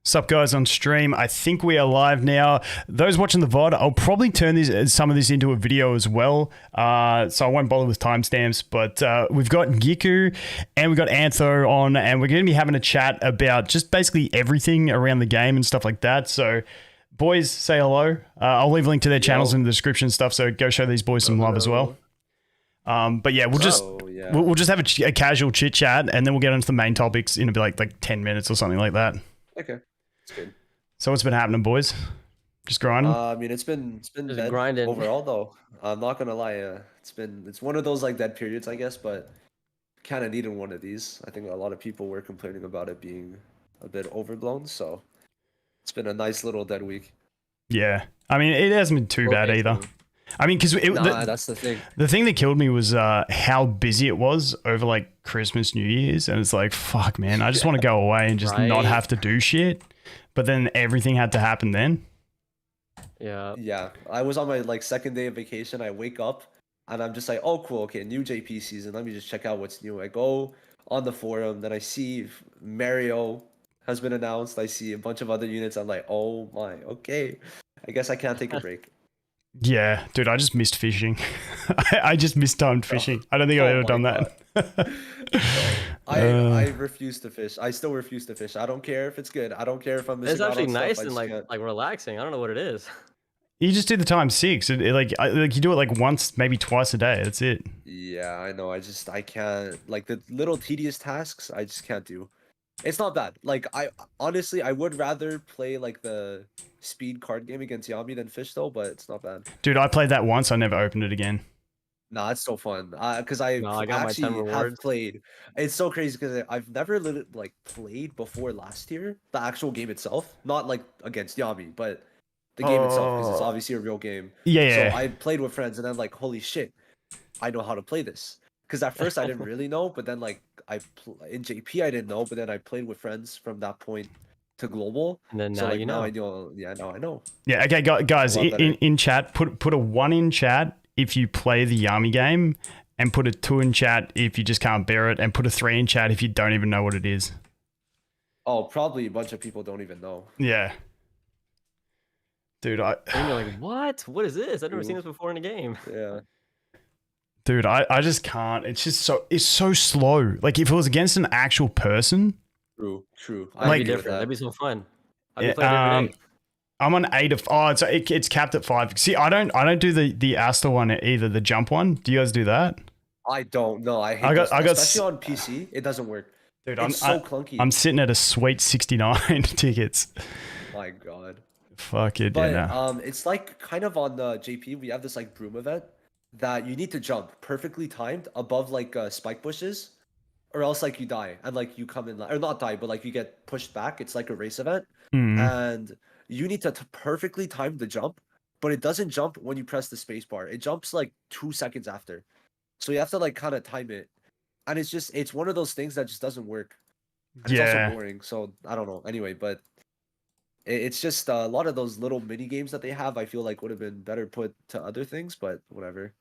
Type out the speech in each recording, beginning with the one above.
Sup guys on stream, I think we are live now. Those watching the VOD, I'll probably turn some of this into a video as well, so I won't bother with timestamps, but we've got Gikku and we've got Antho on, and we're going to be having a chat about just basically everything around the game and stuff like that. So boys, say hello. I'll leave a link to their channels in the description and stuff, so go show these boys some love as well. But yeah, we'll just have a casual chit chat, and then we'll get into the main topics in like 10 minutes or something like that. Okay, that's good. So what's been happening, boys? Just grinding. I mean, it's been dead grinding overall, though. I'm not gonna lie. It's one of those like dead periods, I guess, but kind of needed one of these. I think a lot of people were complaining about it being a bit overblown, so it's been a nice little dead week. Yeah, I mean, it hasn't been too bad either. I mean, because that's the thing. The thing that killed me was how busy it was over like Christmas, New Year's, and it's like, fuck, man, I just want to go away and just not have to do shit. But then everything had to happen then. Yeah. I was on my second day of vacation. I wake up and I'm just like, oh, cool, okay, new JP season. Let me just check out what's new. I go on the forum, then I see Mario has been announced. I see a bunch of other units. I'm like, oh my, okay, I guess I can't take a break. Yeah, dude, I just missed fishing. I just mistimed fishing. I don't think I've ever done that. I refuse to fish. I still refuse to fish. I don't care if it's good. I don't care if I'm missing It's actually out on nice stuff. and like relaxing. I don't know what it is. You just do the times 6. Like you do it like once, maybe twice a day. That's it. Yeah, I know. I can't, like, the little tedious tasks. I just can't do. It's not bad. Like, I honestly, I would rather play like the speed card game against Yami than fish though, but it's not bad. Dude, I played that once. I never opened it again. Nah, it's so fun. Because I actually have played. It's so crazy because I've never like played before last year. The actual game itself, not like against Yami, but the game itself, because it's obviously a real game. Yeah. So I played with friends, and I'm like, holy shit, I know how to play this. Because at first I didn't really know, but then like in JP I didn't know, but then I played with friends from that point to global. And then so now like, you know. now I know. Yeah, now I know. Yeah. Okay, guys, in chat, put a 1 in chat if you play the Yami game, and put a 2 in chat if you just can't bear it, and put a 3 in chat if you don't even know what it is. Oh, probably a bunch of people don't even know. Yeah. Dude, and you're like, what? What is this? I've never seen this before in a game. Yeah. Dude, I just can't. It's so slow. Like if it was against an actual person. True. That'd be different. That'd be so fun. I'd be playing every day. I'm on 8 of. Oh, it's capped at 5. See, I don't do the Asta one either. The jump one. Do you guys do that? I don't know. I got especially on PC. It doesn't work. Dude, it's so clunky. I'm sitting at a sweet 69 tickets. My God. Fuck it. But yeah, it's like kind of on the JP. We have this like broom event that you need to jump perfectly timed above like spike bushes, or else like you die and like you come in or not die, but like you get pushed back. It's like a race event, and you need to perfectly time the jump, but it doesn't jump when you press the space bar. It jumps like 2 seconds after, so you have to like kind of time it, and it's one of those things that just doesn't work. And it's also boring, so I don't know. Anyway, but it's just a lot of those little mini games that they have. I feel like would have been better put to other things, but whatever.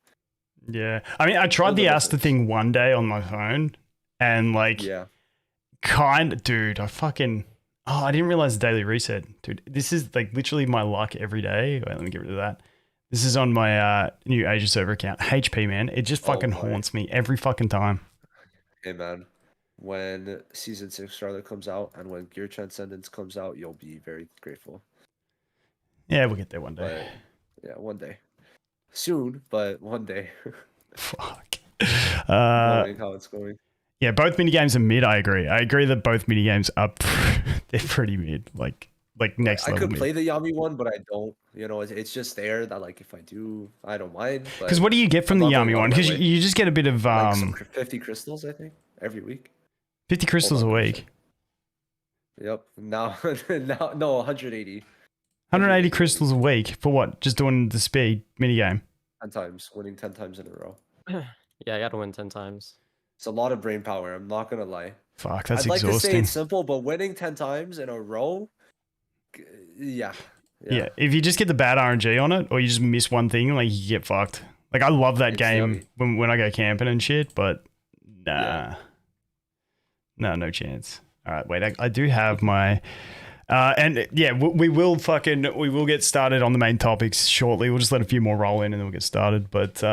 Yeah, I mean, I tried the Asta thing one day on my phone, and like, dude, I didn't realize the daily reset, dude. This is like literally my luck every day. Wait, let me get rid of that. This is on my new Asia server account. HP, man, it just fucking haunts me every fucking time. Hey, man. When Season 6 Charlotte comes out and when Gear Transcendence comes out, you'll be very grateful. Yeah, we'll get there one day. But, yeah, one day. Soon, but one day. Fuck. Knowing how it's going. Yeah, both minigames are mid, I agree. I agree that both minigames are they're pretty mid. Like next level. I could play the Yami one, but I don't. You know, it's just there that like if I do, I don't mind. Because what do you get from the Yami one? Because you just get a bit of like some 50 crystals, I think, every week. 50 crystals a week. Yep. Now, no, 180. 180 crystals a week for what? Just doing the speed minigame. 10 times, winning 10 times in a row. Yeah, I got to win 10 times. It's a lot of brain power. I'm not gonna lie. Fuck, that's I'd exhausting. like to say it's simple, but winning 10 times in a row, yeah. If you just get the bad RNG on it, or you just miss one thing, like you get fucked. Like I love that game when I go camping and shit, but nah. No chance. All right, wait. I do have my And yeah, we will get started on the main topics shortly. We'll just let a few more roll in and then we'll get started. But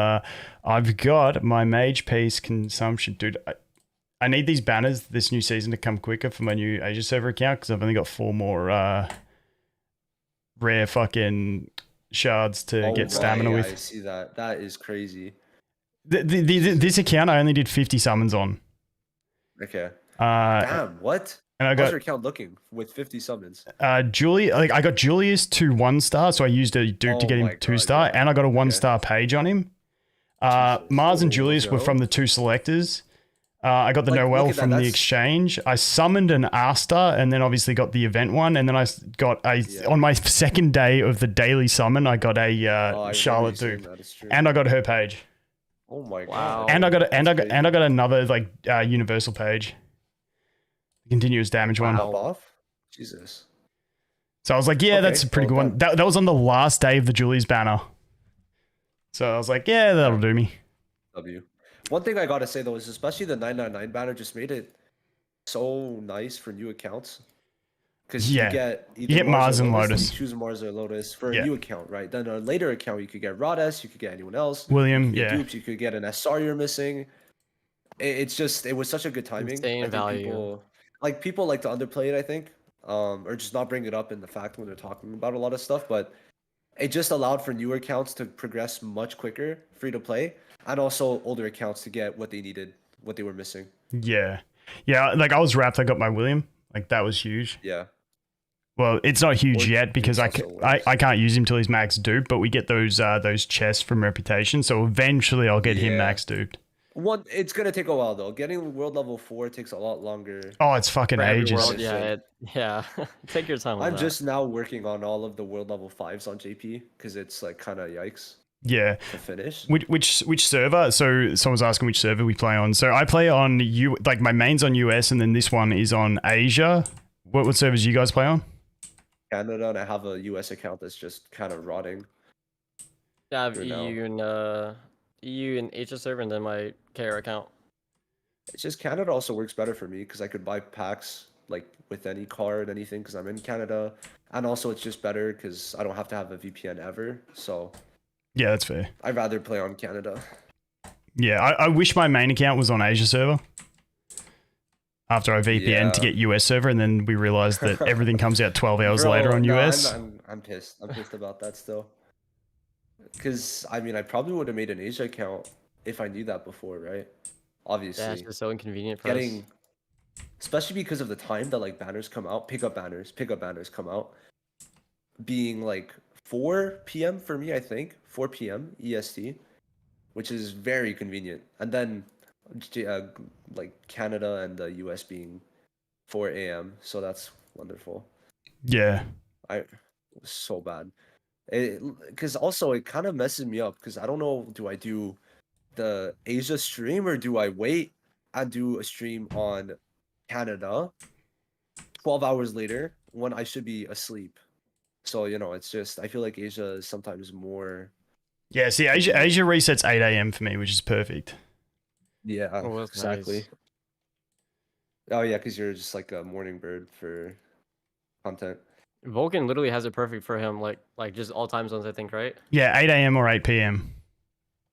I've got my mage piece consumption, dude. I need these banners this new season to come quicker for my new Asia server account because I've only got 4 more rare fucking shards to get stamina with. I see that. That is crazy. This account I only did 50 summons on. Okay. Damn, what? And I got how's your account looking with 50 summons? I got Julius to 1-star, so I used a dupe to get him 2-star, and I got a 1-star page on him. Mars and Julius were from the 2 selectors. I got the Noel from the exchange. I summoned an R-star and then obviously got the event one. And then I got on my second day of the daily summon, I got a Charlotte dupe, and I got her page. Oh my god! And I got another like universal page, continuous damage one. Off? Jesus. So I was like, yeah, that's a pretty good one. That was on the last day of the Julie's banner. So I was like, yeah, that'll do me. One thing I gotta say though is especially the 999 banner just made it so nice for new accounts. Because you get Mars and Lotus. You choose Mars or Lotus for a new account, right? Then a later account you could get Rhodes, you could get anyone else. William, Dupes, you could get an SR you're missing. It was such a good timing. Insane value. People like to underplay it, I think. Or just not bring it up in the fact when they're talking about a lot of stuff, but it just allowed for newer accounts to progress much quicker, free to play. And also older accounts to get what they needed, what they were missing. Yeah. Like I was wrapped. I got my William. Like that was huge. Yeah. Well, it's not huge yet because I can't use him till he's max duped. But we get those chests from Reputation, so eventually I'll get him max duped. It's gonna take a while though. Getting world level 4 takes a lot longer. Oh, it's fucking ages. Take your time. I'm just now working on all of the world level 5s on JP because it's like kind of yikes. Yeah. To finish. Which server? So someone's asking which server we play on. So I play on like my main's on US and then this one is on Asia. What servers you guys play on? Canada, and I have a US account that's just kind of rotting. Yeah, I have EU and Asia server and then my KR account. It's just Canada also works better for me because I could buy packs like with any card, anything because I'm in Canada. And also it's just better because I don't have to have a VPN ever. So yeah, that's fair. I'd rather play on Canada. Yeah, I wish my main account was on Asia server. After I VPN to get US server, and then we realized that everything comes out 12 hours later on US. I'm pissed. I'm pissed about that still. Because, I mean, I probably would have made an Asia account if I knew that before, right? Obviously. Yeah, it's just so inconvenient for us. Especially because of the time that, like, banners come out, pickup banners come out. Being, like, 4 p.m. for me, I think. 4 p.m. EST, which is very convenient. And then, like, Canada and the US being 4 a.m. So that's wonderful. Yeah. It was so bad. Because also it kind of messes me up because I don't know, do I do the Asia stream or do I wait and do a stream on Canada 12 hours later when I should be asleep? So, it's just, I feel like Asia is sometimes more... Yeah, see, Asia resets 8 a.m. for me, which is perfect. Yeah, exactly. Nice. Oh, yeah, because you're just like a morning bird for content. Vulcan literally has it perfect for him, like just all time zones, I think, right? Yeah, 8 a.m. or 8 p.m.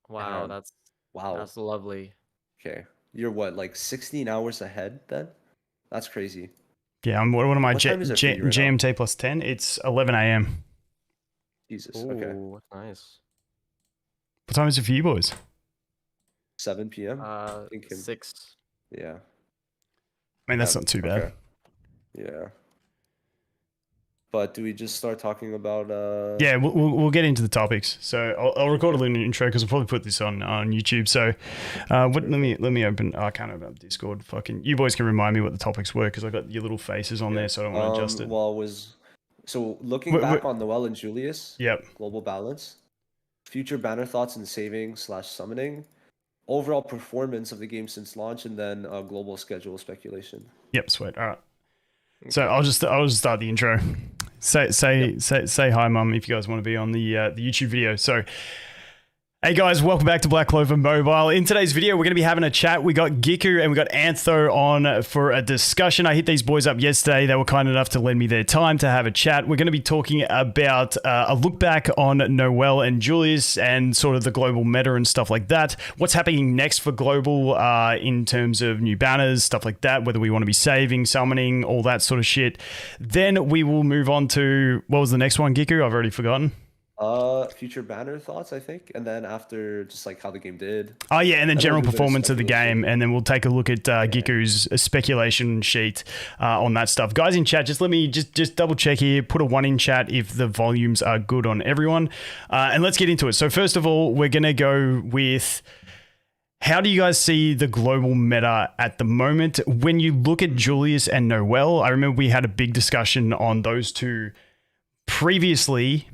Wow, that's lovely. Okay, you're what, like 16 hours ahead then? That's crazy. Yeah, I'm what am I? GMT plus 10. It's 11 a.m. Jesus. Ooh, okay. Nice. What time is it for you boys? 7 p.m. 6. Yeah. I mean, that's not too bad. Okay. Yeah. But do we just start talking about? Yeah, we'll get into the topics. So I'll record a little intro because I'll probably put this on YouTube. So, let me open. I can't open up Discord. Fucking, you boys can remind me what the topics were because I got your little faces on there, so I don't want to adjust it. So looking back on Noel and Julius. Yep. Global balance, future banner thoughts and saving/summoning, overall performance of the game since launch, and then global schedule speculation. Yep. Sweet. All right. So I'll just start the intro. Say hi, Mum, if you guys want to be on the YouTube video. So Hey guys, welcome back to Black Clover Mobile. In today's video, we're going to be having a chat. We got Gikku and we got Antho on for a discussion. I hit these boys up yesterday. They were kind enough to lend me their time to have a chat. We're going to be talking about a look back on Noel and Julius and sort of the global meta and stuff like that. What's happening next for global in terms of new banners, stuff like that, whether we want to be saving, summoning, all that sort of shit. Then we will move on to, what was the next one, Gikku? I've already forgotten. Future banner thoughts, I think, and then after just like how the game did. Oh yeah, and then general we'll do a bit of performance of the game, speculation. and then we'll take a look at Giku's speculation sheet on that stuff. Guys in chat, just let me just double check here. Put a 1 in chat if the volumes are good on everyone, and let's get into it. So first of all, we're gonna go with, how do you guys see the global meta at the moment? When you look at Julius and Noel, I remember we had a big discussion on those two previously.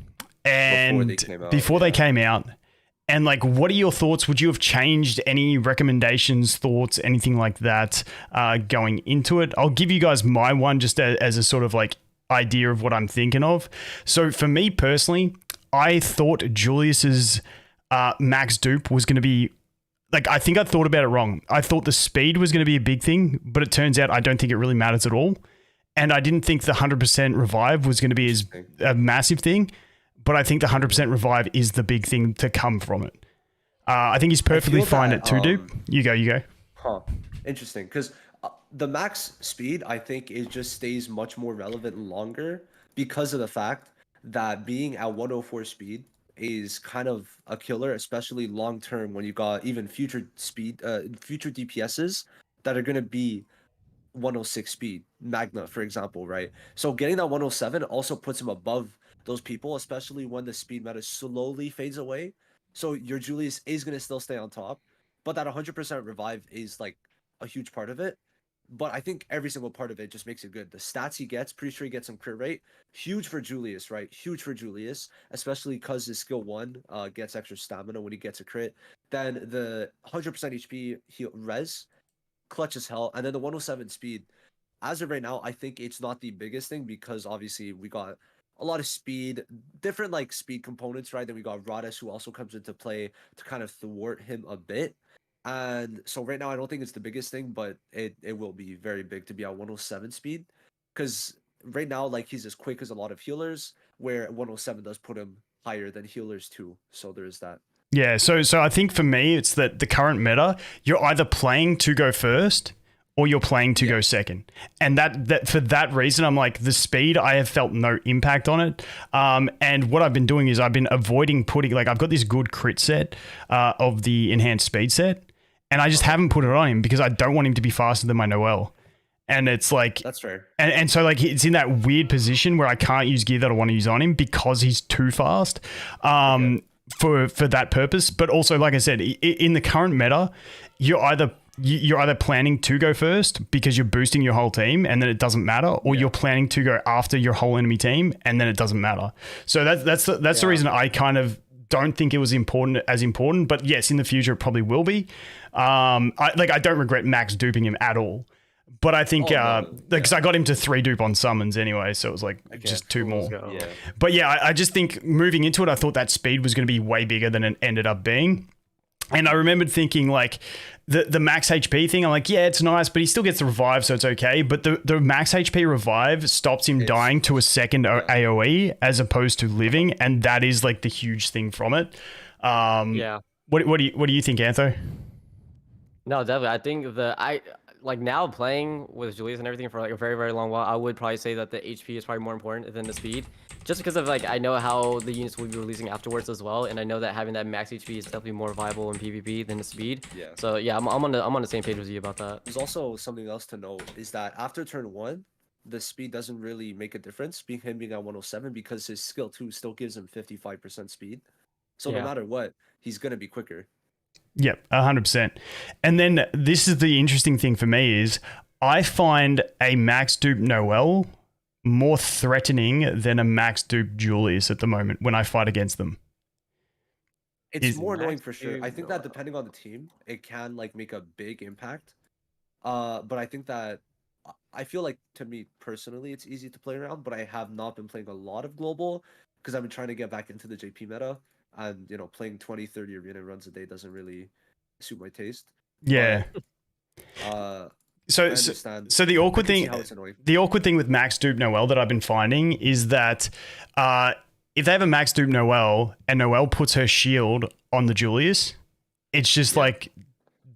And before they came out, and like, what are your thoughts? Would you have changed any recommendations, thoughts, anything like that going into it? I'll give you guys my one just as a sort of like idea of what I'm thinking of. So for me personally, I thought Julius's max dupe was going to be, like, I think I thought about it wrong. I thought the speed was going to be a big thing, but it turns out I don't think it really matters at all. And I didn't think the 100% revive was going to be a massive thing. But I think the 100% revive is the big thing to come from it. I think he's perfectly fine at 2 dupe. You go. Huh. Interesting. Because the max speed, I think, it just stays much more relevant longer because of the fact that being at 104 speed is kind of a killer, especially long term when you got even future speed, future DPSs that are going to be 106 speed, Magna, for example, right? So getting that 107 also puts him above those people, especially when the speed meta slowly fades away. So your Julius is going to still stay on top, but that 100% revive is like a huge part of it. But I think every single part of it just makes it good. The stats he gets, pretty sure he gets some crit rate. Huge for Julius, right? Huge for Julius, especially because his skill 1 gets extra stamina when he gets a crit. Then the 100% HP heal res, clutch as hell. And then the 107 speed. As of right now, I think it's not the biggest thing because obviously we got a lot of speed, different like speed components, right? Then we got Rades, who also comes into play to kind of thwart him a bit. And so right now, I don't think it's the biggest thing, but it will be very big to be at 107 speed. Because right now, like, he's as quick as a lot of healers, where 107 does put him higher than healers too. So there is that. Yeah, so I think for me, it's that the current meta, you're either playing to go first or you're playing to go second. And that for that reason, I'm like, the speed, I have felt no impact on it. And what I've been doing is I've been avoiding putting, like, I've got this good crit set of the enhanced speed set, and I just haven't put it on him because I don't want him to be faster than my Noel. And it's like, that's fair. And so like it's in that weird position where I can't use gear that I want to use on him because he's too fast. For that purpose. But also, like I said, in the current meta, you're either planning to go first because you're boosting your whole team and then it doesn't matter, or you're planning to go after your whole enemy team and then it doesn't matter. So that's the reason I kind of don't think it was important, but yes, in the future it probably will be. I don't regret max duping him at all. But I think, because I got him to 3 dupe on summons anyway, so it was like just 2 more. Yeah. But yeah, I just think moving into it, I thought that speed was going to be way bigger than it ended up being. And I remembered thinking, like, the max HP thing, I'm like, yeah, it's nice, but he still gets the revive, so it's okay. But the max HP revive stops him dying to a second AoE as opposed to living, and that is like the huge thing from it. Yeah. What do you think, Antho? No, definitely. I think like now playing with Julius and everything for like a very, very long while, I would probably say that the HP is probably more important than the speed. Just because of, like, I know how the units will be releasing afterwards as well, and I know that having that max HP is definitely more viable in PvP than the speed. Yeah. So yeah, I'm on the same page with you about that. There's also something else to note is that after turn 1, the speed doesn't really make a difference, him being at 107, because his skill 2 still gives him 55% speed. So no matter what, he's going to be quicker. Yep, 100%. And then this is the interesting thing for me is I find a max dupe Noel more threatening than a max dupe Julius at the moment when I fight against them. It's more annoying for sure. I think that depending on the team, it can like make a big impact. But I think that I feel like, to me personally, it's easy to play around, but I have not been playing a lot of global because I've been trying to get back into the JP meta. and playing 20-30 arena runs a day doesn't really suit my taste. Yeah. But I So, understand. the I awkward can see thing, how it's annoying. with max dupe Noel that I've been finding is that if they have a max dupe Noel and Noel puts her shield on the Julius, it's just Yeah. like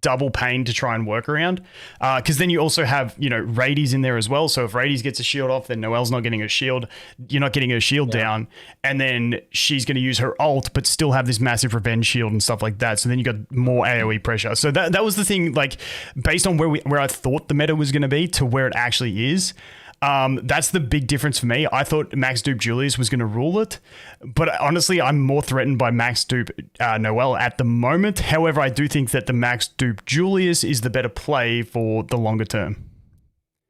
double pain to try and work around. Because then you also have, Radies in there as well. So if Radies gets a shield off, then Noel's not getting a shield. You're not getting her shield down. And then she's going to use her ult, but still have this massive revenge shield and stuff like that. So then you got more AoE pressure. So that was the thing, like, based on where I thought the meta was going to be to where it actually is. That's the big difference for me. I thought Max Dupe Julius was going to rule it, but honestly, I'm more threatened by Max Dupe Noel at the moment. However, I do think that the Max Dupe Julius is the better play for the longer term.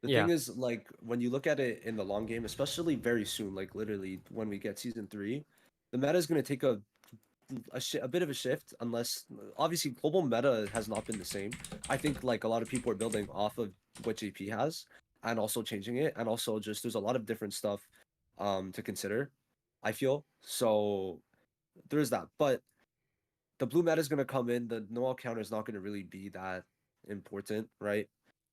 The thing is, like, when you look at it in the long game, especially very soon, like literally when we get season 3, the meta is going to take a bit of a shift, unless obviously global meta has not been the same. I think like a lot of people are building off of what JP has and also changing it, and also just there's a lot of different stuff to consider, I feel. So there's that. But the blue meta is going to come in, the Noel counter is not going to really be that important, right?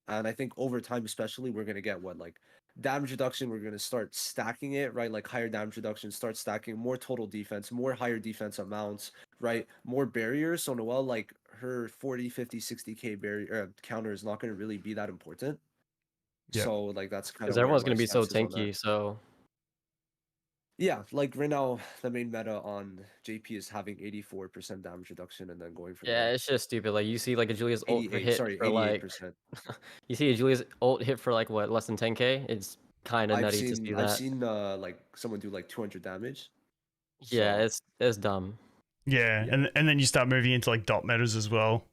And I think over time, especially, we're going to get like damage reduction. We're going to start stacking it, right? Like higher damage reduction, start stacking more total defense, more higher defense amounts, right? More barriers. So Noel, like her 40, 50, 60k barrier counter is not going to really be that important. Yeah. So like that's kind of because everyone's going to be so tanky. So yeah, like right now the main meta on JP is having 84% damage reduction and then going for yeah, it's just stupid. Like you see like a Julius ult for 88, hit sorry, for like 88%. you see a Julius ult hit for like what, less than 10k? It's kind of nutty to see I've that. seen like someone do like 200 damage. Yeah, So it's dumb. Yeah. And then you start moving into like dot metas as well,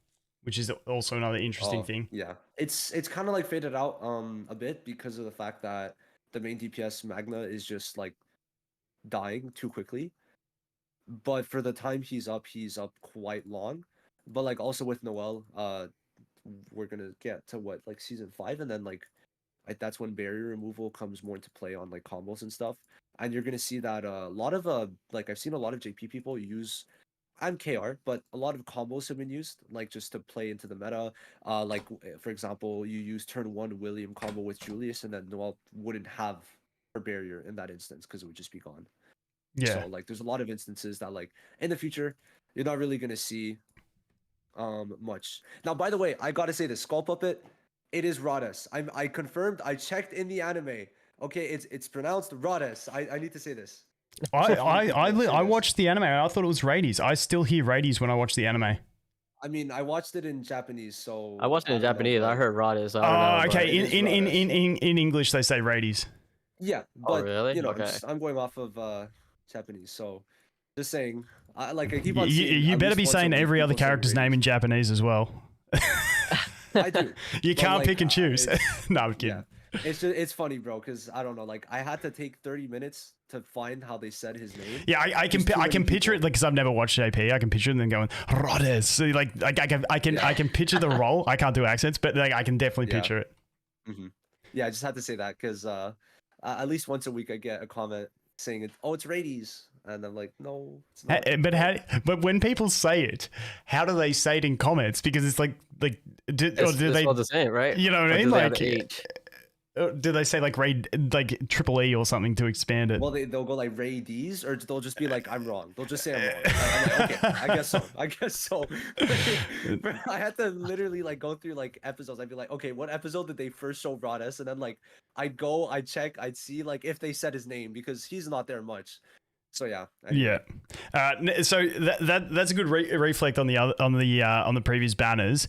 which is also another interesting thing. yeah, it's kind of like faded out a bit because of the fact that the main DPS Magna is just like dying too quickly. But for the time he's up quite long. But like also with Noel, we're gonna get to what, like season 5, and then like that's when barrier removal comes more into play on like combos and stuff. And you're gonna see that a lot of like I've seen a lot of JP people use, and KR, but a lot of combos have been used, like just to play into the meta. Like for example, you use turn 1 William combo with Julius, and then Noel wouldn't have her barrier in that instance because it would just be gone. Yeah. So like there's a lot of instances that like in the future you're not really gonna see much. Now by the way, I gotta say this, Skull Puppet, it is Rhodes. I confirmed, I checked in the anime. Okay, it's pronounced Rhodes. I need to say this. I watched the anime and I thought it was Radies. I still hear Radies when I watch the anime. I mean, I watched it in Japanese, so I watched it in Japanese. I heard Rhodes. So I don't know. Okay. but- In English they say Radies. Yeah, but really? Okay. I'm going off of Japanese, so just saying. I keep on seeing. You at better least be once a saying week every other people saying character's name in Japanese as well. I do. You but, can't like, pick and choose. No, I'm kidding. Yeah. It's funny, bro, because I don't know. Like I had to take 30 minutes to find how they said his name. Yeah, I can There's too many picture it people. like because I've never watched JP. I can picture it and then going Rhodes. So, like I can picture the role. I can't do accents, but like I can definitely Yeah. picture it. Mm-hmm. Yeah, I just had to say that because at least once a week I get a comment saying it. Oh, it's Radies, and I'm like, no, it's not. But when people say it, how do they say it in comments? Because it's like do they all the same, right? You know what I Or mean? do they have Like, the H? do they say like triple E or something to expand it? Well, they'll go like Radies, or they'll just be like, I'm wrong. They'll just say I'm wrong. I'm like, okay, I guess so. But I had to literally like go through like episodes. I'd be like, okay, what episode did they first show Rhodes? And then like I'd go, I'd check, I'd see like if they said his name because he's not there much. So yeah. Anyway. Yeah. So that's a good reflect on the previous banners.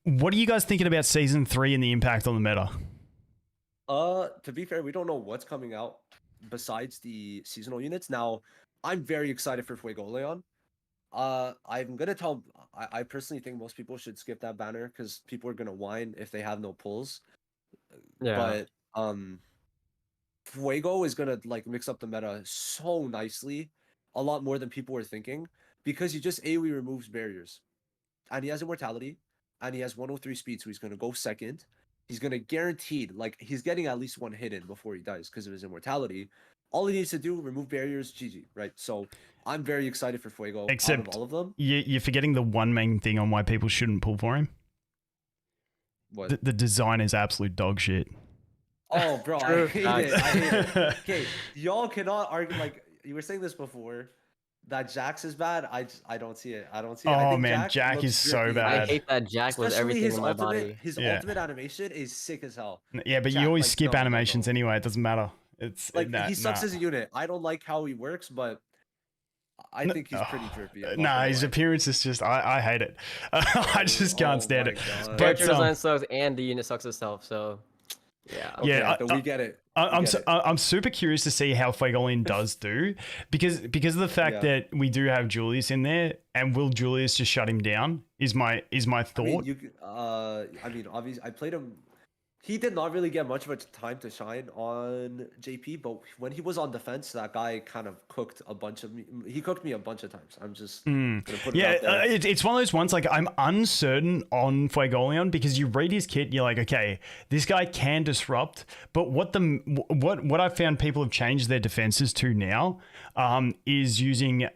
What are you guys thinking about season 3 and the impact on the meta? To be fair, we don't know what's coming out besides the seasonal units. Now, I'm very excited for Fuego Leon. I'm gonna tell. I personally think most people should skip that banner because people are gonna whine if they have no pulls. Yeah. But Fuego is gonna like mix up the meta so nicely, a lot more than people were thinking, because he just AoE removes barriers, and he has immortality, and he has 103 speed, so he's gonna go second. he's gonna guaranteed like he's getting at least one hit in before he dies because of his immortality. All he needs to do, remove barriers, GG, right? So I'm very excited for Fuego out Except of all of them. you're forgetting the one main thing on why people shouldn't pull for him. What? The design is absolute dog shit. Oh, bro, I True. hate it. I hate it. Okay, y'all cannot argue. Like you were saying this before, that Jax is bad. I don't see it. I don't see it. I Oh think man, Jack looks is so drippy. bad. I hate that Jack with Especially everything his in my ultimate. body. His Yeah. ultimate animation is sick as hell. Yeah, but Jack, you always like, skip no. animations anyway. It doesn't matter. It's Like he sucks nah. as a unit. I don't like how he works, but I think he's pretty drippy. I'm not Nah, gonna his lie. appearance is just I hate it. I just can't Oh stand my it. God. But Character design sucks and the unit sucks itself. So yeah. Okay, yeah, then we get it. I'm super curious to see how Fuegoleon does do because of the fact Yeah. that we do have Julius in there, and will Julius just shut him down? Is my thought. I mean, obviously, I played him. He did not really get much of a time to shine on JP, but when he was on defense, that guy kind of cooked a bunch of me. He cooked me a bunch of times. I'm just gonna put it out there. It's one of those ones like I'm uncertain on Fuegoleon because you read his kit, you're like, okay, this guy can disrupt, but what I found people have changed their defenses to now is using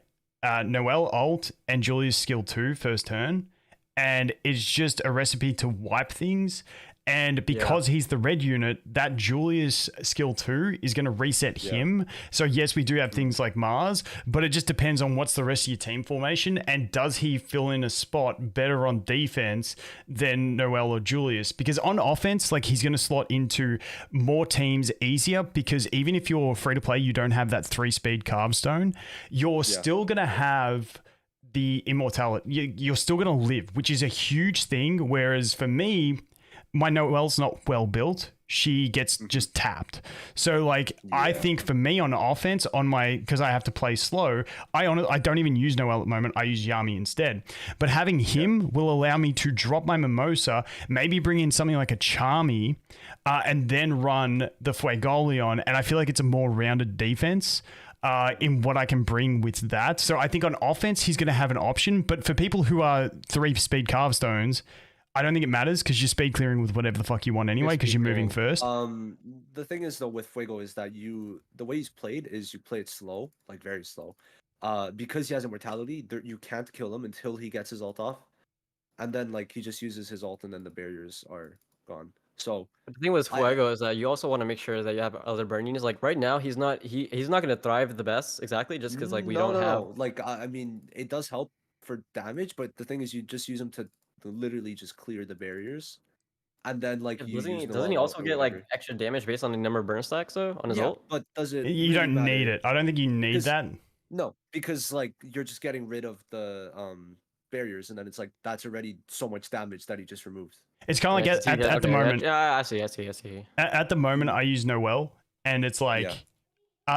Noel ult and Julius skill 2 first turn, and it's just a recipe to wipe things. And because he's the red unit, that Julius skill 2 is going to reset him. So yes, we do have things like Mars, but it just depends on what's the rest of your team formation, and does he fill in a spot better on defense than Noel or Julius? Because on offense, like he's going to slot into more teams easier, because even if you're free to play, you don't have that 3-speed carb stone, you're still going to have the immortality. You're still going to live, which is a huge thing. Whereas for me, my Noel's not well built. She gets just tapped. So like, I think for me on offense, on my, because I have to play slow, I don't even use Noel at the moment. I use Yami instead. But having him will allow me to drop my Mimosa, maybe bring in something like a Charmy, and then run the Fuegoleon. And I feel like it's a more rounded defense in what I can bring with that. So I think on offense, he's going to have an option. But for people who are 3-speed carve stones, I don't think it matters because you're speed clearing with whatever the fuck you want anyway, because you're moving first. The thing is though with Fuego is that the way he's played is you play it slow, like very slow. Because he has immortality, you can't kill him until he gets his ult off, and then like he just uses his ult and then the barriers are gone. So The thing with Fuego is that you also want to make sure that you have other burn units. Like right now, he's not going to thrive the best exactly just because like we don't have. Like I mean, it does help for damage, but the thing is, you just use him to literally just clear the barriers, and then like you Doesn't he Noel also or get like whatever. extra damage based on the number of burn stacks though on his ult? But does it? You really don't need matter? it. I don't think you need Because- that. No, because like you're just getting rid of the barriers, and then it's like that's already so much damage that he just removed. It's kind of like at the moment. Yeah, I see. At the moment, I use Noel, and it's like,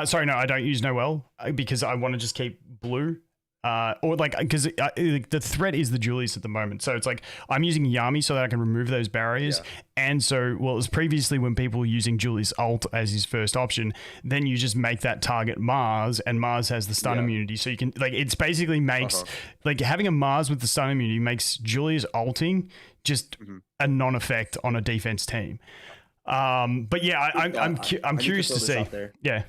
sorry, no, I don't use Noel because I want to just keep blue. Or like, because the threat is the Julius at the moment. So it's like, I'm using Yami so that I can remove those barriers. And so, well, it was previously when people were using Julius ult as his first option, then you just make that target Mars, and Mars has the stun immunity. So you can, like, it's basically makes, like having a Mars with the stun immunity makes Julius ulting just a non-effect on a defense team. But yeah, I'm curious to see. Yeah.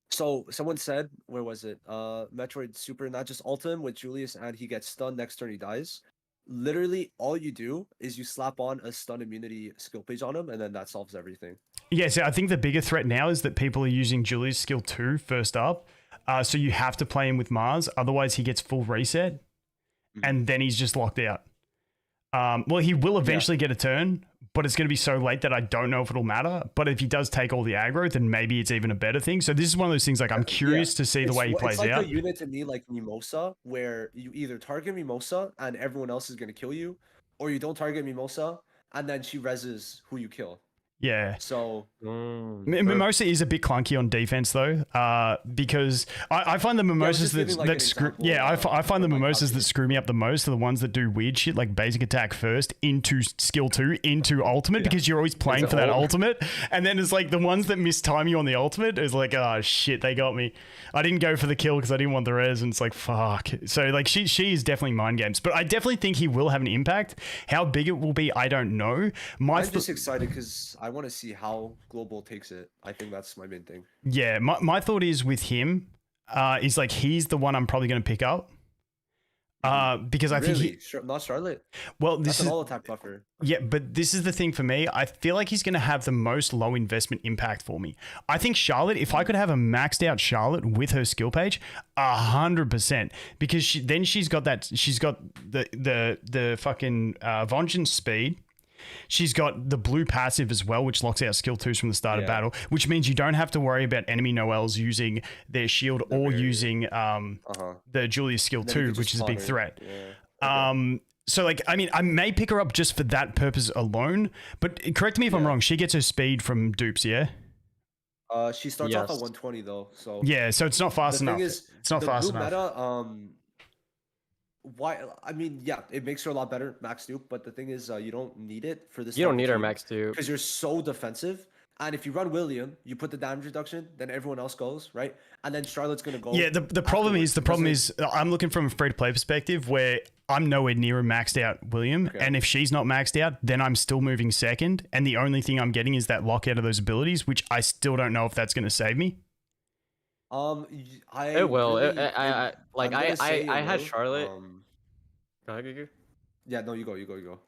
So someone said, where was it? Metroid Super not just ult him with Julius and he gets stunned next turn he dies. Literally all you do is you slap on a stun immunity skill page on him, and then that solves everything. Yeah, so I think the bigger threat now is that people are using Julius skill 2 first up. So you have to play him with Mars, otherwise he gets full reset, and then he's just locked out. Well, he will eventually get a turn, but it's going to be so late that I don't know if it'll matter. But if he does take all the aggro, then maybe it's even a better thing. So this is one of those things, like, I'm curious to see the way he plays out. It's like out. a unit to me like Mimosa, where you either target Mimosa and everyone else is going to kill you, or you don't target Mimosa and then she reses who you kill. Yeah. So Mimosa is a bit clunky on defense though, because I find the mimosas just giving, like, an that screw. example, Yeah, I find the of, like, how mimosas to that screw me up the most are the ones that do weird shit like basic attack first into skill 2 into ultimate because you're always playing for that ultimate, and then it's like the ones that mistime you on the ultimate is like, oh shit, they got me. I didn't go for the kill because I didn't want the res, and it's like fuck. So like she is definitely mind games, but I definitely think he will have an impact. How big it will be, I don't know. I'm just excited because I want to see how Global takes it. I think that's my main thing. Yeah, my thought is with him, is like he's the one I'm probably going to pick up. Because I think he, not Charlotte. well, this That's is an all attack buffer. yeah, but this is the thing for me. I feel like he's going to have the most low investment impact for me. I think Charlotte, if I could have a maxed out Charlotte with her skill page, 100%, because she's got the fucking vengeance speed. She's got the blue passive as well, which locks out skill 2s from the start of battle, which means you don't have to worry about enemy Noels using their shield or using the Julius skill 2, which is a big threat. Yeah. So, like, I mean, I may pick her up just for that purpose alone, but correct me if I'm wrong. She gets her speed from dupes, yeah? She starts off at 120 though, so yeah, so it's not fast enough. It's not fast enough. Meta, why? I mean, yeah, it makes her a lot better, max dupe. But the thing is, you don't need it for this. You don't need her max dupe because you're so defensive. And if you run William, you put the damage reduction, then everyone else goes, right? And then Charlotte's gonna go. Yeah, the problem is I'm looking from a free to play perspective where I'm nowhere near a maxed out William, and if she's not maxed out, then I'm still moving second, and the only thing I'm getting is that lockout of those abilities, which I still don't know if that's going to save me. It will. I had Charlotte. Go ahead, Gikku. Yeah, no, you go.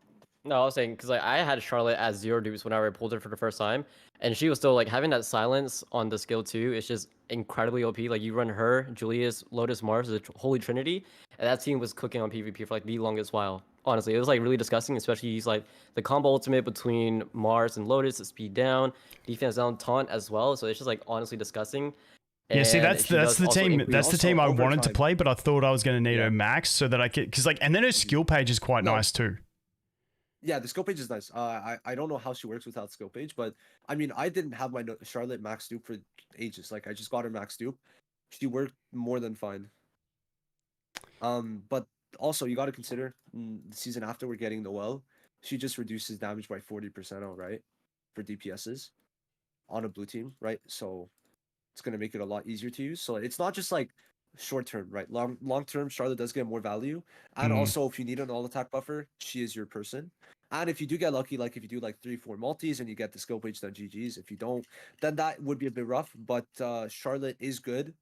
No, I was saying because like I had Charlotte as 0 dupes whenever I pulled her for the first time, and she was still like having that silence on the skill 2. It's just incredibly OP. Like you run her, Julius, Lotus, Mars, the Holy Trinity, and that team was cooking on PvP for like the longest while. Honestly, it was like really disgusting. Especially he's like the combo ultimate between Mars and Lotus, the speed down, defense down, taunt as well. So it's just like honestly disgusting. Yeah, see, that's the team. That's the team I wanted to play, but I thought I was going to need her max so that I could, because like, and then her skill page is quite nice too. Yeah, the skill page is nice. I don't know how she works without skill page, but I mean, I didn't have my Charlotte max dupe for ages. Like, I just got her max dupe. She worked more than fine. But also you got to consider the season after we're getting Noel. She just reduces damage by 40% out, right? For DPSs on a blue team, right? So it's gonna make it a lot easier to use. So it's not just like short term, right? Long term, Charlotte does get more value. And also, if you need an all attack buffer, she is your person. And if you do get lucky, like if you do like 3-4 multis and you get the skill page, then GG's. If you don't, then that would be a bit rough. But Charlotte is good.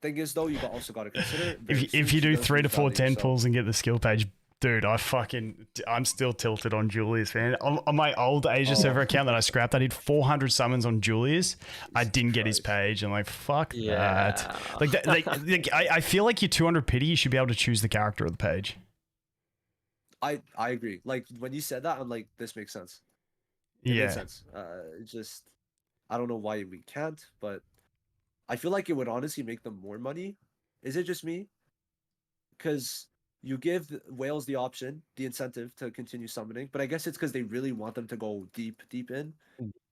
Thing is, though, you also got to consider if you do 3 to 4 10 pulls and get the skill page, dude, I'm still tilted on Julius, man. On my old Asia server account that I scrapped, I did 400 summons on Julius. I didn't get his page. I'm like, fuck that. Like I feel like you're 200 pity. You should be able to choose the character of the page. I agree. Like when you said that, I'm like, this makes sense. It makes sense. Just I don't know why we can't, but I feel like it would honestly make them more money. Is it just me? Because you give whales the option, the incentive to continue summoning, but I guess it's because they really want them to go deep in.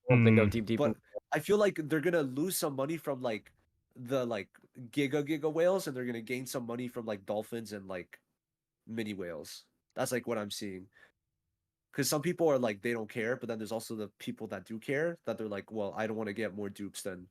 They go deep. But I feel like they're gonna lose some money from like the like giga whales, and they're gonna gain some money from like dolphins and like mini whales. That's like what I'm seeing. Because some people are like they don't care, but then there's also the people that do care, that they're like, well, I don't want to get more dupes than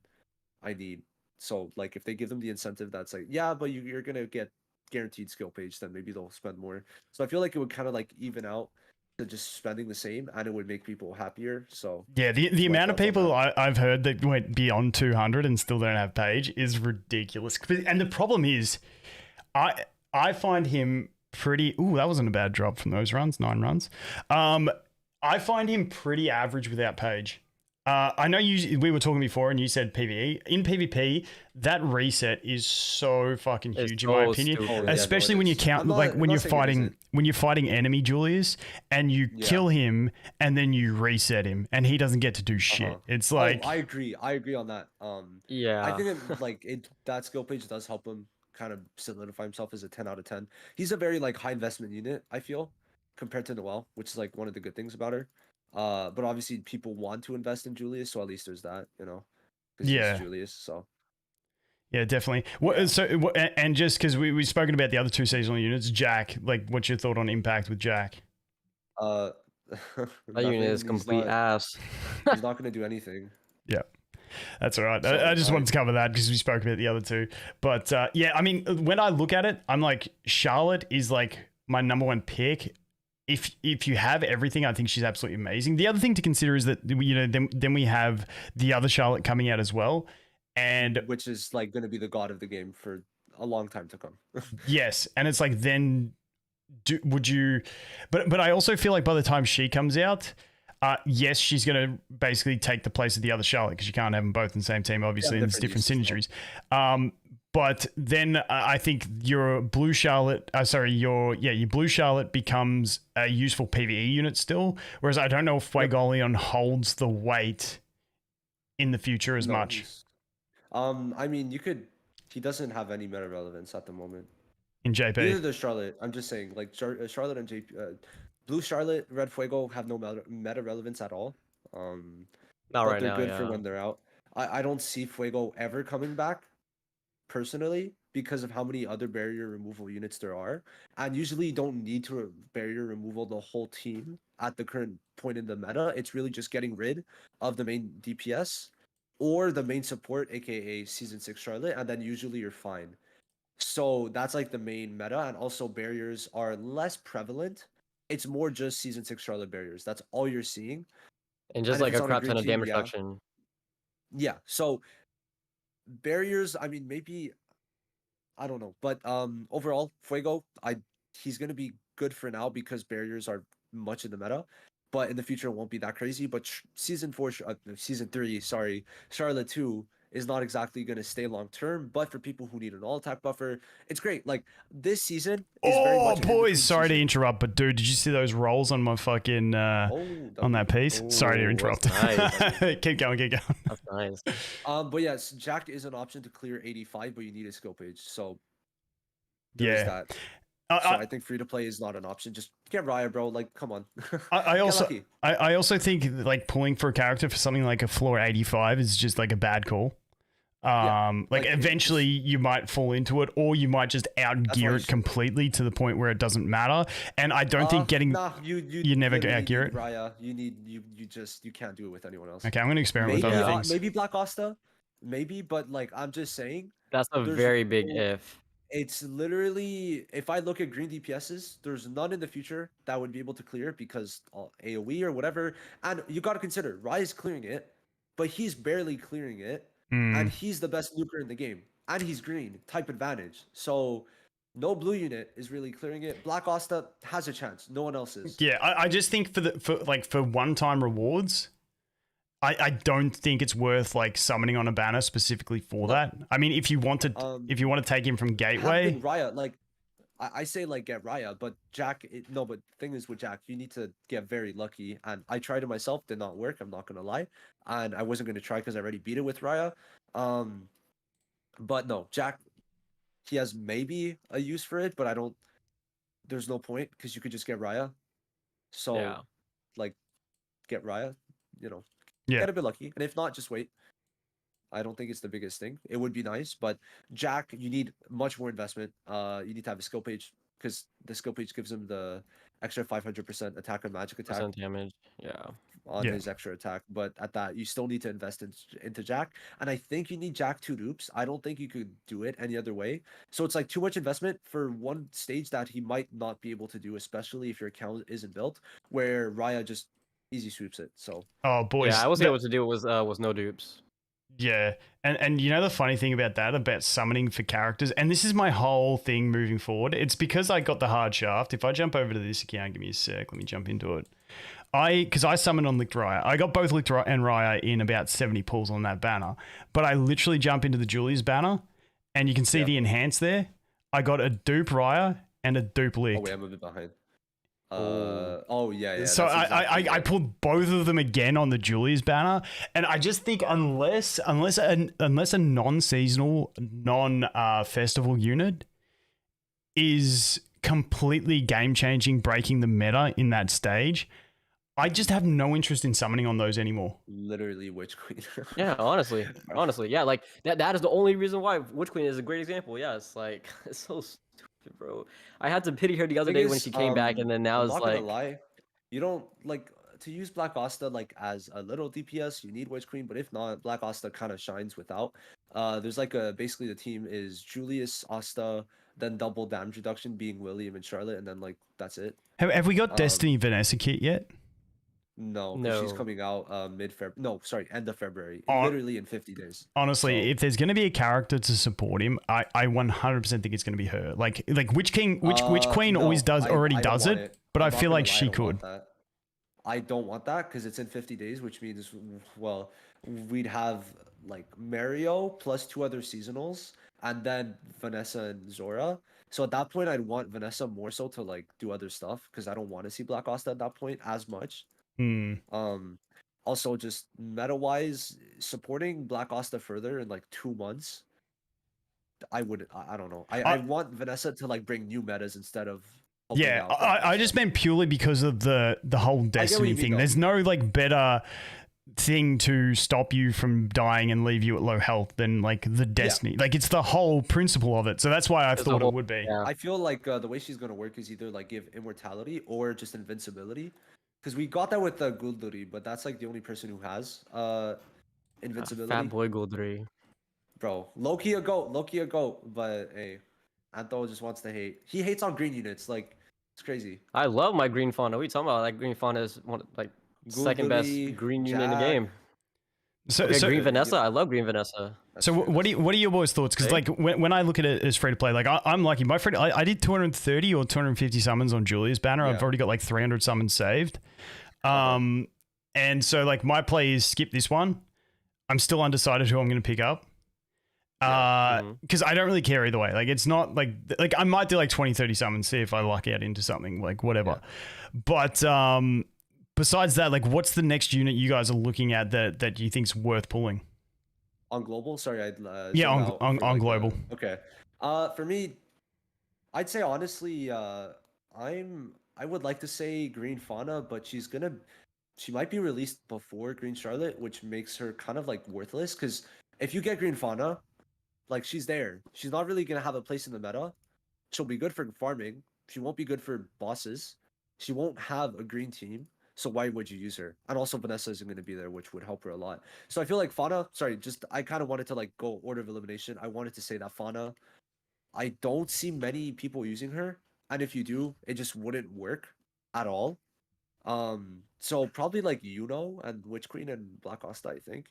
I need. So like if they give them the incentive, that's like, yeah, but you're gonna get guaranteed skill page, then maybe they'll spend more. So I feel like it would kind of like even out to just spending the same, and it would make people happier. So yeah, the amount of people I've heard that went beyond 200 and still don't have page is ridiculous. And the problem is, I find him pretty. Ooh, that wasn't a bad drop from those runs. 9 runs. I find him pretty average without page. I know we were talking before and you said PvE. In PvP, that reset is so fucking huge in my opinion. Especially when you count when you're fighting enemy Julius and you kill him and then you reset him and he doesn't get to do shit. It's like I agree on that. I think that skill page does help him kind of solidify himself as a 10 out of 10. He's a very like high investment unit, I feel, compared to Noel, which is like one of the good things about her. But obviously people want to invest in Julius, so at least there's that, because Yeah. he's Julius. So Yeah, definitely. And just because we've spoken about the other two seasonal units, Jack, like, what's your thought on impact with Jack? uh, That unit nothing. is complete ass. He's not gonna do anything. Yeah. That's all right. So, I just wanted to cover that because we spoke about the other two. But yeah, I mean, when I look at it, I'm like, Charlotte is like my number one pick. If you have everything, I think she's absolutely amazing. The other thing to consider is that then we have the other Charlotte coming out as well, and which is like going to be the god of the game for a long time to come. yes, and it's like then would you? But I also feel like by the time she comes out. Yes, she's going to basically take the place of the other Charlotte because you can't have them both in the same team, obviously, and there's different synergies. But then I think your blue Charlotte, your blue Charlotte becomes a useful PvE unit still, whereas I don't know if Fuegoleon holds the weight in the future as much. I mean, he doesn't have any meta relevance at the moment. In JP. Neither does Charlotte. I'm just saying, like, Charlotte and JP... Blue Charlotte, Red Fuego have no meta relevance at all. Not right they're now, good yeah. for when they're out. I don't see Fuego ever coming back, personally, because of how many other barrier removal units there are. And usually you don't need to barrier removal the whole team at the current point in the meta. It's really just getting rid of the main DPS or the main support, aka Season 6 Charlotte, and then usually you're fine. So that's like the main meta, and also barriers are less prevalent. It's more just Season 6 Charlotte barriers. That's all you're seeing. And just like a crap ton of damage reduction. Yeah. So barriers, I mean, maybe, I don't know. But overall, Fuego, he's going to be good for now because barriers are much in the meta. But in the future, it won't be that crazy. But Season 3, sorry, Charlotte 2 is not exactly going to stay long term, but for people who need an all attack buffer, it's great. Like this season is very much. Oh, boys, sorry to interrupt, but dude, did you see those rolls on my fucking on that piece? Sorry to interrupt. Nice. Keep going. That's nice. But yes, Jack is an option to clear 85, but you need a skill page. So yeah, that. So I think free to play is not an option. Just get Raya, bro. Like, come on. I also think like pulling for a character for something like a floor 85 is just like a bad call. Like eventually you might fall into it, or you might just outgear it completely to the point where it doesn't matter. And I don't think getting you never outgear it. Raya, you can't do it with anyone else. Okay, I'm gonna experiment with other things. Maybe Black Asta, maybe, but like I'm just saying. That's a very big if. It's literally, if I look at green DPSs, there's none in the future that would be able to clear it because AoE or whatever. And you got to consider, Raya's clearing it, but he's barely clearing it. And he's the best nuker in the game. And he's green, type advantage. So no blue unit is really clearing it. Black Asta has a chance. No one else is. Yeah, I just think for one-time rewards, I don't think it's worth like summoning on a banner specifically for that. I mean, if you want to take him from Gateway, Raya, like I say like get Raya, but Jack, but the thing is with Jack, you need to get very lucky. And I tried it myself, did not work. I'm not gonna lie, and I wasn't gonna try because I already beat it with Raya. But no, Jack, he has maybe a use for it, but I don't. There's no point because you could just get Raya. So, like, get Raya, get a bit lucky, and if not, just wait. I don't think it's the biggest thing. It would be nice, but Jack, you need much more investment. You need to have a skill page because the skill page gives him the extra 500% attack and magic attack damage. On his extra attack. But at that, you still need to invest into Jack. And I think you need Jack 2 dupes. I don't think you could do it any other way. So it's like too much investment for one stage that he might not be able to do, especially if your account isn't built, where Raya just easy sweeps it. So oh boys, I wasn't able to do it was no dupes. Yeah, and you know the funny thing about summoning for characters, and this is my whole thing moving forward, it's because I got the hard shaft. If I jump over to this account, give me a sec, let me jump into it. Because I summoned on Licked Raya. I got both Licked Raya and Raya in about 70 pulls on that banner, but I literally jump into the Julius banner, and you can see the enhance there. I got a dupe Raya and a dupe Licked. Oh wait, I'm a bit behind. Yeah. So I pulled both of them again on the Julius banner, and I just think unless a non-seasonal, non-festival unit is completely game-changing, breaking the meta in that stage, I just have no interest in summoning on those anymore. Literally Witch Queen. Yeah, honestly, yeah, like that is the only reason why Witch Queen is a great example. Yeah, it's like it's so stupid, bro. I had to pity her the other Thing day when is, she came back, and then now I'm it's not gonna like, lie, you don't like to use Black Asta like as a little DPS. You need Witch Queen, but if not, Black Asta kind of shines without. There's like a basically the team is Julius, Asta, then double damage reduction being William and Charlotte, and then like that's it. Have we got Um, Destiny Vanessa kit yet? No, because she's no. coming out mid-Feb. No, sorry, end of February. Oh. Literally in 50 days. Honestly, So- if there's going to be a character to support him, I 100% think it's going to be her. Like Witch Queen no, always does I already don't does want it, but I'm I not feel gonna like lie, I she don't want could. that. I don't want that because it's in 50 days, which means, well, we'd have like Mario plus 2 other seasonals and then Vanessa and Zora. So at that point, I'd want Vanessa more so to like do other stuff because I don't want to see Black Asta at that point as much. Hmm. Also, just meta-wise, supporting Black Asta further in like 2 months, I would, I don't know. I want Vanessa to like bring new metas instead of helping Yeah, out Black I Asta. just meant purely because of the whole what Destiny you mean, thing. though. There's no like better thing to stop you from dying and leave you at low health than like the Destiny. Like it's the whole principle of it. So that's why I There's a thought whole- it would be. Yeah. I feel like the way she's gonna work is either like give immortality or just invincibility, because we got that with the Gulduri, but that's like the only person who has invincibility. Fat boy Goldry. Bro, Loki a goat, but hey, Antho just wants to hate. He hates on green units, like it's crazy. I love my green fauna. What are you talking about? That green fauna is one like second best Gulduri, green unit in the Jack. game. So, Okay, so, green you Vanessa. know- I love green Vanessa. That's so true, what that's are your boys' thoughts? Because Hey. like when I look at it as free to play, like I'm lucky. My friend, I did 230 or 250 summons on Julia's banner. I've Yeah. already got like 300 summons saved. And so like my play is skip this one. I'm still undecided who I'm going to pick up. Because I don't really care either way. Like it's not like I might do like 20, 30 summons, see if I luck out into something, like whatever. But besides that, like what's the next unit you guys are looking at that you think's worth pulling? On global, sorry, I'd Yeah, zoom on- out on- for, on like, global. Okay. For me, I'd say honestly, I would like to say Green Fauna, but she might be released before Green Charlotte, which makes her kind of like worthless. Because if you get Green Fauna, like she's there, she's not really gonna have a place in the meta. She'll be good for farming. She won't be good for bosses. She won't have a green team. So why would you use her? And also Vanessa isn't going to be there, which would help her a lot. So I feel like Fauna, sorry, just I kind of wanted to like go order of elimination. I wanted to say that Fauna, I don't see many people using her. And if you do, it just wouldn't work at all. So probably like Yuno and Witch Queen and Black Asta, I think.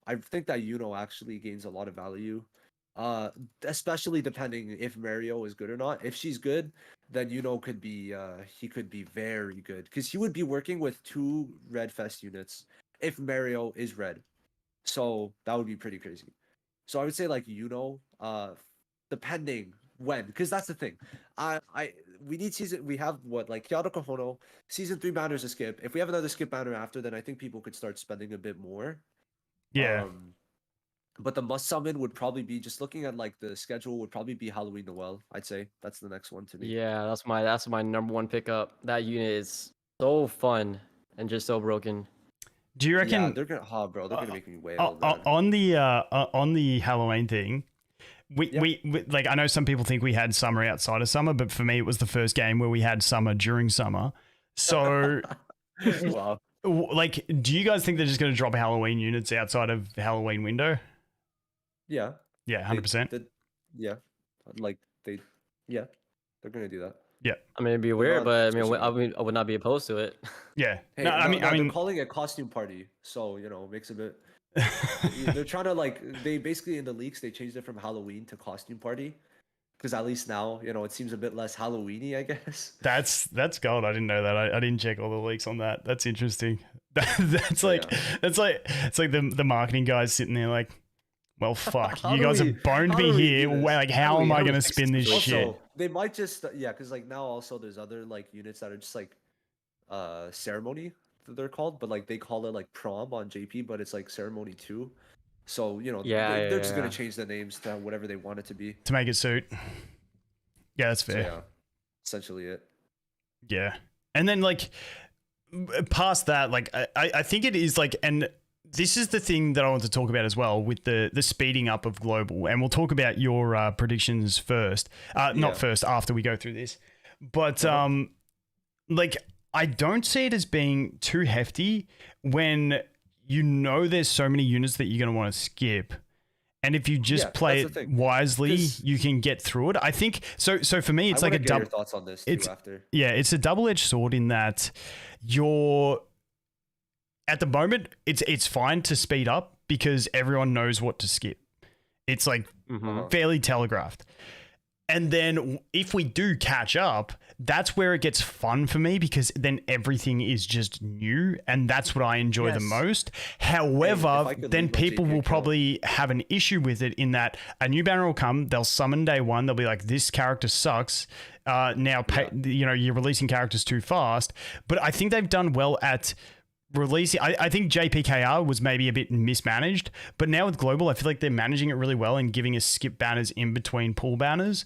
I think that Yuno actually gains a lot of value. Especially depending if Mario is good or not. If she's good, then Yuno could be he could be very good because he would be working with 2 red fest units if Mario is red. So that would be pretty crazy. So I would say like Yuno, depending when, because that's the thing. We need we have what like Kyoto Kohono, season 3 banners a skip. If we have another skip banner after, then I think people could start spending a bit more. Yeah. But the must summon would probably be just looking at like the schedule would probably be Halloween Noel. I'd say that's the next one to me. Yeah, that's my number one pickup. That unit is so fun and just so broken. Do you reckon Yeah, they're gonna, bro, they're gonna make me wail. on the Halloween thing? We like I know some people think we had summer outside of summer, but for me it was the first game where we had summer during summer. So Wow. like, do you guys think they're just going to drop Halloween units outside of the Halloween window? Yeah. Yeah, they- 100%. Yeah. Like yeah, they're gonna do that. Yeah, I mean, it'd be They're weird, not but especially- I would not be opposed to it. yeah. Hey, No, I mean, they're calling it a costume party, so makes a bit. They're trying to like they basically in the leaks they changed it from Halloween to costume party, because at least now it seems a bit less Halloweeny, I guess. that's gold. I didn't know that. I didn't check all the leaks on that. That's interesting. That's So, like yeah. it's like the marketing guys sitting there like, well, fuck, How you do guys we- have boned how me do we here. do this? Like, How how do am we- I how do going to we fix spin this this shit? Also, they might just because like now also there's other like units that are just like ceremony that they're called, but like they call it like prom on JP, but it's like ceremony 2. So Yeah, they're just yeah. gonna change the names to whatever they want it to be. To make it suit. Yeah, that's So fair. yeah, essentially it. Yeah. And then like past that, like I think it is like, and this is the thing that I want to talk about as well with the speeding up of global, and we'll talk about your predictions first, not first, after we go through this, but like I don't see it as being too hefty when you know there's so many units that you're going to want to skip. And if you just play it wisely, you can get through it. I think so. So for me, it's like a double. Your thoughts on this too after. Yeah, it's a double-edged sword in that you're at the moment it's fine to speed up because everyone knows what to skip. It's like fairly telegraphed. And then if we do catch up, that's where it gets fun for me because then everything is just new and that's what I enjoy the most. However, then people will probably have an issue with it in that a new banner will come, they'll summon day one, they'll be like, this character sucks. You're releasing characters too fast. But I think they've done well at releasing. I think JPKR was maybe a bit mismanaged, but now with global I feel like they're managing it really well and giving us skip banners in between pool banners,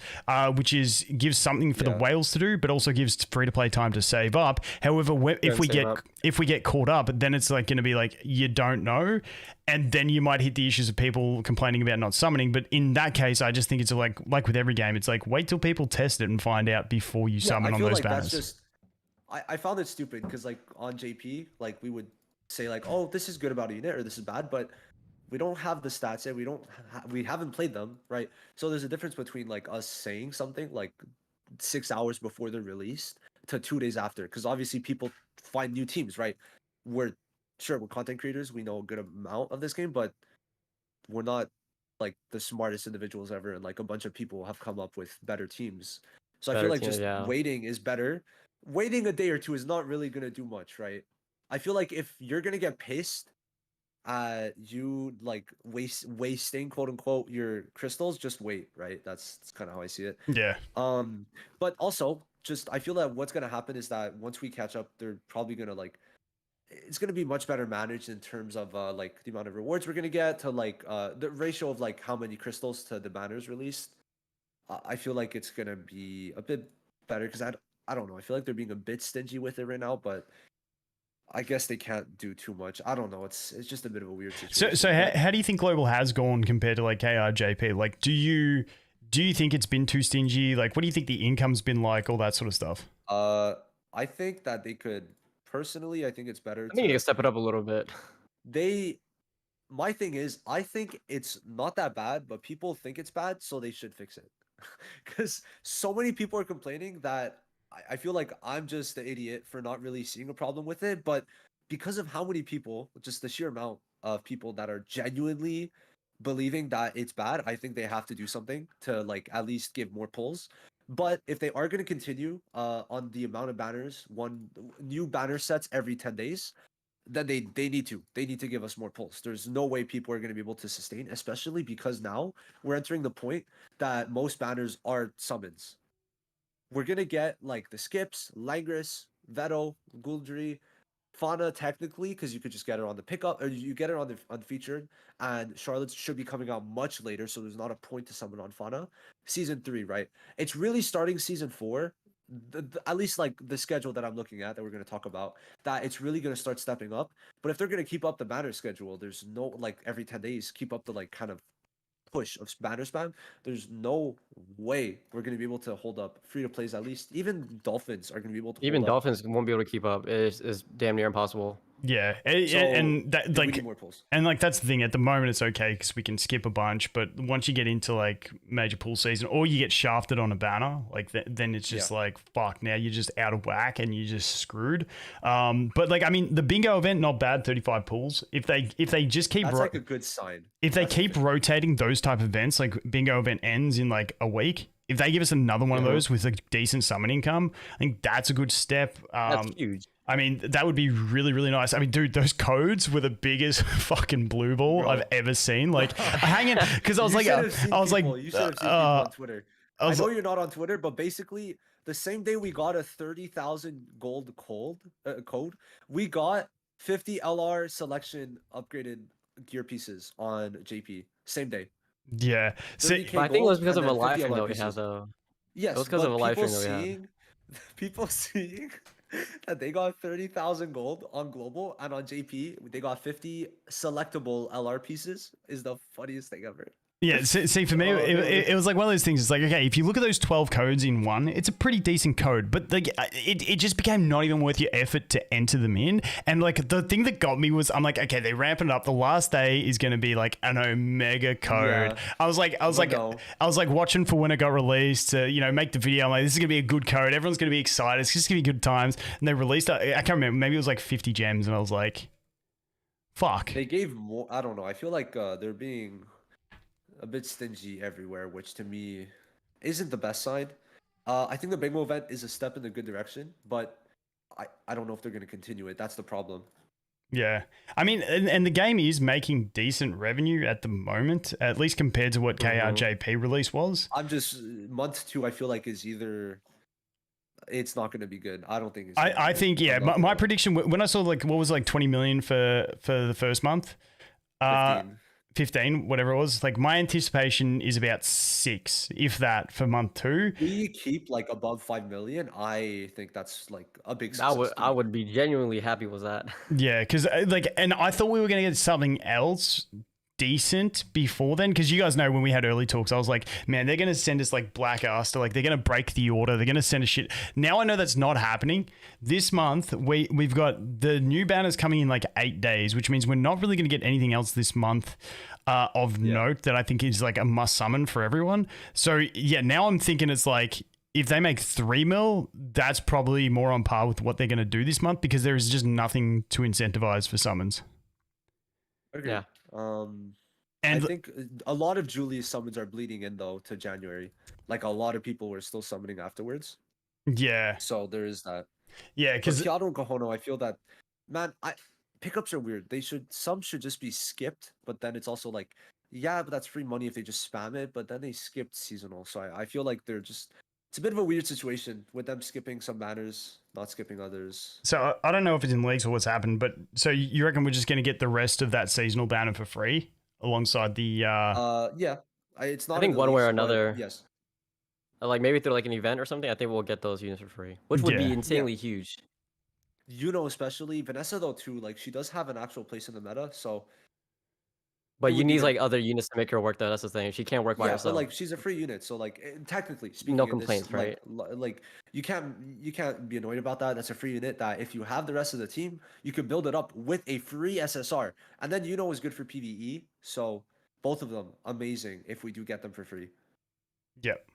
which gives something for the whales to do but also gives free to play time to save up. However, if we get caught up, then it's like going to be like you don't know, and then you might hit the issues of people complaining about not summoning. But in that case, I just think it's like with every game, it's like wait till people test it and find out before you summon on those banners. I found it stupid because like on JP, like we would say like, oh, this is good about a unit or this is bad, but we don't have the stats yet. We haven't played them, right? So there's a difference between like us saying something like 6 hours before they're released to 2 days after, because obviously people find new teams, right? We're content creators. We know a good amount of this game, but we're not like the smartest individuals ever, and like a bunch of people have come up with better teams. So I feel like just waiting is better. Waiting a day or two is not really going to do much, right? I feel like if you're going to get pissed at you like wasting quote unquote your crystals, just wait, right? That's kind of how I see it. Yeah. But also just I feel that what's going to happen is that once we catch up, they're probably going to like it's going to be much better managed in terms of like the amount of rewards we're going to get to like the ratio of like how many crystals to the banners released. I feel like it's going to be a bit better because I don't know. I feel like they're being a bit stingy with it right now, but I guess they can't do too much. I don't know. It's just a bit of a weird situation. So how do you think global has gone compared to like KRJP? Like, do you think it's been too stingy? Like, what do you think the income's been like? All that sort of stuff. I think that they could. Personally, I think it's better. I think you can step it up a little bit. My thing is, I think it's not that bad, but people think it's bad, so they should fix it. Because so many people are complaining that I feel like I'm just the idiot for not really seeing a problem with it. But because of how many people, just the sheer amount of people that are genuinely believing that it's bad, I think they have to do something to like at least give more pulls. But if they are going to continue on the amount of banners, new banner sets every 10 days, then they need to give us more pulls. There's no way people are going to be able to sustain, especially because now we're entering the point that most banners are summons. We're going to get like the skips, Langris, Veto, Gouldry, Fauna technically, because you could just get it on the pickup, or you get it on the unfeatured, and Charlotte's should be coming out much later, so there's not a point to summon on Fauna. Season 3, right? It's really starting Season 4, at least like the schedule that I'm looking at that we're going to talk about, that it's really going to start stepping up. But if they're going to keep up the banner schedule, there's no like every 10 days, keep up the like kind of push of banner spam, there's no way we're going to be able to hold up free to plays. At least even Dolphins are going to be able to even Dolphins won't be able to keep up. It's damn near impossible. Yeah, and that like more pulls. And like that's the thing. At the moment, it's okay because we can skip a bunch. But once you get into like major pool season, or you get shafted on a banner, like then it's just like fuck. Now you're just out of whack and you're just screwed. But like I mean, the bingo event not bad. 35 pools. If they just keep that's like a good sign. If they keep rotating those type of events, like bingo event ends in like a week. If they give us another one of those with a decent summon income, I think that's a good step. That's huge. I mean, that would be really, really nice. I mean, dude, those codes were the biggest fucking blue ball I've ever seen. Like, hanging because I was like, you should have seen people on Twitter. I know you're not on Twitter, but basically, the same day we got a 30,000 gold code, we got 50 LR selection upgraded gear pieces on JP. Same day. Yeah. I think it was because of a live stream that we had, though. Yes, it was because of a live stream that we had. People seeing that they got 30,000 gold on global, and on JP they got 50 selectable LR pieces is the funniest thing ever. Yeah, see, for me, Oh, no. it was like one of those things. It's like, okay, if you look at those 12 codes in one, it's a pretty decent code, but like, it just became not even worth your effort to enter them in. And like, the thing that got me was, I'm like, okay, they're ramping it up. The last day is going to be like an Omega code. Yeah. I was like watching for when it got released to, make the video. I'm like, this is going to be a good code. Everyone's going to be excited. It's just going to be good times. And they released, I can't remember, maybe it was like 50 gems. And I was like, fuck. They gave more. I don't know. I feel like they're being a bit stingy everywhere, which to me isn't the best sign. I think the Bingo event is a step in the good direction, but I don't know if they're going to continue it. That's the problem. Yeah. I mean, and the game is making decent revenue at the moment, at least compared to what KRJP release was. I'm just month 2. I feel like is either it's not going to be good. I don't think it's. I think my prediction when I saw like what was like 20 million for the first month, 15, whatever it was, like my anticipation is about 6, if that, for month 2. We keep like above 5 million. I think that's like a big success. I would be genuinely happy with that. Yeah, because and I thought we were going to get something else decent before then, because you guys know when we had early talks, I was like, man, they're going to send us like Black Aster, like they're going to break the order, they're going to send us shit. Now I know that's not happening. This month we've got the new banners coming in like 8 days, which means we're not really going to get anything else this month of note that I think is like a must summon for everyone. So yeah, now I'm thinking it's like, if they make 3 mil, that's probably more on par with what they're going to do this month, because there is just nothing to incentivize for summons. Okay. Yeah. And I think a lot of Julius summons are bleeding in though to January. Like a lot of people were still summoning afterwards. Yeah. So there is that. Yeah, because Kiado and Kohono, I feel that, man, pickups are weird. Some should just be skipped, but then it's also like, yeah, but that's free money if they just spam it. But then they skipped seasonal, so I feel like it's a bit of a weird situation with them skipping some banners, not skipping others. So I don't know if it's in leaks or what's happened, but so you reckon we're just going to get the rest of that seasonal banner for free alongside the? Yeah, it's not. I think one way or another. Yes. Like maybe through like an event or something. I think we'll get those units for free, which would be insanely huge. Especially Vanessa though too. Like she does have an actual place in the meta, so. But you need like other units to make her work though. That's the thing. She can't work by herself. But like she's a free unit, so like technically speaking, no complaints, right? Like you can't be annoyed about that. That's a free unit that if you have the rest of the team, you can build it up with a free SSR, and then is good for PvE. So both of them amazing if we do get them for free. Yep.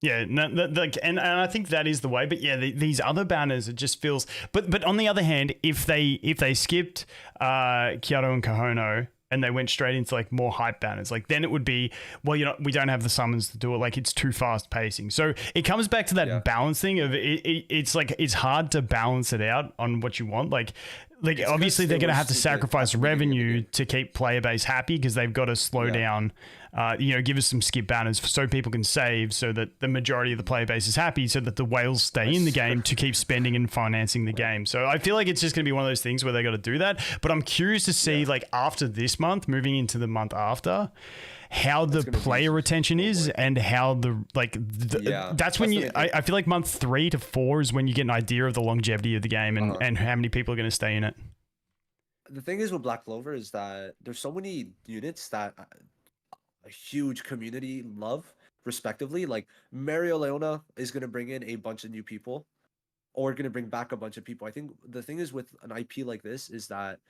Yeah, and I think that is the way. But yeah, these other banners, it just feels. But on the other hand, if they skipped Kiado and Kohono and they went straight into like more hype banners, like then it would be, well, we don't have the summons to do it. Like it's too fast pacing. So it comes back to that balance thing of it's like it's hard to balance it out on what you want. Like obviously they're going to have to sacrifice revenue to keep player base happy, because they've got to slow down, give us some skip banners so people can save, so that the majority of the player base is happy, so that the whales stay in the game to keep spending and financing the game. So I feel like it's just going to be one of those things where they got to do that. But I'm curious to see like after this month, moving into the month after, how the player retention is and how that's when I feel like month 3 to 4 is when you get an idea of the longevity of the game and how many people are going to stay in it. The thing is with Black Clover is that there's so many units that a huge community love respectively. Like Mario Leona is going to bring in a bunch of new people, or going to bring back a bunch of people. I think the thing is with an IP like this is that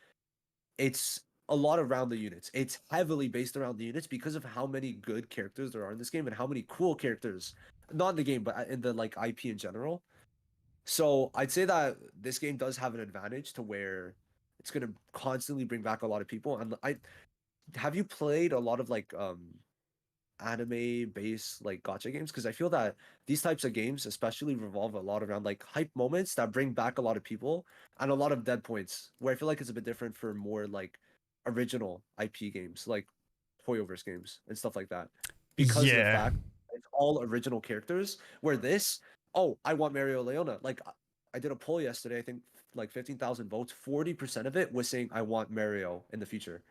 it's a lot around the units. It's heavily based around the units because of how many good characters there are in this game and how many cool characters, not in the game, but in the like IP in general. So I'd say that this game does have an advantage to where it's going to constantly bring back a lot of people. And have you played a lot of like anime based like gacha games? Because I feel that these types of games especially revolve a lot around like hype moments that bring back a lot of people and a lot of dead points, where I feel like it's a bit different for more like original IP games like Hoyoverse games and stuff like that, because of the fact it's all original characters. Where this, I want Mario Leona. Like I did a poll yesterday, I think like 15,000 votes, 40% of it was saying I want Mario in the future.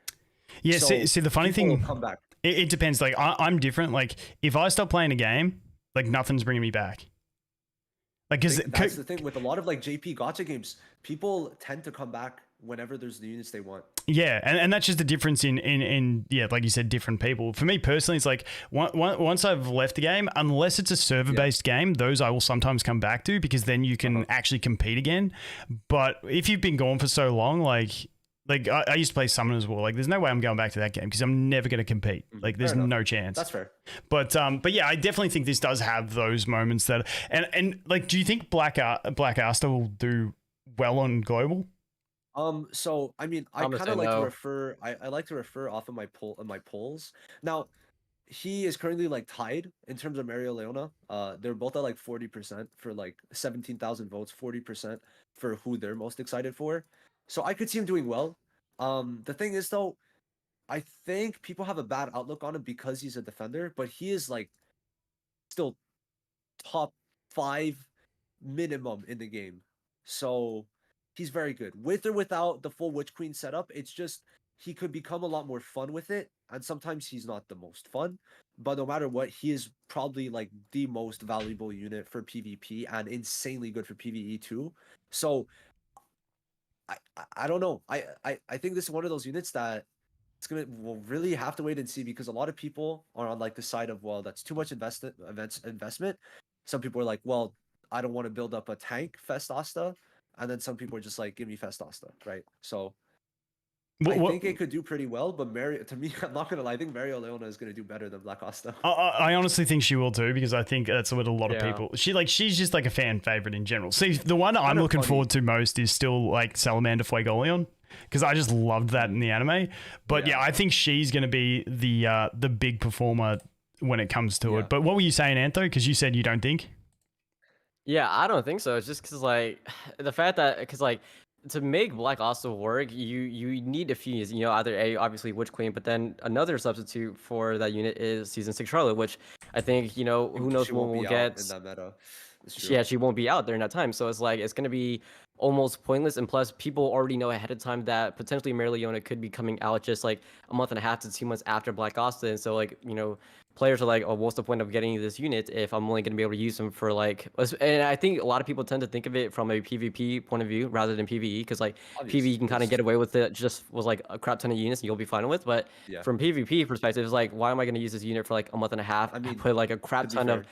Yeah, so see the funny thing, come back. It depends. Like I'm different. Like if I stop playing a game, like nothing's bringing me back. Like, I is think that's the thing with a lot of like JP gotcha games. People tend to come back whenever there's the units they want. yeah, and that's just the difference in yeah, like you said, different people. For me personally, it's like once I've left the game, unless it's a server based game, those I will sometimes come back to because then you can actually compete again. But if you've been gone for so long, like I used to play Summon as well. Like, there's no way I'm going back to that game because I'm never going to compete. Like, there's no chance. That's fair. But yeah, I definitely think this does have those moments that and like, do you think Black Asta will do well on global? So I mean, I I'm gonna kind say of like to no. refer. I like to refer off of my polls. Now, he is currently like tied in terms of Mario Leona. They're both at like 40% for like 17,000 votes, 40% for who they're most excited for. So I could see him doing well. The thing is though, I think people have a bad outlook on him because he's a defender, but he is like still top 5 minimum in the game. So he's very good. With or without the full Witch Queen setup, it's just he could become a lot more fun with it. And sometimes he's not the most fun. But no matter what, he is probably like the most valuable unit for PvP and insanely good for PvE too. So I don't know. I think this is one of those units that we'll really have to wait and see because a lot of people are on like the side of, well, that's too much investment. Some people are like, well, I don't want to build up a tank Festasta, and then some people are just like, give me Festasta, right? So I think it could do pretty well, but to me, I'm not gonna lie, I think Mario Leona is gonna do better than Black Asta. I honestly think she will too because I think that's what a lot of people. She's just like a fan favorite in general. See, the one I'm looking forward to most is still like Salamander Fuegoleon because I just loved that in the anime. But yeah, I think she's going to be the big performer when it comes to it. But what were you saying, Antho? Because you said you don't think. Yeah, I don't think so. It's just because like the fact that because like to make Black Asta work, you need a few, either obviously Witch Queen, but then another substitute for that unit is Season 6 Charlotte, which I think, who knows when we'll get. In that meta. Yeah, she won't be out during that time. So it's like it's gonna be almost pointless. And plus, people already know ahead of time that potentially Mary Leona could be coming out just like a month and a half to 2 months after Black Asta. And so like, players are like, oh, what's the point of getting this unit if I'm only gonna be able to use them for like. And I think a lot of people tend to think of it from a PvP point of view rather than PvE, because like PvE you can kind of get away with it just with like a crap ton of units and you'll be fine with. But from PvP perspective, it's like, why am I gonna use this unit for like a month and a half? I mean, put like a crap ton of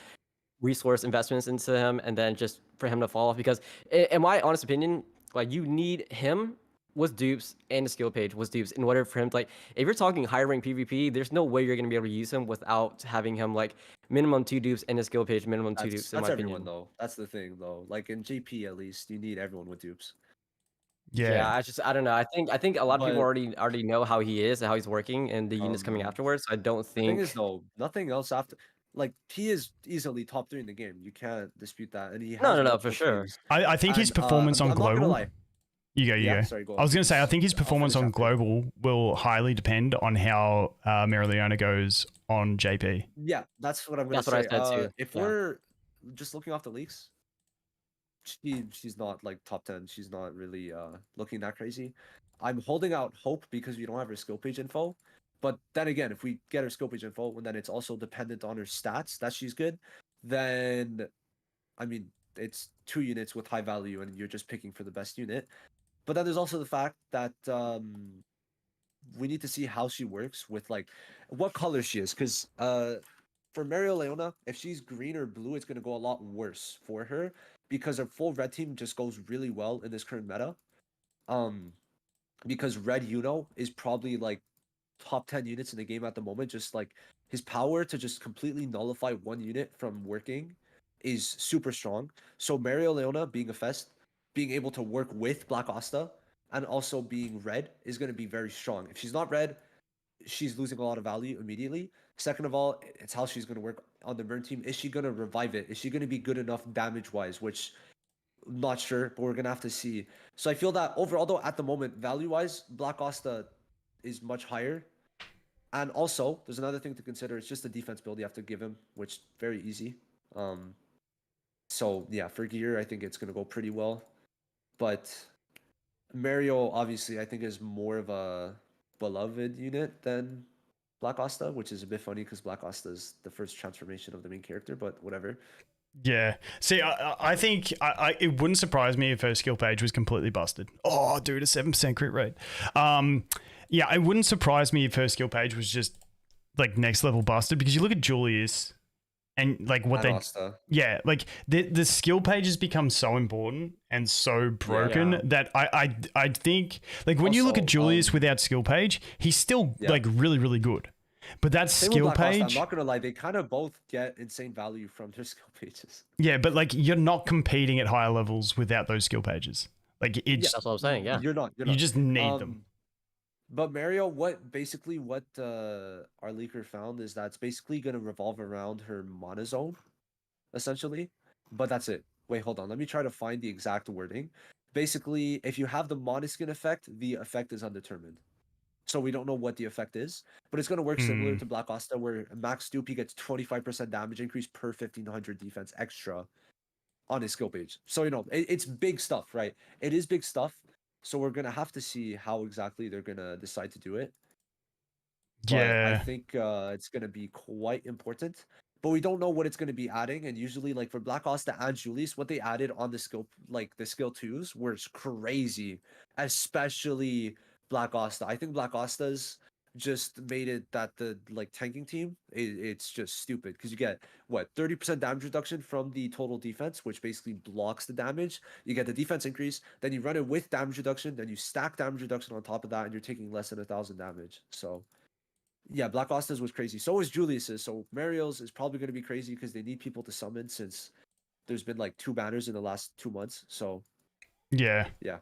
resource investments into him and then just for him to fall off, because in my honest opinion, like, you need him with dupes and the skill page with dupes in order for him to, like, if you're talking high rank PvP, there's no way you're going to be able to use him without having him like minimum 2 dupes and a skill page minimum 2 dupes, in my everyone opinion. though. That's the thing though. Like in GP at least, you need everyone with dupes. Yeah, I don't know. I think a lot of people already know how he is and how he's working and the units coming afterwards. So I don't think. The thing is though, nothing else after. Like, he is easily top 3 in the game. You can't dispute that. And he has no, for sure. I think his performance on global. I'm not gonna lie. You go. Sorry, go on. I was going to say, I think his performance on global will highly depend on how Mary Leona goes on JP. Yeah, that's what I'm going to say. That's what I said too. If we're just looking off the leaks, she's not like top 10. She's not really looking that crazy. I'm holding out hope because we don't have her skill page info. But then again, if we get her skill page info, and then it's also dependent on her stats that she's good, then, I mean, it's 2 units with high value and you're just picking for the best unit. But then there's also the fact that we need to see how she works with, like, what color she is. Because for Mario Leona, if she's green or blue, it's going to go a lot worse for her because her full red team just goes really well in this current meta. Because red is probably like top 10 units in the game at the moment. Just like his power to just completely nullify one unit from working is super strong. So Mario Leona being a fest, being able to work with Black Asta and also being red is going to be very strong. If she's not red, she's losing a lot of value immediately. Second of all, it's how she's going to work on the burn team. Is she going to revive it? Is she going to be good enough damage wise? Which I'm not sure, but we're going to have to see. So I feel that overall though, at the moment, value wise, Black Asta is much higher. And also, there's another thing to consider. It's just the defense build you have to give him, which very easy. So yeah, for gear, I think it's gonna go pretty well. But Mario, obviously, I think is more of a beloved unit than Black Asta, which is a bit funny because Black Asta is the first transformation of the main character. But whatever. Yeah. See, I think it wouldn't surprise me if her skill page was completely busted. Oh, dude, a 7% crit rate. Yeah, it wouldn't surprise me if her skill page was just like next level busted, because you look at Julius and like what And they, Asta. yeah, like the skill pages become so important and so broken Yeah. that I think like when you look at Also, Julius without skill page, he's still Yeah. like really, really good. But that Same with skill Black Asta. I'm page, not gonna lie, they kind of both get insane value from their skill pages. yeah, but like you're not competing at higher levels without those skill pages. Like it's That's what I'm saying. Yeah. You're not. You're you not. just need them. But Mario, what our leaker found is that it's basically gonna revolve around her mana zone, essentially. But that's it. Wait, hold on. Let me try to find the exact wording. Basically, if you have the monoskin effect, the effect is undetermined. So we don't know what the effect is, but it's going to work similar to Black Asta, where Max Stoopy gets 25% damage increase per 1500 defense extra on his skill page. So, it's big stuff, right? It is big stuff. So we're going to have to see how exactly they're going to decide to do it. But I Yeah. think it's going to be quite important. But we don't know what it's going to be adding. And usually, like for Black Asta and Julius, what they added on the skill, like the skill twos, was crazy, especially Black Asta. I think Black Asta's just made it that the like tanking team, it's just stupid because you get what 30% damage reduction from the total defense, which basically blocks the damage. You get the defense increase, then you run it with damage reduction, then you stack damage reduction on top of that, and you're taking less than 1,000 damage. So yeah, Black Asta's was crazy. So was Julius's. So Mario's is probably going to be crazy because they need people to summon since there's been like 2 banners in the last 2 months. So Yeah. yeah.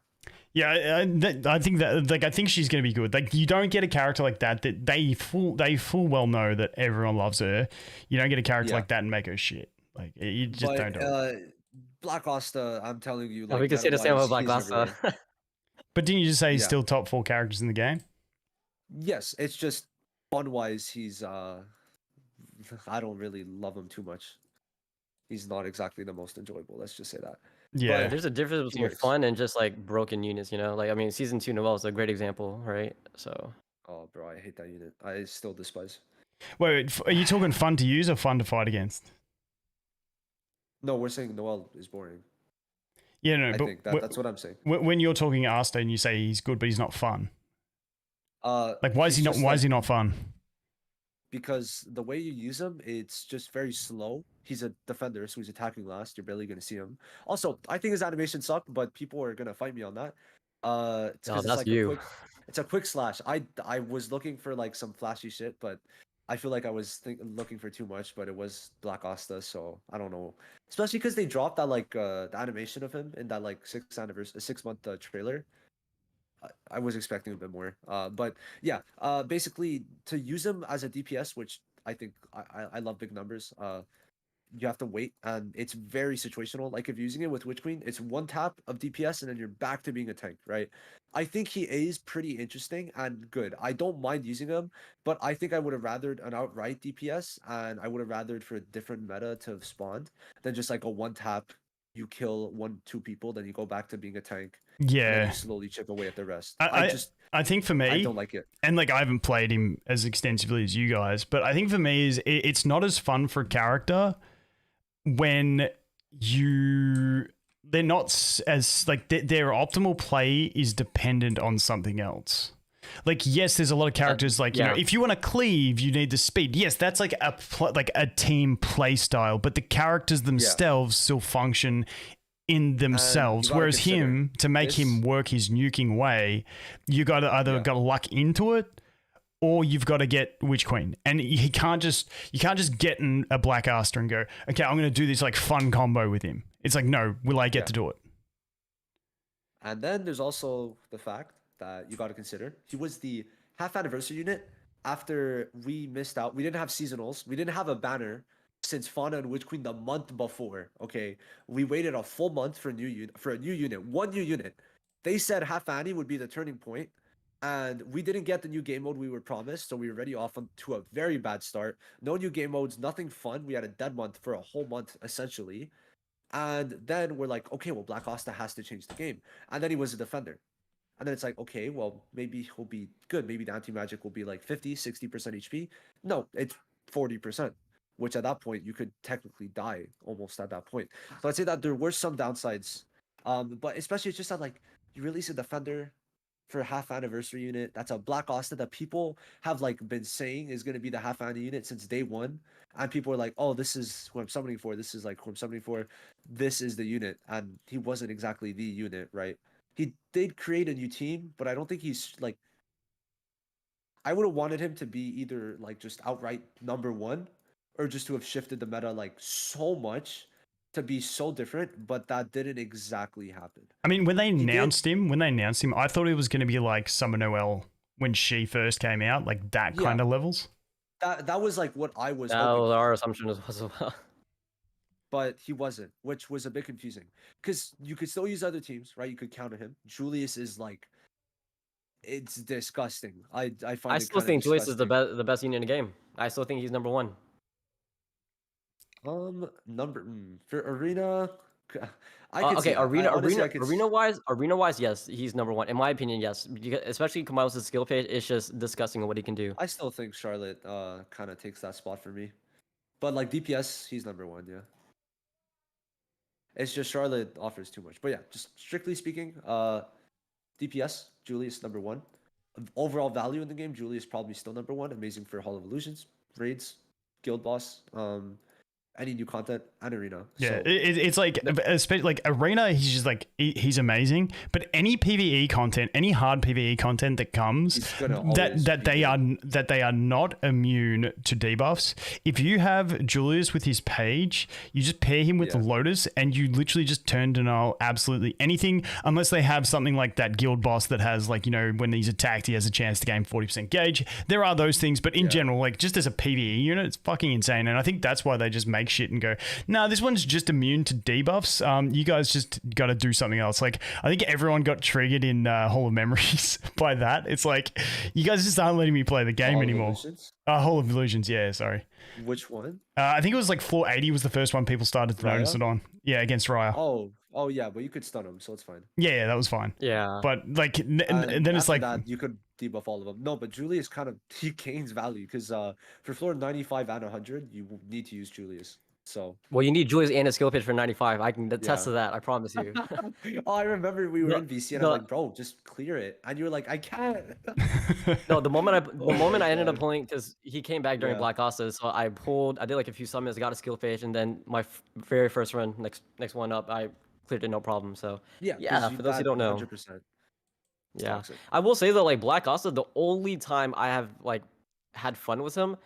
Yeah, I think that like I think she's gonna be good. Like you don't get a character like that they full well know that everyone loves her. You don't get a character Yeah. like that and make her shit. Like you just But don't do it. Black Asta, I'm telling you, Yeah, like we can say the same meta-wise, about Black he's Asta. everywhere. But didn't you just say he's Yeah. still top 4 characters in the game? Yes, it's just fun-wise, he's I don't really love him too much. He's not exactly the most enjoyable. Let's just say that. Yeah. But There's a difference he between works. fun and just like broken units, you know? Like, I mean, season 2 Noel is a great example, right? So, Oh, bro, I hate that unit. I still despise. Wait, are you talking fun to use or fun to fight against? No, we're saying Noel is boring. Yeah, no, I but think that's what I'm saying. when you're talking Asta and you say he's good but he's not fun, like why is he's he not? just, Why like, is he not fun? because the way you use him, it's just very slow. He's a defender, so he's attacking last. You're barely gonna see him. Also, I think his animation sucked, but people are gonna fight me on that. It's oh, because it's that's like you. it's a quick slash. I was looking for like some flashy shit, but I feel like I was looking for too much. But it was Black Asta, so I don't know. Especially because they dropped that like the animation of him in that like 6-month trailer. I was expecting a bit more. But yeah, basically to use him as a DPS, which I think I love big numbers. You have to wait, and it's very situational. Like if you're using it with Witch Queen, it's 1 tap of DPS, and then you're back to being a tank, right? I think he is pretty interesting and good. I don't mind using him, but I think I would have rathered an outright DPS, and I would have rathered for a different meta to have spawned than just like a 1 tap. You kill 1-2 people, then you go back to being a tank. And then Yeah, you slowly chip away at the rest. I think for me, I don't like it. And like I haven't played him as extensively as you guys, but I think for me is it's not as fun for a character when they're not as like their optimal play is dependent on something else. Like yes, there's a lot of characters like you know if you want to cleave, you need the speed. Yes, that's like a team play style, but the characters themselves still function in themselves. Whereas him, to make him work his nuking way, you got to either got to luck into it, or you've got to get Witch Queen. And you can't just get in a Black Asta and go, okay, I'm going to do this like fun combo with him. It's like, no, will I get to do it? And then there's also the fact that you got to consider he was the half anniversary unit after we missed out. We didn't have seasonals. We didn't have a banner since Fauna and Witch Queen the month before. Okay, we waited a full month for a new unit, one new unit. They said half Annie would be the turning point, and we didn't get the new game mode we were promised, so we were already off to a very bad start. No new game modes, nothing fun. We had a dead month for a whole month essentially, and then we're like, okay, well Black Asta has to change the game, and then he was a defender. And then it's like, okay, well, maybe he'll be good. Maybe the anti-magic will be like 50, 60% HP. No, it's 40%. which at that point you could technically die almost at that point. So I'd say that there were some downsides, but especially it's just that like you release a defender for half anniversary unit. That's a Black Asta that people have like been saying is going to be the half anniversary unit since day one, and people are like, "Oh, this is who I'm summoning for. This is like who I'm summoning for. This is the unit," and he wasn't exactly the unit, right? He did create a new team, but I don't think he's like. I would have wanted him to be either like just outright number one, or just to have shifted the meta like so much to be so different. But that didn't exactly happen. I mean, when they He did. announced him, I thought it was going to be like Summer Noel when she first came out, like that kind of levels. That was like what I was That hoping was for. our assumption as well. But he wasn't, which was a bit confusing. Because you could still use other teams, right? You could counter him. Julius is like, it's disgusting. I find I it still kind of think Julius is disgusting. the best unit in the game. I still think he's number one. For arena, I could see Okay, that. Honestly, I could. arena wise, yes, he's number one in my opinion. Yes, especially Kamilos' skill page, it's just disgusting what he can do. I still think Charlotte kind of takes that spot for me, but like DPS, he's number one. Yeah, it's just Charlotte offers too much. But yeah, just strictly speaking, DPS, Julius number one. Overall value in the game, Julius probably still number one. Amazing for Hall of Illusions, raids, guild boss, any new content, and arena. Yeah, So it's like, especially like arena. He's just like he's amazing. But any PVE content, any hard PVE content that comes, he's gonna always that they are not immune to debuffs. If you have Julius with his page, you just pair him with Lotus, and you literally just turn denial absolutely anything, unless they have something like that guild boss that has like, you know, when he's attacked, he has a chance to gain 40% gauge. There are those things, but in general, like just as a PVE unit, it's fucking insane. And I think that's why they just make shit and go, nah, this one's just immune to debuffs. You guys just got to do something else. Like, I think everyone got triggered in Hall of Memories by that. It's like, you guys just aren't letting me play the game anymore. Hall of Illusions, yeah, sorry. Which one? I think it was like floor 80 was the first one people started to notice it on. Yeah, against Raya. Oh yeah, but you could stun him, so it's fine. Yeah, that was fine. Yeah. But like, and then it's like that, you could debuff all of them. No, but Julius he gains value because for floor 95 and 100, you need to use Julius. So well, you need Julius and a skill pitch for 95. I can attest to that. I promise you. I remember we were in VC and I'm like, bro, just clear it, and you were like, I can't. No, the moment I ended up pulling, because he came back during Black Asta, so I did like a few summons, got a skill page, and then my very first run, next one up, I cleared it no problem. So yeah, for those who don't know, 100%. Yeah, toxic. I will say that like Black Asta, the only time I have like had fun with him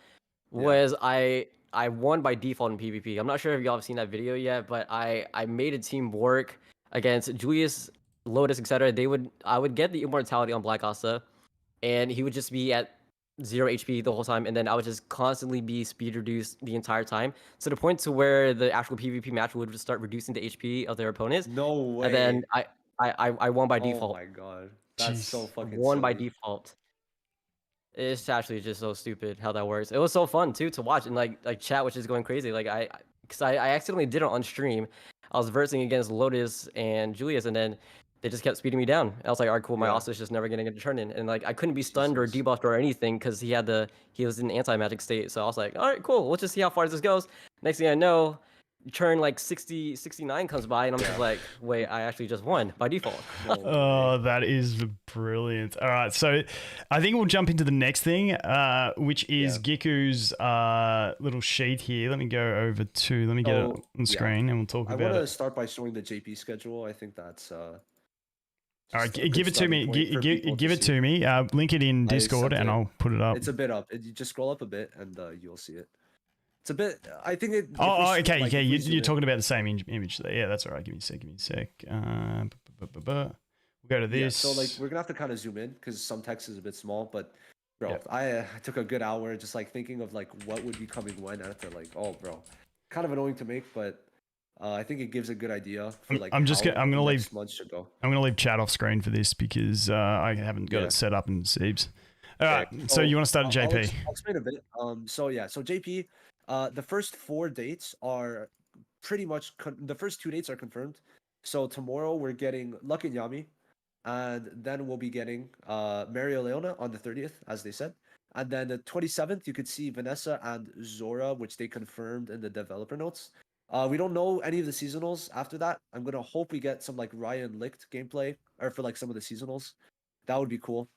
was I won by default in PvP. I'm not sure if y'all have seen that video yet, but I made a team work against Julius, Lotus, etc. I would get the immortality on Black Asta, and he would just be at 0 HP the whole time, and then I would just constantly be speed reduced the entire time, to the point to where the actual PvP match would just start reducing the HP of their opponents. No way. And then I won by default. Oh my god, that's so fucking. Won by silly. default. It's actually just so stupid how that works. It was so fun too to watch, and like chat was just going crazy. Like I accidentally did it on stream. I was versing against Lotus and Julius, and then they just kept speeding me down. I was like, all right, cool. My Osta's just never gonna get a turn in, and like I couldn't be stunned or debuffed or anything because he was in anti-magic state. So I was like, all right, cool. Let's just see how far this goes. Next thing I know, turn like 60, 69 comes by, and I'm just like, wait, I actually just won by default. Oh, that is brilliant. All right, so I think we'll jump into the next thing, which is Gikku's little sheet here. Let me go over to, let me get it on screen and we'll talk about it. I want to start by showing the JP schedule. I think that's... all right, give it to me. Give it to me. Link it in Discord and I'll put it up. It's a bit up. You just scroll up a bit and you'll see it. It's a bit. I think it. Oh, okay. Okay, you're talking about the same image there. Yeah, that's all right. Give me a sec. We'll go to this. Yeah, so like we're gonna have to kind of zoom in because some text is a bit small. But bro, I took a good hour just like thinking of like what would be coming when after like bro, kind of annoying to make, but I think it gives a good idea for like. I'm gonna leave months should go. I'm gonna leave chat off screen for this because I haven't got it set up in Siebes. All right. So you want to start at JP? I'll explain a bit. So JP. The first 4 dates are pretty much the first 2 dates are confirmed. So tomorrow we're getting Luck and Yami, and then we'll be getting Mario Leona on the 30th, as they said. And then the 27th, you could see Vanessa and Zora, which they confirmed in the developer notes. We don't know any of the seasonals after that. I'm gonna hope we get some like Ryan Licht gameplay or for like some of the seasonals. That would be cool.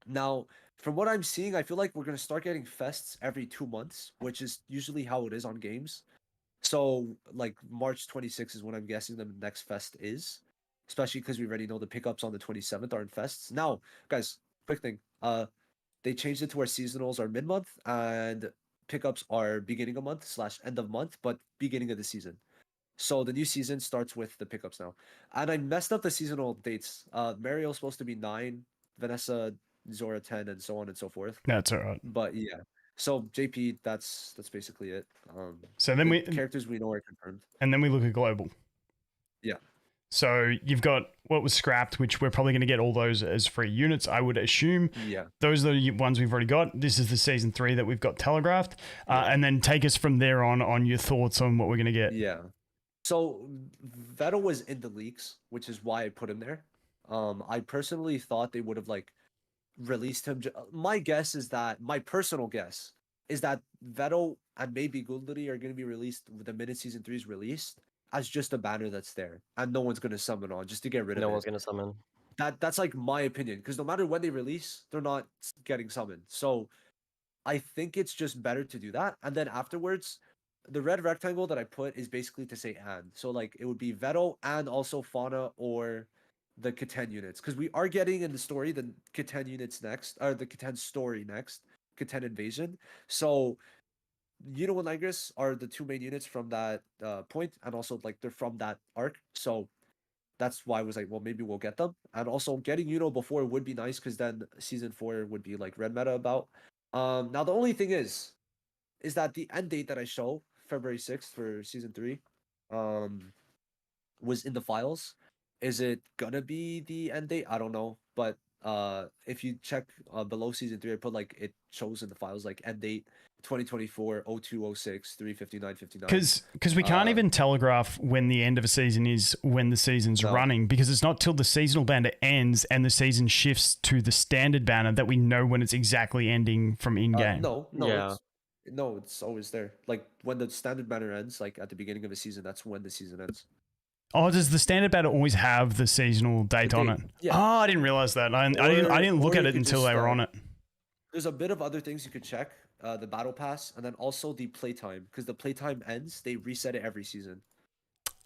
Now, from what I'm seeing, I feel like we're gonna start getting fests every 2 months, which is usually how it is on games. So like March 26th is when I'm guessing the next fest is, especially because we already know the pickups on the 27th are in fests. Now, guys, quick thing. They changed it to where seasonals are mid-month and pickups are beginning of month slash end of month, but beginning of the season. So the new season starts with the pickups now. And I messed up the seasonal dates. Mario's supposed to be 9, Vanessa, Zora 10, and so on and so forth. That's all right. But yeah. So JP, that's basically it. So then the characters we know are confirmed. and then we look at global. Yeah. So you've got what was scrapped, which we're probably going to get all those as free units, I would assume. Yeah. Those are the ones we've already got. This is the season 3 that we've got telegraphed. And then take us from there on your thoughts on what we're going to get. Yeah. So Vettel was in the leaks, which is why I put him there. I personally thought they would have like released him. My guess is that my personal guess is that Vettel and maybe Gundry are going to be released with the minute season 3 is released as just a banner that's there and no one's going to summon on just to get rid of it. No one's gonna summon. That's like my opinion because no matter when they release, they're not getting summoned. So I think it's just better to do that. And then afterwards, the red rectangle that I put is basically to say and. So like it would be Vettel and also Fauna or the Keten units. Because we are getting in the story the Keten units next, or the Keten story next, Keten invasion. So Yuno and Ligris are the two main units from that point, and also like they're from that arc. So that's why I was like, well, maybe we'll get them. And also getting Yuno before would be nice because then season 4 would be like red meta about. Now the only thing is that the end date that I show, February 6th for season 3, was in the files. Is it gonna be the end date? I don't know. But if you check below season 3, I put like it shows in the files like end date 2024 0206 359 59. Because we can't even telegraph when the end of a season is when the season's running, because it's not till the seasonal banner ends and the season shifts to the standard banner that we know when it's exactly ending from in-game. No, it's always there. Like when the standard banner ends, like at the beginning of a season, that's when the season ends. Oh, does the standard banner always have the seasonal date on it? Yeah. Oh, I didn't realize that. I didn't look at it until they were on it. There's a bit of other things you could check, the battle pass, and then also the playtime, because the playtime ends, they reset it every season.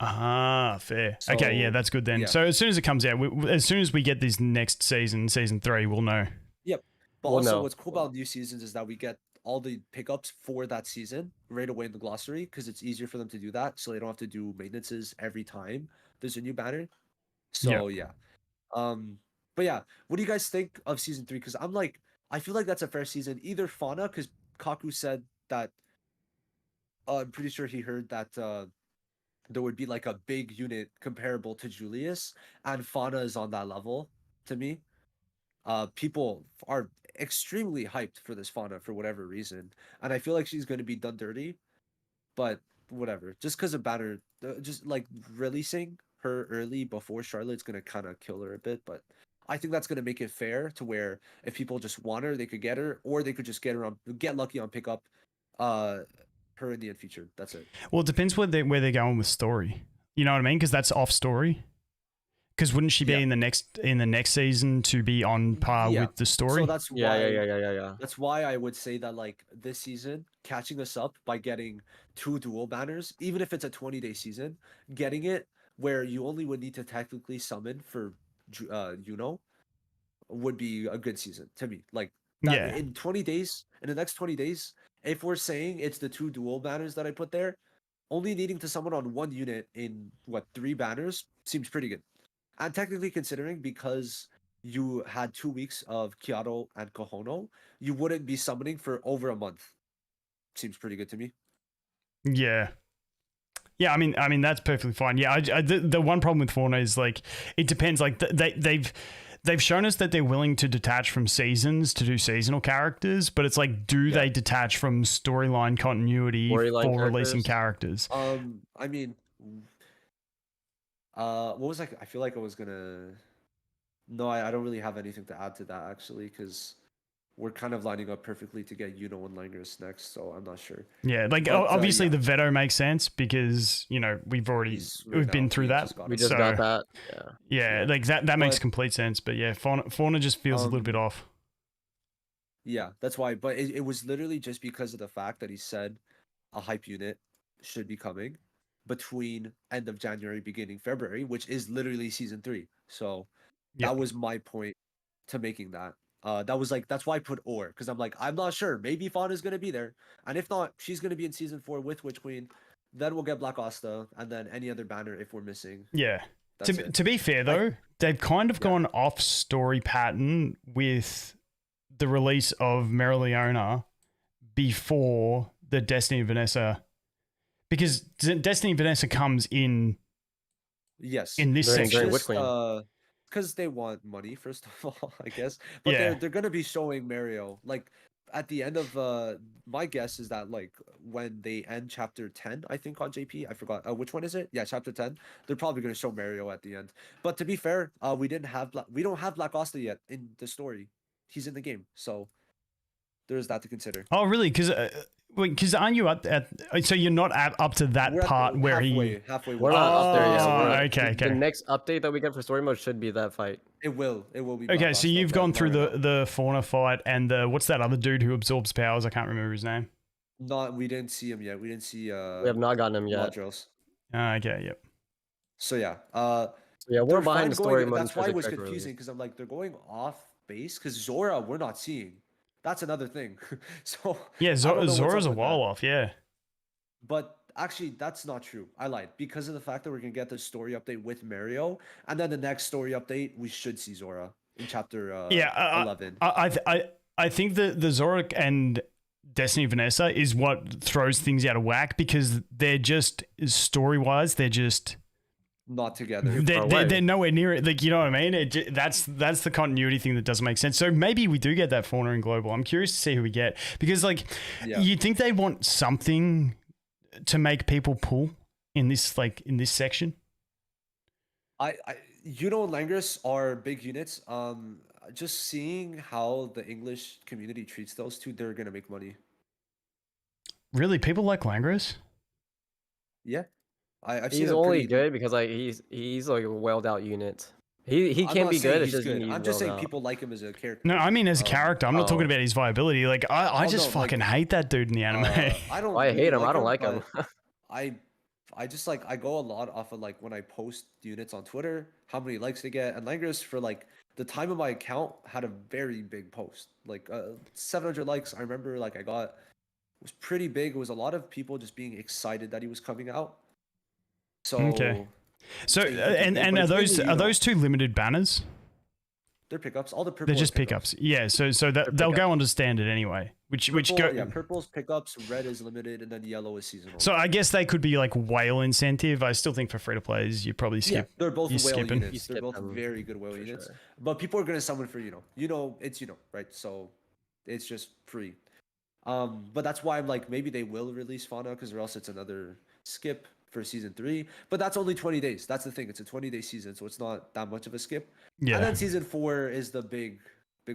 Ah, fair. So, okay, yeah, that's good then. yeah. So as soon as it comes out, as soon as we get this next season, season 3, we'll know. Yep. But We'll also, know. what's cool about new seasons is that we get all the pickups for that season right away in the glossary, because it's easier for them to do that, so they don't have to do maintenances every time there's a new banner. So yeah. But yeah, what do you guys think of season 3? Because I feel like that's a fair season. Either Fauna, because Kaku said that. I'm pretty sure he heard that there would be like a big unit comparable to Julius, and Fauna is on that level to me. People are extremely hyped for this Fauna for whatever reason, and I feel like she's going to be done dirty, but whatever. Just because of banner, just like releasing her early before Charlotte's going to kind of kill her a bit, but I think that's going to make it fair to where if people just want her, they could get her, or they could just get lucky on pickup, her in the end feature. That's it. Well, it depends where they're going with story. You know what I mean? Because that's off story. Because wouldn't she be in the next season to be on par with the story? So that's why. Yeah. That's why I would say that like this season, catching us up by getting 2 dual banners, even if it's a 20-day season, getting it where you only would need to technically summon for would be a good season to me. Like that, in 20 days, in the next 20 days, if we're saying it's the 2 dual banners that I put there, only needing to summon on 1 unit in 3 banners seems pretty good. And technically considering, because you had 2 weeks of Kiato and Kohono, you wouldn't be summoning for over a month. Seems pretty good to me. Yeah. Yeah, I mean that's perfectly fine. Yeah, the one problem with Fauna is like it depends. Like they've shown us that they're willing to detach from seasons to do seasonal characters, but it's like, do they detach from storyline continuity for releasing characters? I mean, what was I feel like I was gonna. No, I don't really have anything to add to that actually, because we're kind of lining up perfectly to get Yuno and Langers next. So I'm not sure. Yeah, like But, obviously yeah. the veto makes sense because we've been through that. We just got that. Yeah. Yeah, like that makes But, complete sense. But yeah, Fauna just feels a little bit off. Yeah, that's why. But it was literally just because of the fact that he said a hype unit should be coming between end of January, beginning February, which is literally season 3. So that was my point to making that. That's why I put or, because I'm like, I'm not sure. Maybe Fauna's gonna be there, and if not, she's gonna be in season 4 with Witch Queen. Then we'll get Black Asta, and then any other banner if we're missing. Yeah. To be fair though, they've kind of gone off story pattern with the release of Mereoleona before the Destiny of Vanessa, because Destiny of Vanessa comes in. Yes. In this section. Because they want money, first of all, I guess. But they're gonna be showing Mario like at the end of my guess is that like when they end chapter 10, I think on JP, I forgot which one is it? Yeah, chapter 10. They're probably gonna show Mario at the end. But to be fair, we don't have Black Asta yet in the story. He's in the game, so there's that to consider. Oh, really? Because aren't you so you're not up to that part where halfway. We're not up there yet. Okay. The next update that we get for story mode should be that fight. It will be. Okay, so you've gone through the Fauna fight and what's that other dude who absorbs powers? I can't remember his name. We didn't see him yet. We didn't see. We have not gotten him yet. Okay. Yep. So yeah. We're behind the story mode. That's why it was confusing because I'm like they're going off base because Zora we're not seeing. That's another thing. So yeah, Zora's a while off. Yeah. But actually, that's not true. I lied because of the fact that we're gonna get the story update with Mario, and then the next story update we should see Zora in chapter 11. I think the Zora and Destiny Vanessa is what throws things out of whack because they're just story-wise, they're just not together. They're nowhere near it. Like, you know what I mean? That's the continuity thing that doesn't make sense. So maybe we do get that Fauna in Global. I'm curious to see who we get because you'd think they want something to make people pull in this section. Yuno and Langris are big units. Just seeing how the English community treats those two, they're gonna make money. Really, people like Langris? Yeah. He's only good because he's like a welled out unit. He can be good. I'm just saying people like him as a character. No, I mean as a character. I'm not talking about his viability. Like I just fucking hate that dude in the anime. I hate him. I don't like him. I just I go a lot off of when I post units on Twitter, how many likes they get, and Langris for the time of my account had a very big post, 700 likes. I remember I got, it was pretty big. It was a lot of people just being excited that he was coming out. So okay. So and are those two limited banners? They're pickups. All the purple. They're just pickups. Yeah. So that they'll go on to standard anyway. Purple's pickups, red is limited, and then yellow is seasonal. So I guess they could be whale incentive. I still think for free to players, you probably skip. Yeah, they're both whale units. They're both very good whale units. Sure. But people are gonna summon for it's right? So it's just free. But that's why I'm maybe they will release Fauna because or else it's another skip for season 3, but that's only 20 days. That's the thing. It's a 20-day season, so it's not that much of a skip. Yeah. And then season 4 is the big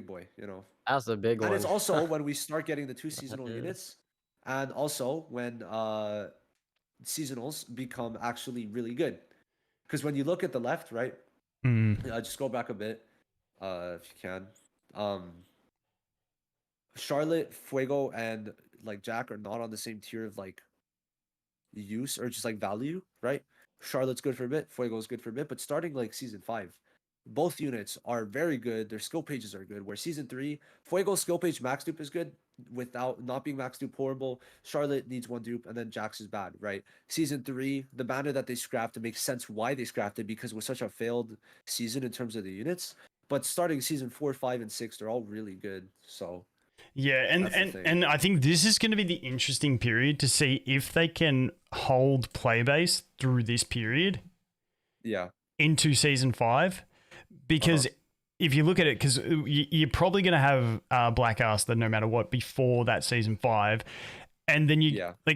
boy, That's the big one. And it's also when we start getting the 2 seasonal units, and also when seasonals become actually really good. Because when you look at the left, right? Just go back a bit, if you can. Charlotte, Fuego, and Jack are not on the same tier of use or just value, right? Charlotte's good for a bit, Fuego's good for a bit, but starting season 5, both units are very good. Their skill pages are good. Where season 3, Fuego's skill page max dupe is good without not being max dupe horrible. Charlotte needs 1 dupe, and then Jax is bad, right? Season 3, the banner that they scrapped, it makes sense why they scrapped it because it was such a failed season in terms of the units. But starting season 4, 5, and 6, they're all really good. So yeah, and I think this is going to be the interesting period to see if they can hold play base through this period. Yeah. Into season 5, because if you look at it, because you're probably going to have Black Asta no matter what before that season 5, and then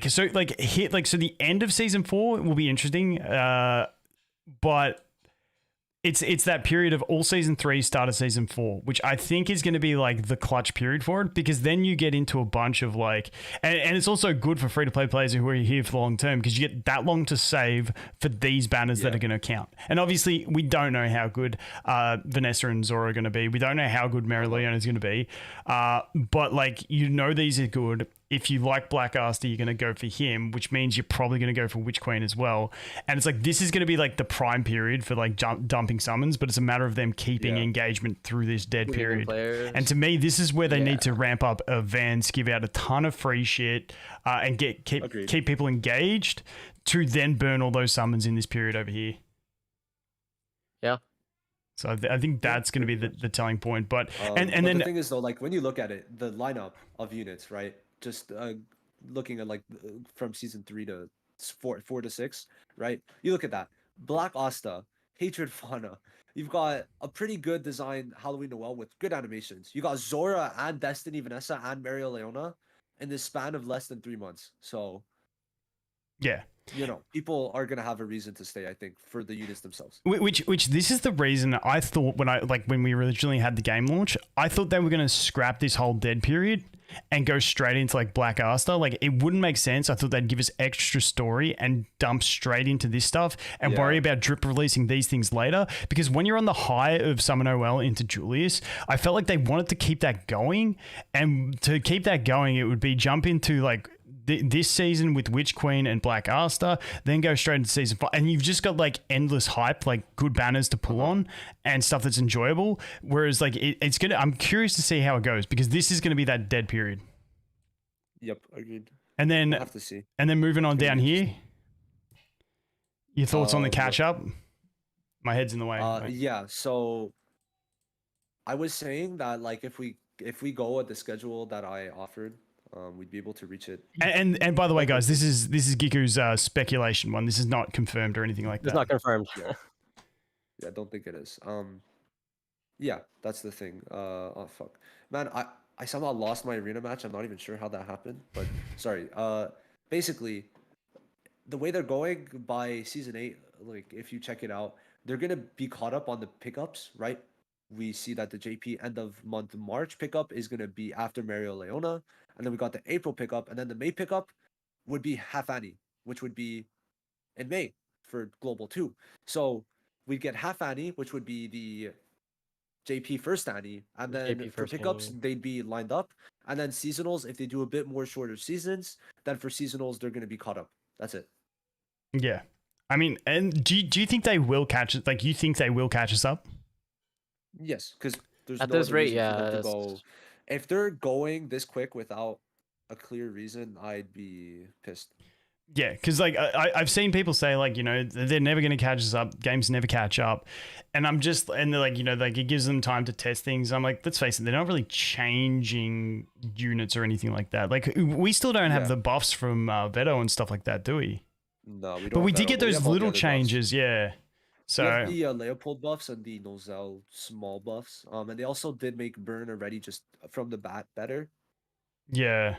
so the end of season 4 will be interesting, but it's that period of all season 3, start of season 4, which I think is going to be like the clutch period for it, because then you get into a bunch of like, and it's also good for free to play players who are here for the long term, because you get that long to save for these banners that are going to count. And obviously we don't know how good Vanessa and Zora are going to be. We don't know how good Mary Leona is going to be. But like, you know, these are good. If you like Black Aster, you're going to go for him, which means you're probably going to go for Witch Queen as well. And it's like, this is going to be like the prime period for like dumping summons, but it's a matter of them keeping engagement through this dead period. And to me, this is where they need to ramp up events, give out a ton of free shit, and keep people engaged to then burn all those summons in this period over here. Yeah. So I think that's going to be the telling point. But and then the thing is though, like when you look at it, the lineup of units, right? Just looking at like from season 3 to 4 to 6, right? You look at that Black Asta, Hatred Fauna. You've got a pretty good design Halloween Noel with good animations. You got Zora and Destiny Vanessa and Mario Leona in this span of less than 3 months. So yeah, you know, people are gonna have a reason to stay, I think, for the units themselves. Which this is the reason I thought when we originally had the game launch, I thought they were gonna scrap this whole dead period and go straight into like Black Aster. Like, it wouldn't make sense. I thought they'd give us extra story and dump straight into this stuff and worry about drip releasing these things later. Because when you're on the high of Summer Noel into Julius, I felt like they wanted to keep that going. And to keep that going, it would be jump into like this season with Witch Queen and Black Aster, then go straight into season 5, and you've just got like endless hype, like good banners to pull on and stuff that's enjoyable. Whereas like it's gonna, I'm curious to see how it goes, because this is gonna be that dead period. Yep, agreed. And then We'll have to see. And then moving on down here, your thoughts on the catch up? My head's in the way. Yeah, so I was saying that like if we go at the schedule that I offered, we'd be able to reach it. And by the way, guys, this is Giku's speculation one. This is not confirmed or anything like that. It's not confirmed. Yeah, I don't think it is. Yeah, that's the thing. Oh fuck, man, I somehow lost my arena match. I'm not even sure how that happened, but sorry. Basically, the way they're going by season 8, like if you check it out, they're gonna be caught up on the pickups, right? We see that the JP end of month March pickup is gonna be after Mario Leona. And then we got the April pickup, and then the May pickup would be Half Annie, which would be in May for Global 2. So we'd get Half Annie, which would be the JP First Annie, and then for pickups, they'd be lined up. And then seasonals, if they do a bit more shorter seasons, then for seasonals, they're going to be caught up. That's it. Yeah. I mean, and do you think they will catch it? Like, you think they will catch us up? Yes, because there's at no this rate, to go. If they're going this quick without a clear reason, I'd be pissed. Yeah, because like I've seen people say like, you know, they're never going to catch us up. Games never catch up, and they're like, you know, like it gives them time to test things. I'm like, let's face it, they're not really changing units or anything like that. Like we still don't have the buffs from Veto and stuff like that, do we? No, we don't. But we did get those little changes, yeah. So we have the Leopold buffs and the Nozel small buffs. And they also did make burn already just from the bat better. Yeah.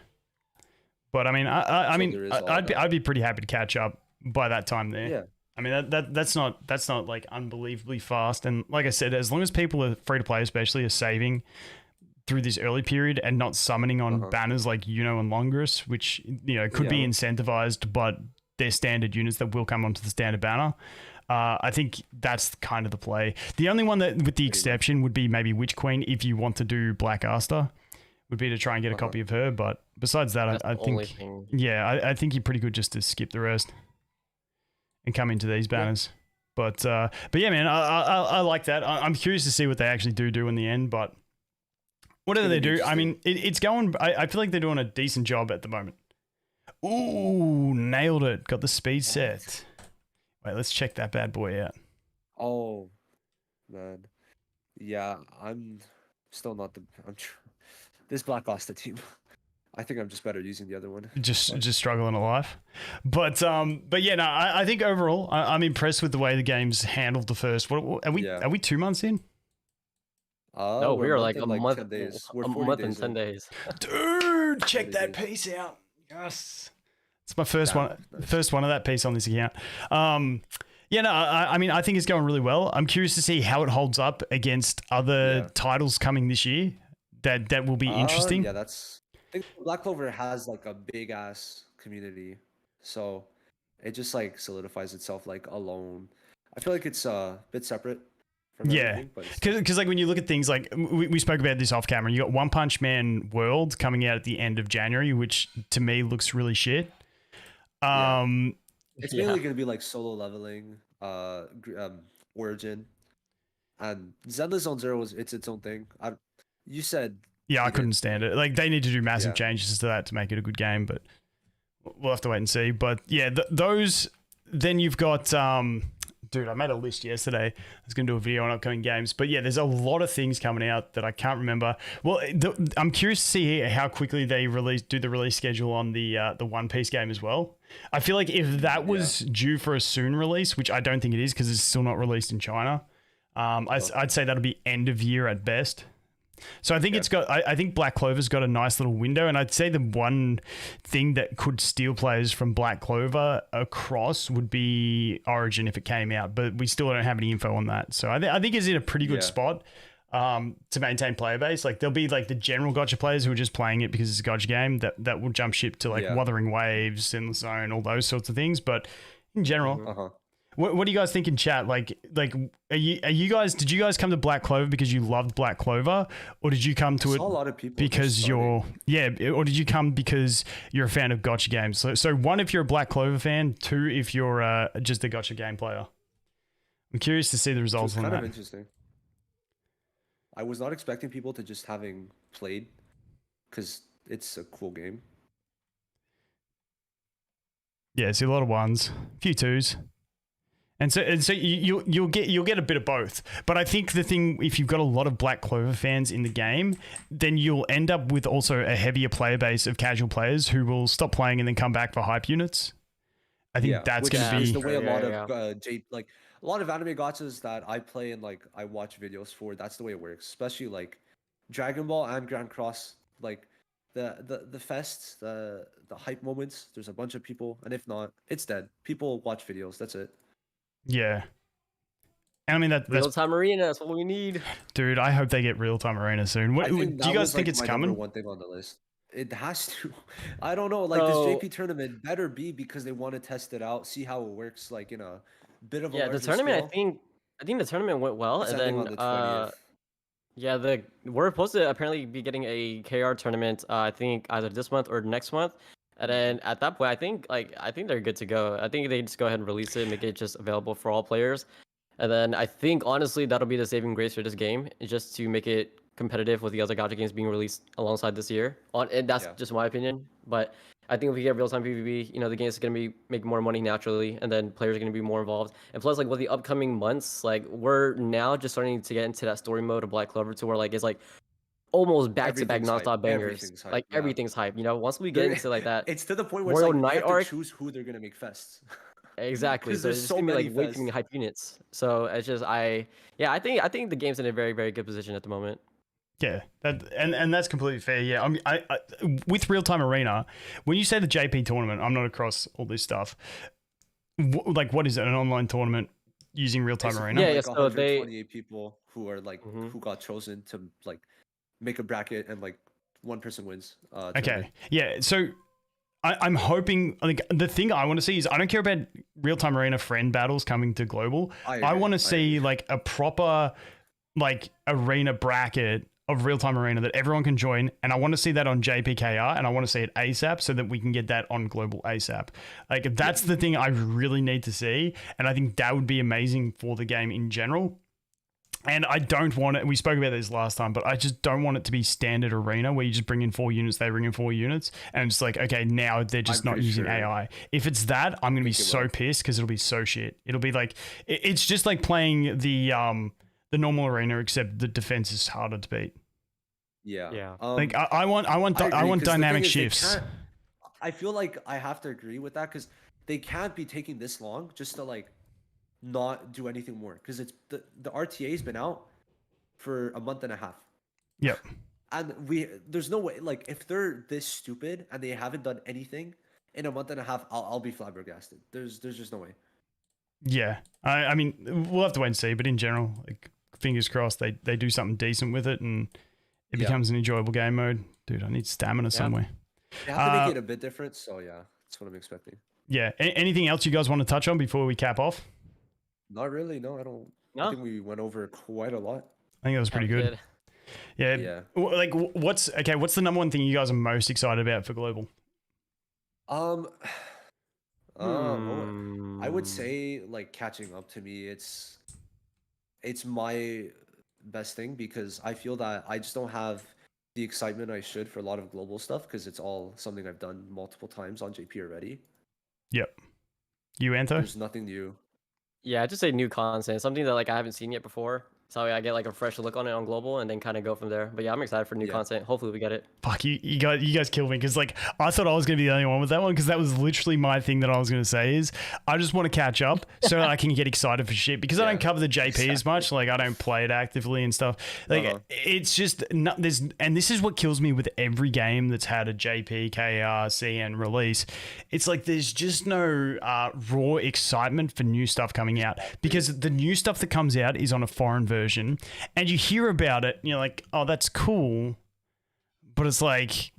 But I mean, I'd be pretty happy to catch up by that time there. Yeah. I mean that's not like unbelievably fast. And like I said, as long as people are free to play, especially, are saving through this early period and not summoning on banners like Uno and Longris, which you know could be incentivized, but they're standard units that will come onto the standard banner. I think that's kind of the play. The only one that, with the exception, would be maybe Witch Queen if you want to do Black Aster, would be to try and get a copy of her. But besides that, I think, I think you're pretty good just to skip the rest and come into these banners. But yeah, man, I like that. I'm curious to see what they actually do in the end. But whatever they do, I mean, it's going. I feel like they're doing a decent job at the moment. Ooh, nailed it! Got the speed set. Wait, let's check that bad boy out. Oh, man. Yeah, I'm still not this Black Asta team. I think I'm just better using the other one. Just struggling at life. But yeah, no, I think overall I'm impressed with the way the game's handled the first. What are we 2 months in? No, we are like a month. 10 days. We're a 40 month days and 10 days. Dude, check that piece out. Yes. It's my first one of that piece on this account. Yeah, no, I mean, I think it's going really well. I'm curious to see how it holds up against other Yeah. titles coming this year. That will be interesting. Yeah, I think Black Clover has like a big ass community, so it just like solidifies itself like alone. I feel like it's a bit separate from Yeah, everything, but it's because like when you look at things like we spoke about this off camera, you got One Punch Man World coming out at the end of January, which to me looks really shit. yeah. Um, It's Yeah. mainly gonna be like solo leveling, Origin, and Zelda Zone Zero is it's its own thing. You said yeah, I hate couldn't it. stand it. Like they need to do massive Yeah. changes to that to make it a good game, but we'll have to wait and see. But yeah, those. Then you've got dude, I made a list yesterday. I was going to do a video on upcoming games, but yeah, there's a lot of things coming out that I can't remember. Well, I'm curious to see how quickly they do the release schedule on the One Piece game as well. I feel like if that was due for a soon release, which I don't think it is because it's still not released in China, I'd say that'll be end of year at best. So I think it's got. I think Black Clover's got a nice little window, and I'd say the one thing that could steal players from Black Clover across would be Origin if it came out, but we still don't have any info on that. So I think it's in a pretty good spot to maintain player base. Like there'll be like the general gotcha players who are just playing it because it's a gotcha game that will jump ship to like Wuthering Waves, Endless Zone, all those sorts of things. But in general. What do you guys think in chat? Like, are you guys? Did you guys come to Black Clover because you loved Black Clover, or did you come to it a lot of people because or did you come because you're a fan of gotcha games? So one, if you're a Black Clover fan. Two, if you're just a gotcha game player. I'm curious to see the results on that. Kind of interesting. I was not expecting people to just having played, because it's a cool game. Yeah, see a lot of ones, a few twos. And so you'll get a bit of both. But I think the thing, if you've got a lot of Black Clover fans in the game, then you'll end up with also a heavier player base of casual players who will stop playing and then come back for hype units. I think that's going to be the way a lot of like a lot of anime gachas that I play and like I watch videos for. That's the way it works, especially like Dragon Ball and Grand Cross. Like the fests, the hype moments. There's a bunch of people, and if not, it's dead. People watch videos. That's it. Yeah. And I mean that's real-time arena. That's what we need, dude. I hope they get real-time arena soon. Do you guys think it's coming? One thing on the list. It has to. I don't know. Like this JP tournament better be because they want to test it out, see how it works. Like in a bit of a the tournament. Scale. I think the tournament went well, it's and then on the 20th. yeah, we're supposed to apparently be getting a KR tournament. I think either this month or next month. And then at that point, I think they're good to go. I think they just go ahead and release it, make it just available for all players. And then I think honestly that'll be the saving grace for this game, just to make it competitive with the other gacha games being released alongside this year. And that's just my opinion. But I think if we get real-time PvP, the game is gonna be making more money naturally, and then players are gonna be more involved. And plus, like with the upcoming months, like we're now just starting to get into that story mode of Black Clover, to where like it's like almost back-to-back nonstop bangers. Everything's hype. Once we get into like that, it's to the point where Royal it's like Night you have arc, to choose who they're gonna make fests. Exactly. So there's so many like way too many hype units. So it's just I think the game's in a very, very good position at the moment. Yeah, and that's completely fair. Yeah, I with real-time arena, when you say the JP tournament, I'm not across all this stuff. Like, what is it? An online tournament using real-time arena? Yeah, like so 128 people who are like who got chosen to like make a bracket, and like one person wins. Okay, yeah. So I'm hoping, like, the thing I want to see is, I don't care about real-time arena friend battles coming to global. I want to see like a proper like arena bracket of real-time arena that everyone can join, and I want to see that on JPKR, and I want to see it ASAP so that we can get that on global ASAP. Like, that's the thing I really need to see, and I think that would be amazing for the game in general. And I don't want it, we spoke about this last time, but I just don't want it to be standard arena where you just bring in 4 units, they bring in 4 units, and it's like, okay, now they're just not using AI. If it's that, I'm going to be so pissed because it'll be so shit. It'll be like, it's just like playing the normal arena, except the defense is harder to beat. Yeah. Like I want dynamic shifts. I feel like I have to agree with that, because they can't be taking this long just to like not do anything more, because it's the RTA's been out for a month and a half. Yep. And there's no way, like, if they're this stupid and they haven't done anything in a month and a half, I'll be flabbergasted. There's just no way. Yeah, I mean, we'll have to wait and see. But in general, like, fingers crossed, they do something decent with it and it Yeah. becomes an enjoyable game mode. Dude, I need stamina somewhere. They have to make it a bit different, so yeah, that's what I'm expecting. Yeah. Anything else you guys want to touch on before we cap off? Not really. No, I don't. No. I think we went over quite a lot. I think that was pretty good. Yeah. Yeah. Like, what's the number one thing you guys are most excited about for global? I would say like catching up to me. It's my best thing because I feel that I just don't have the excitement I should for a lot of global stuff because it's all something I've done multiple times on JP already. Yep. You, Antho? There's nothing new. Yeah, I'd just say new content, something that like I haven't seen yet before. So I get like a fresh look on it on global and then kind of go from there. But yeah, I'm excited for new content. Hopefully we get it. Fuck, you guys killed me because like I thought I was going to be the only one with that one because that was literally my thing that I was going to say is I just want to catch up so I can get excited for shit because I don't cover the JP as much. Like I don't play it actively and stuff. Like it's just not and this is what kills me with every game that's had a JP, KR, CN release. It's like there's just no raw excitement for new stuff coming out because the new stuff that comes out is on a foreign version and you hear about it and you're like, oh, that's cool. But it's like,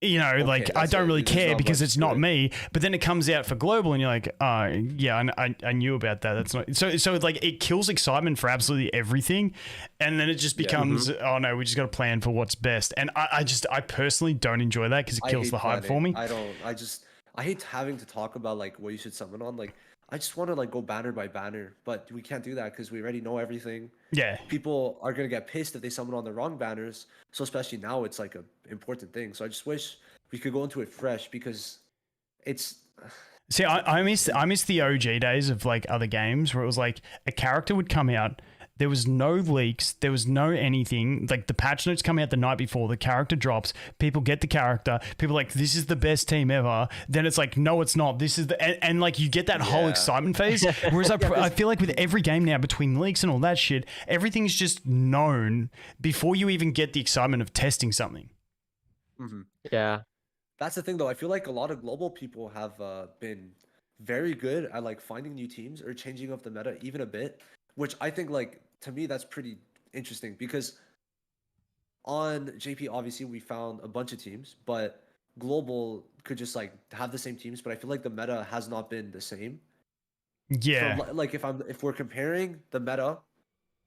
you know, like I don't really care because it's not me. But then it comes out for global, and you're like, oh yeah, I knew about that. That's not so. It's like it kills excitement for absolutely everything, and then it just becomes, oh no, we just got to plan for what's best. And I personally don't enjoy that because it kills the hype for me. I hate having to talk about like what you should summon on. Like I just want to like go banner by banner, but we can't do that because we already know everything. Yeah. People are gonna get pissed if they summon on the wrong banners. So especially now, it's like a important thing. So I just wish we could go into it fresh because it's. See, I miss the OG days of like other games where it was like a character would come out. There was no leaks. There was no anything. Like the patch notes come out the night before. The character drops. People get the character. People are like, this is the best team ever. Then it's like, no, it's not. This is the... And like you get that whole excitement phase. Whereas I feel like with every game now between leaks and all that shit, everything's just known before you even get the excitement of testing something. Mm-hmm. Yeah. That's the thing though. I feel like a lot of global people have been very good at like finding new teams or changing up the meta even a bit. Which I think, like, to me, that's pretty interesting because on JP, obviously, we found a bunch of teams, but global could just like have the same teams. But I feel like the meta has not been the same. Yeah. So, like, if we're comparing the meta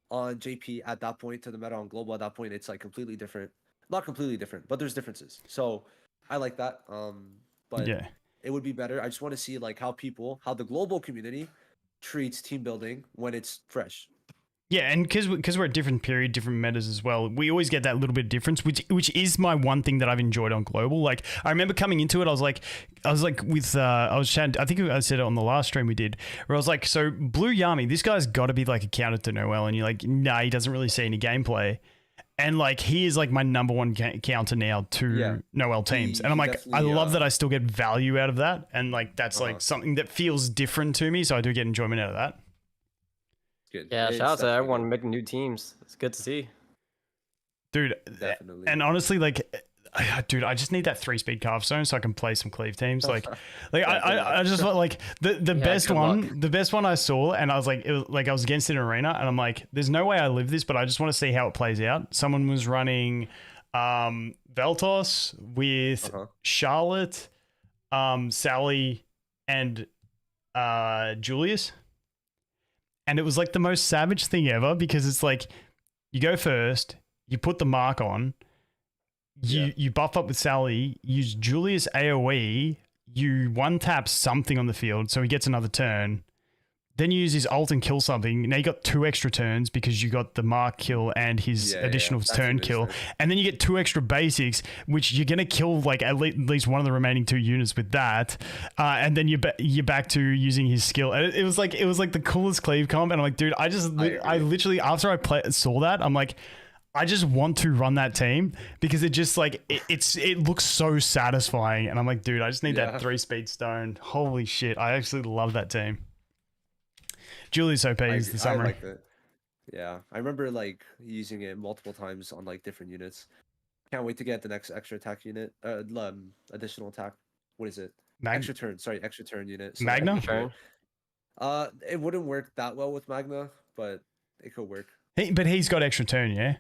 on JP at that point to the meta on global at that point, it's like completely different. Not completely different, but there's differences. So I like that. But it would be better. I just want to see like how the global community treats team building when it's fresh. Yeah, and because we're at different period, different metas as well, we always get that little bit of difference, which is my one thing that I've enjoyed on global. Like I remember coming into it, I was like with I was chatting, I think I said it on the last stream we did, where I was like, so Blue Yami, this guy's got to be like a counter to Noel, and you're like, nah, he doesn't really see any gameplay. And like he is like my number one counter now to Noel teams, and I'm like, I love that I still get value out of that, and like that's like something that feels different to me, so I do get enjoyment out of that. Good. Yeah, shout out to everyone making new teams. It's good to see, dude. Definitely. And honestly, like, dude, I just need that 3-speed calf zone so I can play some cleave teams. Like I just want like the best one, the best one I saw, and I was like, it was like I was against an arena, and I'm like, there's no way I live this, but I just want to see how it plays out. Someone was running Veltos with Charlotte, Sally, and Julius. And it was like the most savage thing ever because it's like you go first, you put the mark on, you buff up with Sally, use Julius AoE, you one tap something on the field so he gets another turn. Then you use his ult and kill something. Now you got 2 extra turns because you got the mark kill and his additional turn kill. And then you get 2 extra basics, which you're going to kill like at least one of the remaining 2 units with that. And then you're back to using his skill. And it was like the coolest cleave comp. And I'm like, dude, I literally, after I saw that, I'm like, I just want to run that team because it just like, it looks so satisfying. And I'm like, dude, I just need that 3-speed stone. Holy shit. I actually love that team. Julius OP is the summary. I like that. Yeah, I remember like using it multiple times on like different units. Can't wait to get the next extra attack unit. Additional attack. What is it? Extra turn. Sorry, extra turn unit. So Magna. It wouldn't work that well with Magna, but it could work. But he's got extra turn, yeah?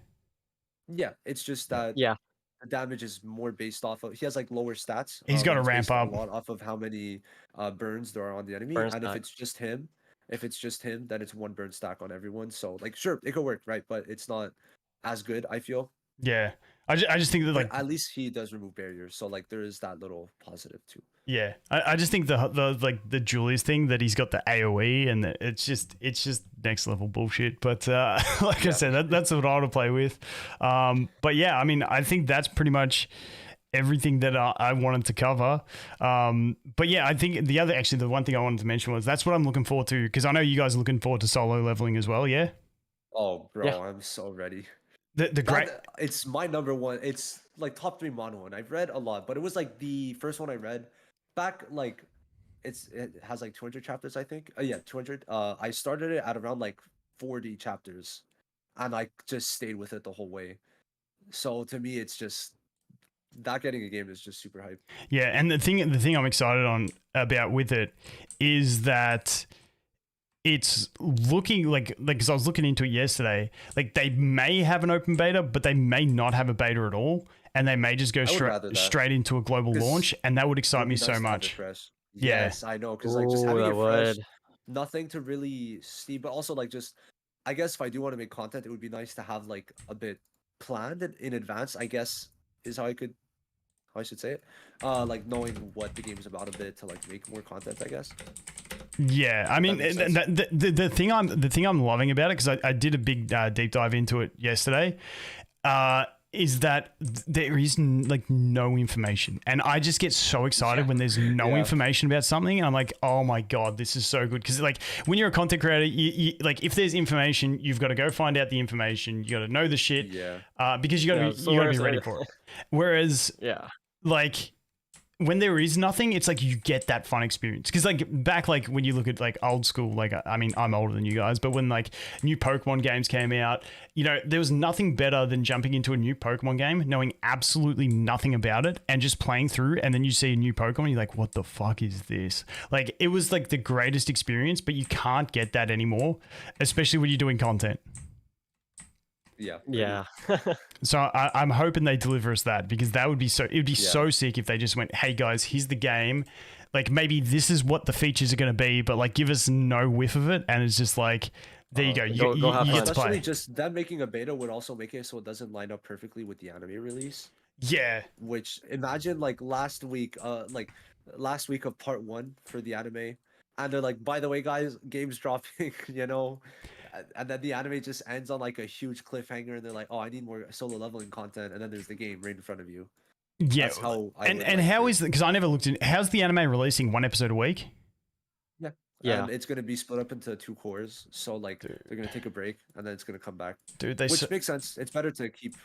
Yeah, it's just that Yeah. the damage is more based off of he has like lower stats. He's got to it's ramp based up. a lot off of how many burns there are on the enemy, Burn and if stack. it's just him, then it's one burn stack on everyone. So like, sure, it could work, right? But it's not as good, I feel. Yeah. I just think that But like at least he does remove barriers, so like there is that little positive too. yeah, I just think the like the Julius thing that he's got the AOE and it's just next level bullshit. But like I said, that's what I want to play with. But yeah, I mean, I think that's pretty much everything that I wanted to cover. But yeah, I think the one thing I wanted to mention was that's what I'm looking forward to, because I know you guys are looking forward to solo leveling as well. Yeah. Oh, bro, Yeah. I'm so ready. The great. It's my number one. It's like top 3 mono one. I've read a lot, but it was like the first one I read back. Like, it has like 200 chapters, I think. Yeah, 200. I started it at around like 40 chapters, and I just stayed with it the whole way. So to me, it's just that getting a game is just super hype. Yeah, and the thing I'm excited about with it is that it's looking like because I was looking into it yesterday, like they may have an open beta, but they may not have a beta at all, and they may just go straight into a global launch, and that would excite me so much. Yeah. Yes, I know, because like just having it fresh, would. nothing to really see, but also like just, I guess if I do want to make content, it would be nice to have like a bit planned in advance, I guess is how I should say it. Like knowing what the game is about a bit to like make more content, I guess. Yeah, I mean, the thing I'm loving about it, because I did a big deep dive into it yesterday, is that there is like no information, and I just get so excited when there's no information about something, and I'm like, oh my god, this is so good. Because like when you're a content creator, you like if there's information, you've got to go find out the information, you got to know the shit, because you got to be ready for it. Whereas, like when there is nothing, it's like you get that fun experience. Because like back, like when you look at like old school, like I mean, I'm older than you guys, but when like new Pokemon games came out, you know, there was nothing better than jumping into a new Pokemon game, knowing absolutely nothing about it, and just playing through, and then you see a new Pokemon, you're like, what the fuck is this? Like it was like the greatest experience, but you can't get that anymore, especially when you're doing content. Yeah. So I'm hoping they deliver us that, because that would be so. It would be so sick if they just went, "Hey guys, here's the game. Like maybe this is what the features are going to be, but like give us no whiff of it." And it's just like, there you go. You get to play. Especially just them making a beta would also make it so it doesn't line up perfectly with the anime release. Yeah. Which imagine like last week of part 1 for the anime, and they're like, by the way, guys, game's dropping, you know. And then the anime just ends on like a huge cliffhanger, and they're like, "Oh, I need more solo leveling content," and then there's the game right in front of you. Yeah, that's how. And how is it? Because I never looked in. How's the anime releasing 1 episode a week? Yeah. And it's gonna be split up into 2 cores, so like they're gonna take a break and then it's gonna come back. Dude, which makes sense. It's better to keep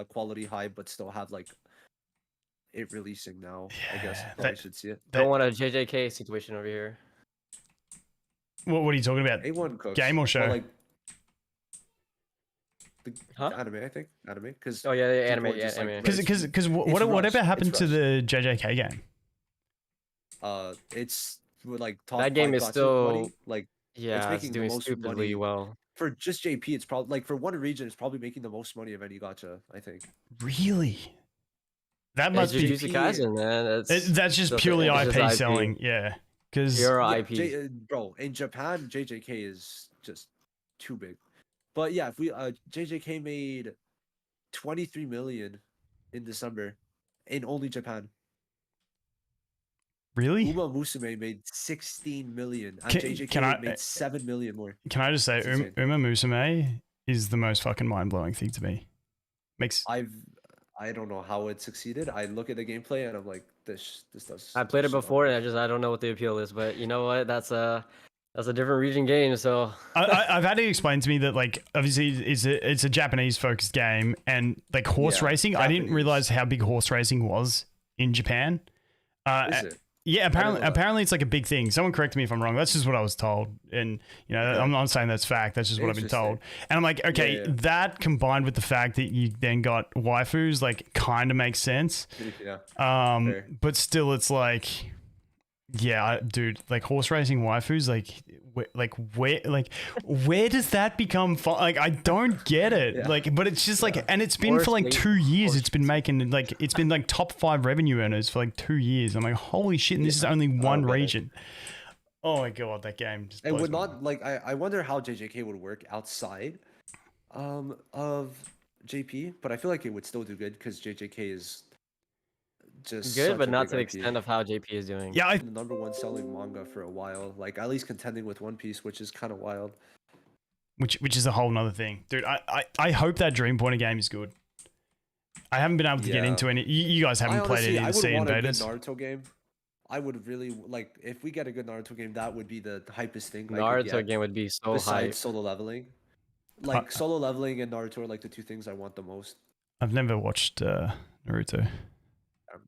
quality high, but still have like it releasing now. I guess I should see it. Don't want a JJK situation over here. What are you talking about? A1 cooks. Game or show? Well, like, anime, I think. Anime, because anime. Because whatever happened to the JJK game? It's like top that game is still money. Like it's doing stupidly well. For just JP, it's probably like for one region, it's probably making the most money of any gacha, I think. Really? That must be Jujutsu Kaisen, man. That's just purely IP selling, yeah. Because IP, bro, in Japan, JJK is just too big. But yeah, if we JJK made 23 million in December in only Japan. Really? Uma Musume made 16 million, and JJK made 7 million more. Can I just say, Uma Musume is the most fucking mind-blowing thing to me. I don't know how it succeeded. I look at the gameplay and I'm like, this does. I played it before, and I don't know what the appeal is. But you know what? That's a different region game. So I've had it explained to me that like obviously it's a Japanese focused game, and like horse racing. Japanese. I didn't realize how big horse racing was in Japan. Is it? Yeah, apparently it's like a big thing. Someone correct me if I'm wrong. That's just what I was told. And, you know, I'm not saying that's fact. That's just what I've been told. And I'm like, okay, that combined with the fact that you then got waifus, like, kind of makes sense. But still, it's like, dude, like horse racing waifus, like, where does that become fun? Like, I don't get it. Yeah. Like, but it's just like, and it's been for like Forced 2 years. forced It's been making like, it's been like top 5 revenue earners for like 2 years. I'm like, holy shit! And this is only one get it. region. Oh my god, that game just It blows would my not like I wonder how JJK would work outside of JP, but I feel like it would still do good because JJK is just Good, such but a not big to the IP. extent of how JP is doing. Yeah, The #1 selling manga for a while, like at least contending with One Piece, which is kind of wild. which is a whole nother thing, dude. I hope that Dream Pointer game is good. I haven't been able to get Yeah. into any. You guys haven't played any I of the would C want a good invaders. Naruto game. I would really like if we get a good Naruto game. That would be the hypest thing. I could Naruto get, game would be so hype. besides solo leveling. Like solo leveling and Naruto are like the 2 things I want the most. I've never watched Naruto.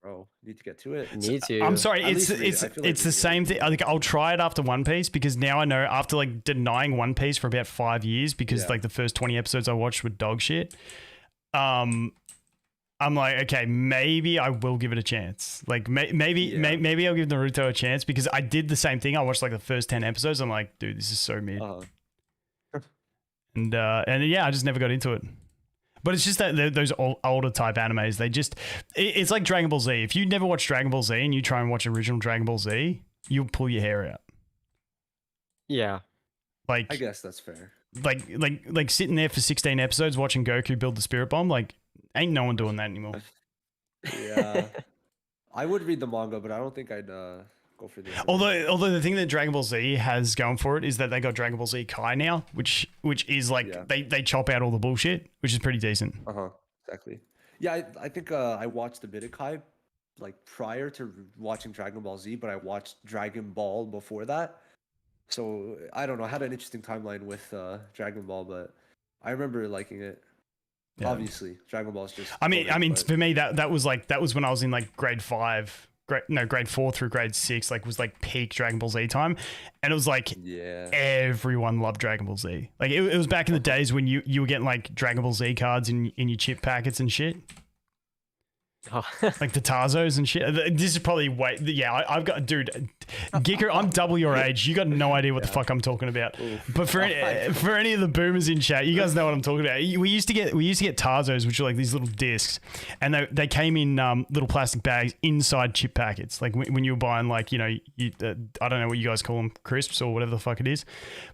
Bro, you need to get to it. Need to. I'm sorry, At it's least read it. it's I feel like it's the reading it same would be thing. Like, I'll try it after One Piece because now I know after like denying One Piece for about 5 years because Yeah. like the first 20 episodes I watched were dog shit. I'm like, okay, maybe I will give it a chance. Like maybe I'll give Naruto a chance because I did the same thing. I watched like the first 10 episodes. I'm like, dude, this is so mid. And yeah, I just never got into it. But it's just that those older type animes, they just, it's like Dragon Ball Z. If you never watched Dragon Ball Z and you try and watch original Dragon Ball Z, you'll pull your hair out. Yeah. Like, I guess that's fair. like sitting there for 16 episodes watching Goku build the Spirit Bomb, like, ain't no one doing that anymore. Yeah. I would read the manga, but I don't think I'd go for the anime. Although the thing that Dragon Ball Z has going for it is that they got Dragon Ball Z Kai now, which is like Yeah. they chop out all the bullshit, which is pretty decent. Exactly. Yeah, I think I watched a bit of Kai like prior to watching Dragon Ball Z, but I watched Dragon Ball before that. So I don't know. I had an interesting timeline with Dragon Ball, but I remember liking it. Yeah. Obviously, Dragon Ball is just. I mean, but- for me that was when I was in like grade 4 through grade 6, like was like peak Dragon Ball Z time, and it was like yeah. everyone loved Dragon Ball Z. Like it was back in the days when you were getting like Dragon Ball Z cards in your chip packets and shit. Oh. Like the Tarzos and shit. This is probably I've got, dude, Gikku, I'm double your age. You got no idea what the fuck I'm talking about. But for any of the boomers in chat, you guys know what I'm talking about. We used to get Tarzos, which are like these little discs, and they came in little plastic bags inside chip packets. Like when you were buying, like, you know, I don't know what you guys call them, crisps or whatever the fuck it is.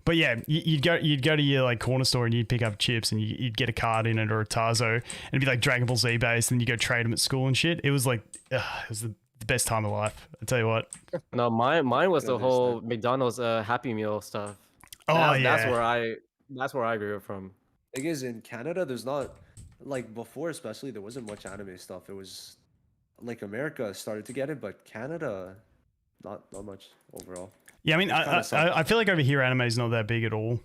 But yeah, you'd go to your like corner store and you'd pick up chips and you'd get a card in it or a Tarzo, and it'd be like Dragon Ball Z based, and you go trade them at school and shit. It was like, it was the best time of life. I tell you what. No, mine was the Goodness, whole McDonald's Happy Meal stuff. Oh That's yeah. that's where I grew up from. Thing is, in Canada, there's not like before, especially there wasn't much anime stuff. It was like America started to get it, but Canada, not much overall. Yeah, I mean, I feel like over here anime is not that big at all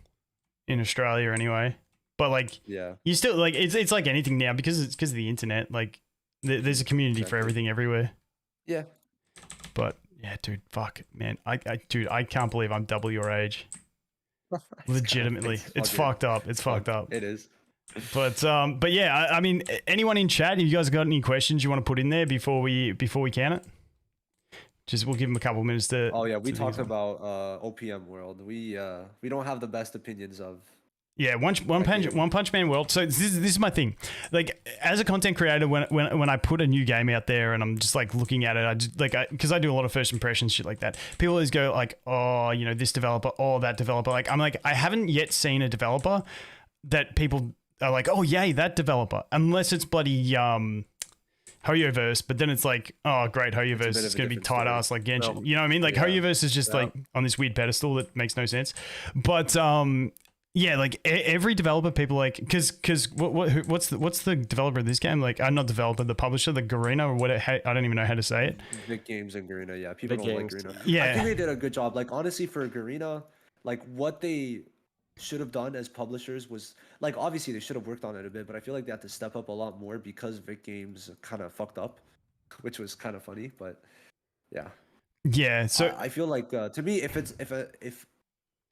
in Australia anyway. But like, Yeah. you still like it's like anything now because of the internet. Like, there's a community for Exactly. everything everywhere. Yeah. But yeah, dude, fuck, man, I can't believe I'm double your age. Legitimately, it's fucked up. It's fucked up. It is. But yeah, I mean, anyone in chat, if you guys got any questions you want to put in there before we can it, just we'll give them a couple minutes to. Oh yeah, we to think talked of- about OPM World. We don't have the best opinions of. Yeah, one punch man world. So this is my thing. Like, as a content creator, when I put a new game out there and I'm just like looking at it, I just like, because I do a lot of first impressions shit like that. People always go like, oh, you know, this developer, oh, that developer. Like, I'm like, I haven't yet seen a developer that people are like, oh yay, that developer, unless it's bloody Hoyoverse. But then it's like, oh great, Hoyoverse bit is of a going to be different tight story. ass like Genshin. No. You know what I mean? Like, Yeah. Hoyoverse is just Yeah. like on this weird pedestal that makes no sense. But yeah, like every developer, people like, because what's the developer of this game? Like, I'm not developer, the publisher, the Garena, or what? I don't even know how to say it. Big Games and Garena, yeah. People Big don't like Games. Garena. I Yeah. think they did a good job. Like, honestly, for Garena, like, what they should have done as publishers was, like, obviously they should have worked on it a bit, but I feel like they had to step up a lot more because Vic Games kind of fucked up, which was kind of funny, but yeah. Yeah, so I feel like, to me, if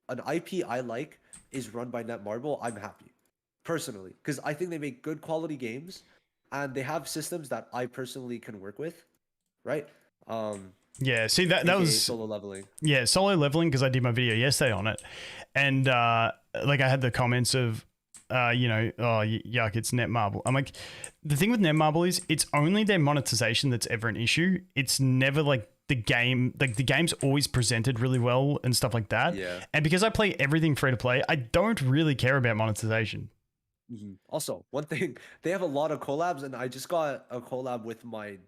an IP I like is run by Netmarble, I'm happy, personally, because I think they make good quality games, and they have systems that I personally can work with, right? Yeah, see that aka was solo leveling. yeah, solo leveling because I did my video yesterday on it, and like I had the comments of, you know, oh yuck, it's Netmarble. I'm like, the thing with Netmarble is it's only their monetization that's ever an issue. It's never like the game, like the game's always presented really well and stuff like that. Yeah. And because I play everything free to play, I don't really care about monetization. Also, one thing, they have a lot of collabs, and I just got a collab with my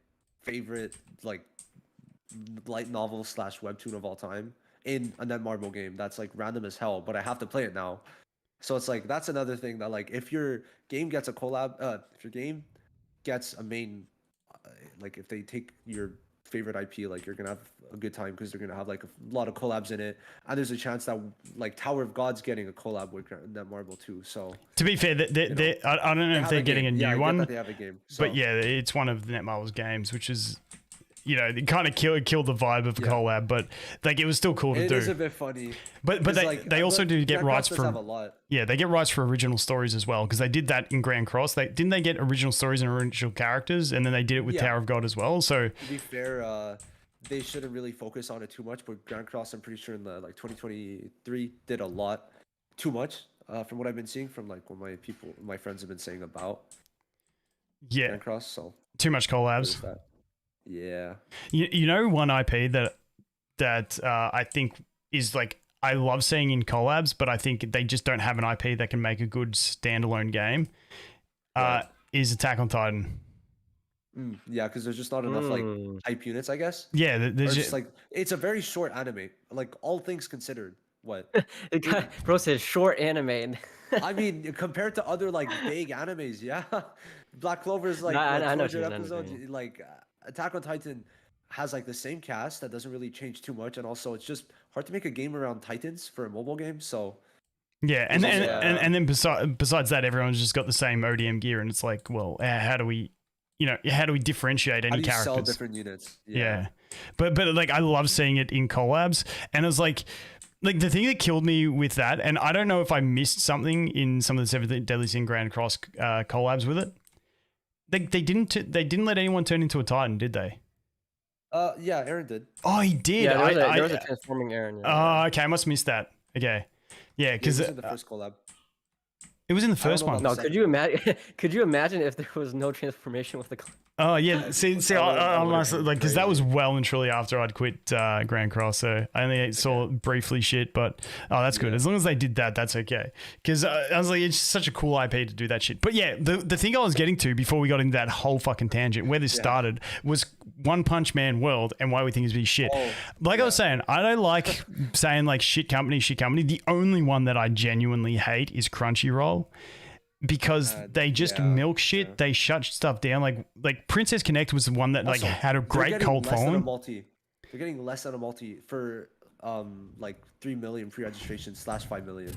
favorite like light novel slash webtoon of all time in a Netmarble game that's like random as hell, but I have to play it now. So it's like that's another thing that like if your game gets a collab, if your game gets a main, like if they take your favorite IP, like you're gonna have a good time because they're gonna have like a lot of collabs in it, and there's a chance that like Tower of God's getting a collab with Netmarble too. So To be fair, I don't know if they're getting a yeah, new I get one, that they have a game, so. but yeah, it's one of Netmarble's games, which is, you know, it kind of killed the vibe of the collab, but like it was still cool to do. It is a bit funny. But they also do get rights for they get rights for original stories as well, because they did that in Grand Cross. They get original stories and original characters, and then they did it with Tower of God as well. So to be fair, they shouldn't really focus on it too much. But Grand Cross, I'm pretty sure in the like 2023 did a lot too much from what I've been seeing from like what my friends have been saying about Grand Cross. So too much collabs. Yeah. You know, one IP that I think is like I love seeing in collabs, but I think they just don't have an IP that can make a good standalone game. Is Attack on Titan. Yeah, because there's just not enough like hype units, I guess. Yeah, there's just like it's a very short anime. Like all things considered, what? Bro says short anime. I mean, compared to other like big animes, yeah. Black Clover is like I know 200 episodes. Like Attack on Titan has like the same cast that doesn't really change too much, and also it's just hard to make a game around Titans for a mobile game. So yeah, and then besides that, everyone's just got the same ODM gear, and it's like, well, how do we differentiate any characters? Sell different units. Yeah. But like I love seeing it in collabs, and it was like the thing that killed me with that, and I don't know if I missed something in some of the Seventh Deadly Sin Grand Cross collabs with it. They didn't let anyone turn into a Titan, did they? Yeah, Aaron did. Oh, he did. Yeah, there was a transforming Aaron. Oh, okay. I must have missed that. Okay. Yeah, because it was in the first collab. It was in the first one. No, could you imagine? Could you imagine if there was no transformation with the? Oh yeah, see, I must like because that was well and truly after I'd quit Grand Cross, so I only saw it briefly shit. But that's good. As long as they did that, that's okay. Because I was like, it's such a cool IP to do that shit. But yeah, the thing I was getting to before we got into that whole fucking tangent, where this started, was One Punch Man World and why we think it's be shit. I was saying, I don't like saying like shit company. The only one that I genuinely hate is Crunchyroll. Because they just milk shit, they shut stuff down. Like Princess Connect was the one that like had a great cult following. They're getting less than a multi for like 3 million pre-registrations / 5 million.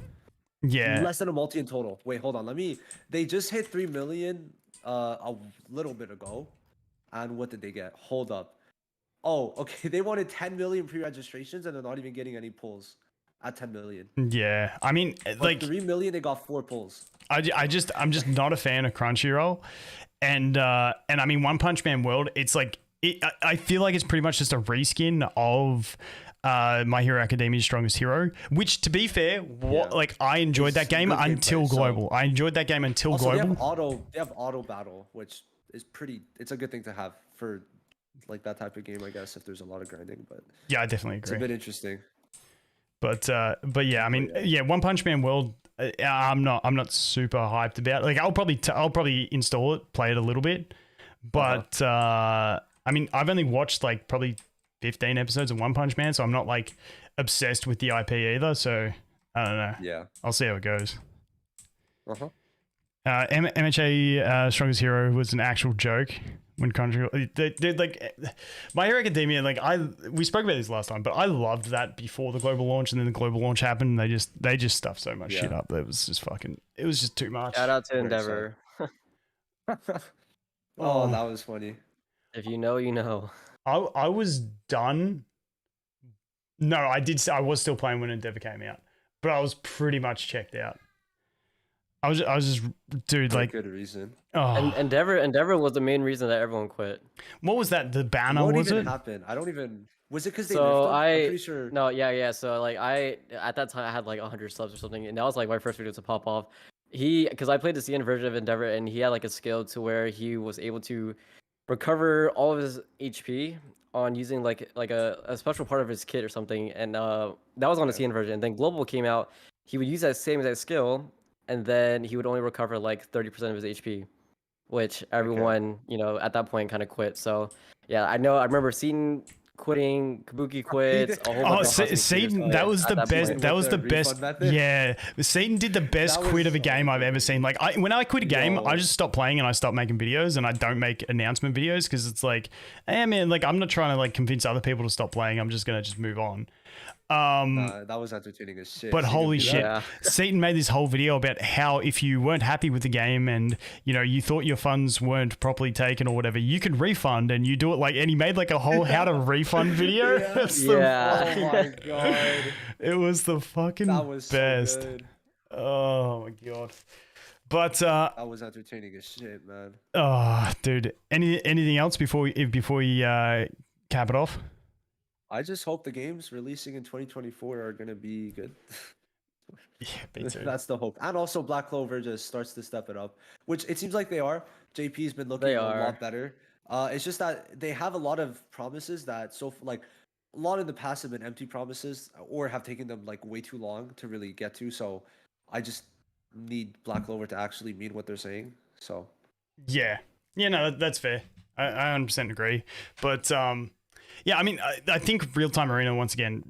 Yeah, less than a multi in total. Wait, hold on. They just hit 3 million a little bit ago, and what did they get? Hold up. Oh, okay. They wanted 10 million pre-registrations, and they're not even getting any pulls at 10 million. Yeah, I mean, like 3 million, they got 4 pulls. I'm just not a fan of Crunchyroll, and I mean One Punch Man World. It's like I feel like it's pretty much just a reskin of My Hero Academia's Strongest Hero. Which, to be fair, like I enjoyed that game until global. I enjoyed that game until global. They have auto battle, which is pretty. It's a good thing to have for like that type of game, I guess. If there's a lot of grinding, but yeah, I definitely agree. It's a bit interesting. But yeah, I mean, One Punch Man World. I'm not super hyped about it. Like I'll probably install it, play it a little bit, but I mean I've only watched like probably 15 episodes of One Punch Man, so I'm not like obsessed with the IP either. So I don't know. Yeah, I'll see how it goes. MHA Strongest Hero was an actual joke. When Crunchyroll, like My Hero Academia, like we spoke about this last time, but I loved that before the global launch, and then the global launch happened. And they just stuffed so much shit up. It was just too much. Shout out to Endeavor. That was funny. If you know, you know. I was done. No, I was still playing when Endeavor came out, but I was pretty much checked out. I was just, dude, like good reason. And Endeavor was the main reason that everyone quit. What was that? The banner What was even it? happened? I don't even. Was it because they So nerfed them? I'm pretty sure. no, yeah. So like I at that time I had like 100 subs or something, and that was like my first video to pop off. Because I played the CN version of Endeavor, and he had like a skill to where he was able to recover all of his HP on using like a special part of his kit or something, and that was on the CN version. And then Global came out, he would use that same exact skill, and then he would only recover like 30% of his HP, which everyone at that point kind of quit. So yeah, I remember seeing quitting, Kabuki quits, a whole bunch of Satan, that was the best. That was the best. Yeah, Satan did the best quit of a game I've ever seen. Like when I quit a game, I just stopped playing and I stopped making videos, and I don't make announcement videos because it's like, hey man, like I'm not trying to like convince other people to stop playing. I'm just gonna move on. That was entertaining as shit. But holy shit, Yeah. Satan made this whole video about how if you weren't happy with the game and you thought your funds weren't properly taken or whatever, you could refund, and you do it and he made like a whole how to refund video. Yeah. Oh my god. It was the fucking That was best. so good. Oh my god. But That was entertaining as shit, man. dude, anything else before we cap it off? I just hope the games releasing in 2024 are gonna be good. Yeah, me too. That's the hope. And also Black Clover just starts to step it up, which it seems like they are. JP's been looking a lot better. It's just that they have a lot of promises that a lot in the past have been empty promises or have taken them like way too long to really get to. So I just need Black Clover to actually mean what they're saying. So Yeah, no, that's fair. I 100% agree. But yeah, I mean, I think real time arena once again.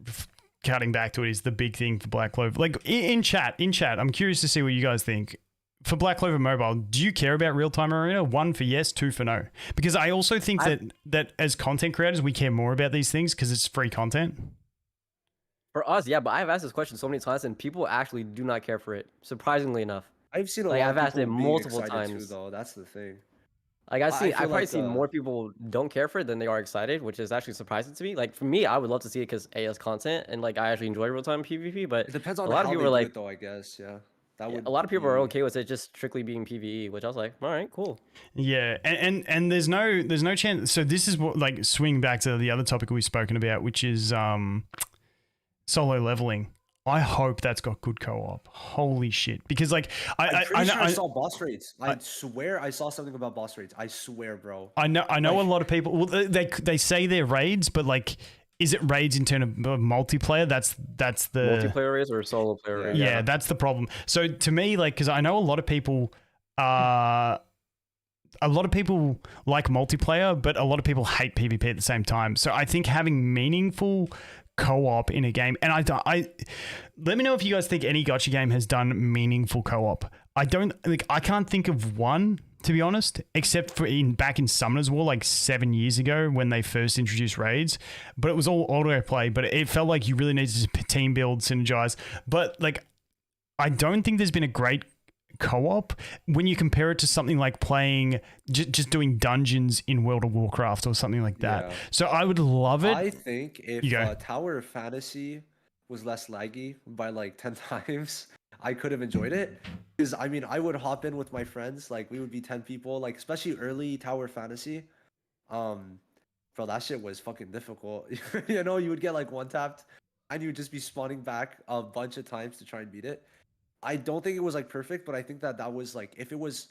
Cutting back to it is the big thing for Black Clover. Like in chat, I'm curious to see what you guys think. For Black Clover Mobile, do you care about real time arena? 1 for yes, 2 for no. Because I also think that as content creators, we care more about these things because it's free content. For us, yeah, but I've asked this question so many times, and people actually do not care for it. Surprisingly enough, I've seen a lot. I've of asked it people being multiple excited times. too, though. That's the thing. Like I've probably seen like, more people don't care for it than they are excited, which is actually surprising to me. Like for me, I would love to see it because as content, and like I actually enjoy real time PvP. But It depends on a lot how of people they are do like, it, though. I guess, yeah. a lot of people are okay with it just strictly being PvE, which I was like, all right, cool. Yeah, and there's no chance. So this is what like swing back to the other topic we've spoken about, which is solo leveling. I hope that's got good co-op. Holy shit! Because like I saw boss raids. I swear I saw something about boss raids. I swear, bro. I know a lot of people. Well, they say they're raids, but like, is it raids in terms of multiplayer? That's the Multiplayer raids or solo player raids? Yeah, that's the problem. So to me, like, because I know a lot of people. A lot of people like multiplayer, but a lot of people hate PvP at the same time. So I think having meaningful co-op in a game, and I let me know if you guys think any gacha game has done meaningful co-op. I can't think of one, to be honest, except for back in Summoner's War like 7 years ago when they first introduced raids, but it was all auto play, but it felt like you really needed to team build, synergize. But like, I don't think there's been a great co-op when you compare it to something like playing just doing dungeons in World of Warcraft or something like that. Yeah. So I would love it. I think if Tower of Fantasy was less laggy by like 10 times, I could have enjoyed it. Because I mean, I would hop in with my friends, like we would be 10 people, like especially early Tower of Fantasy. Bro, that shit was fucking difficult. You would get like one tapped and you would just be spawning back a bunch of times to try and beat it. I don't think it was like perfect, but I think that was like, if it was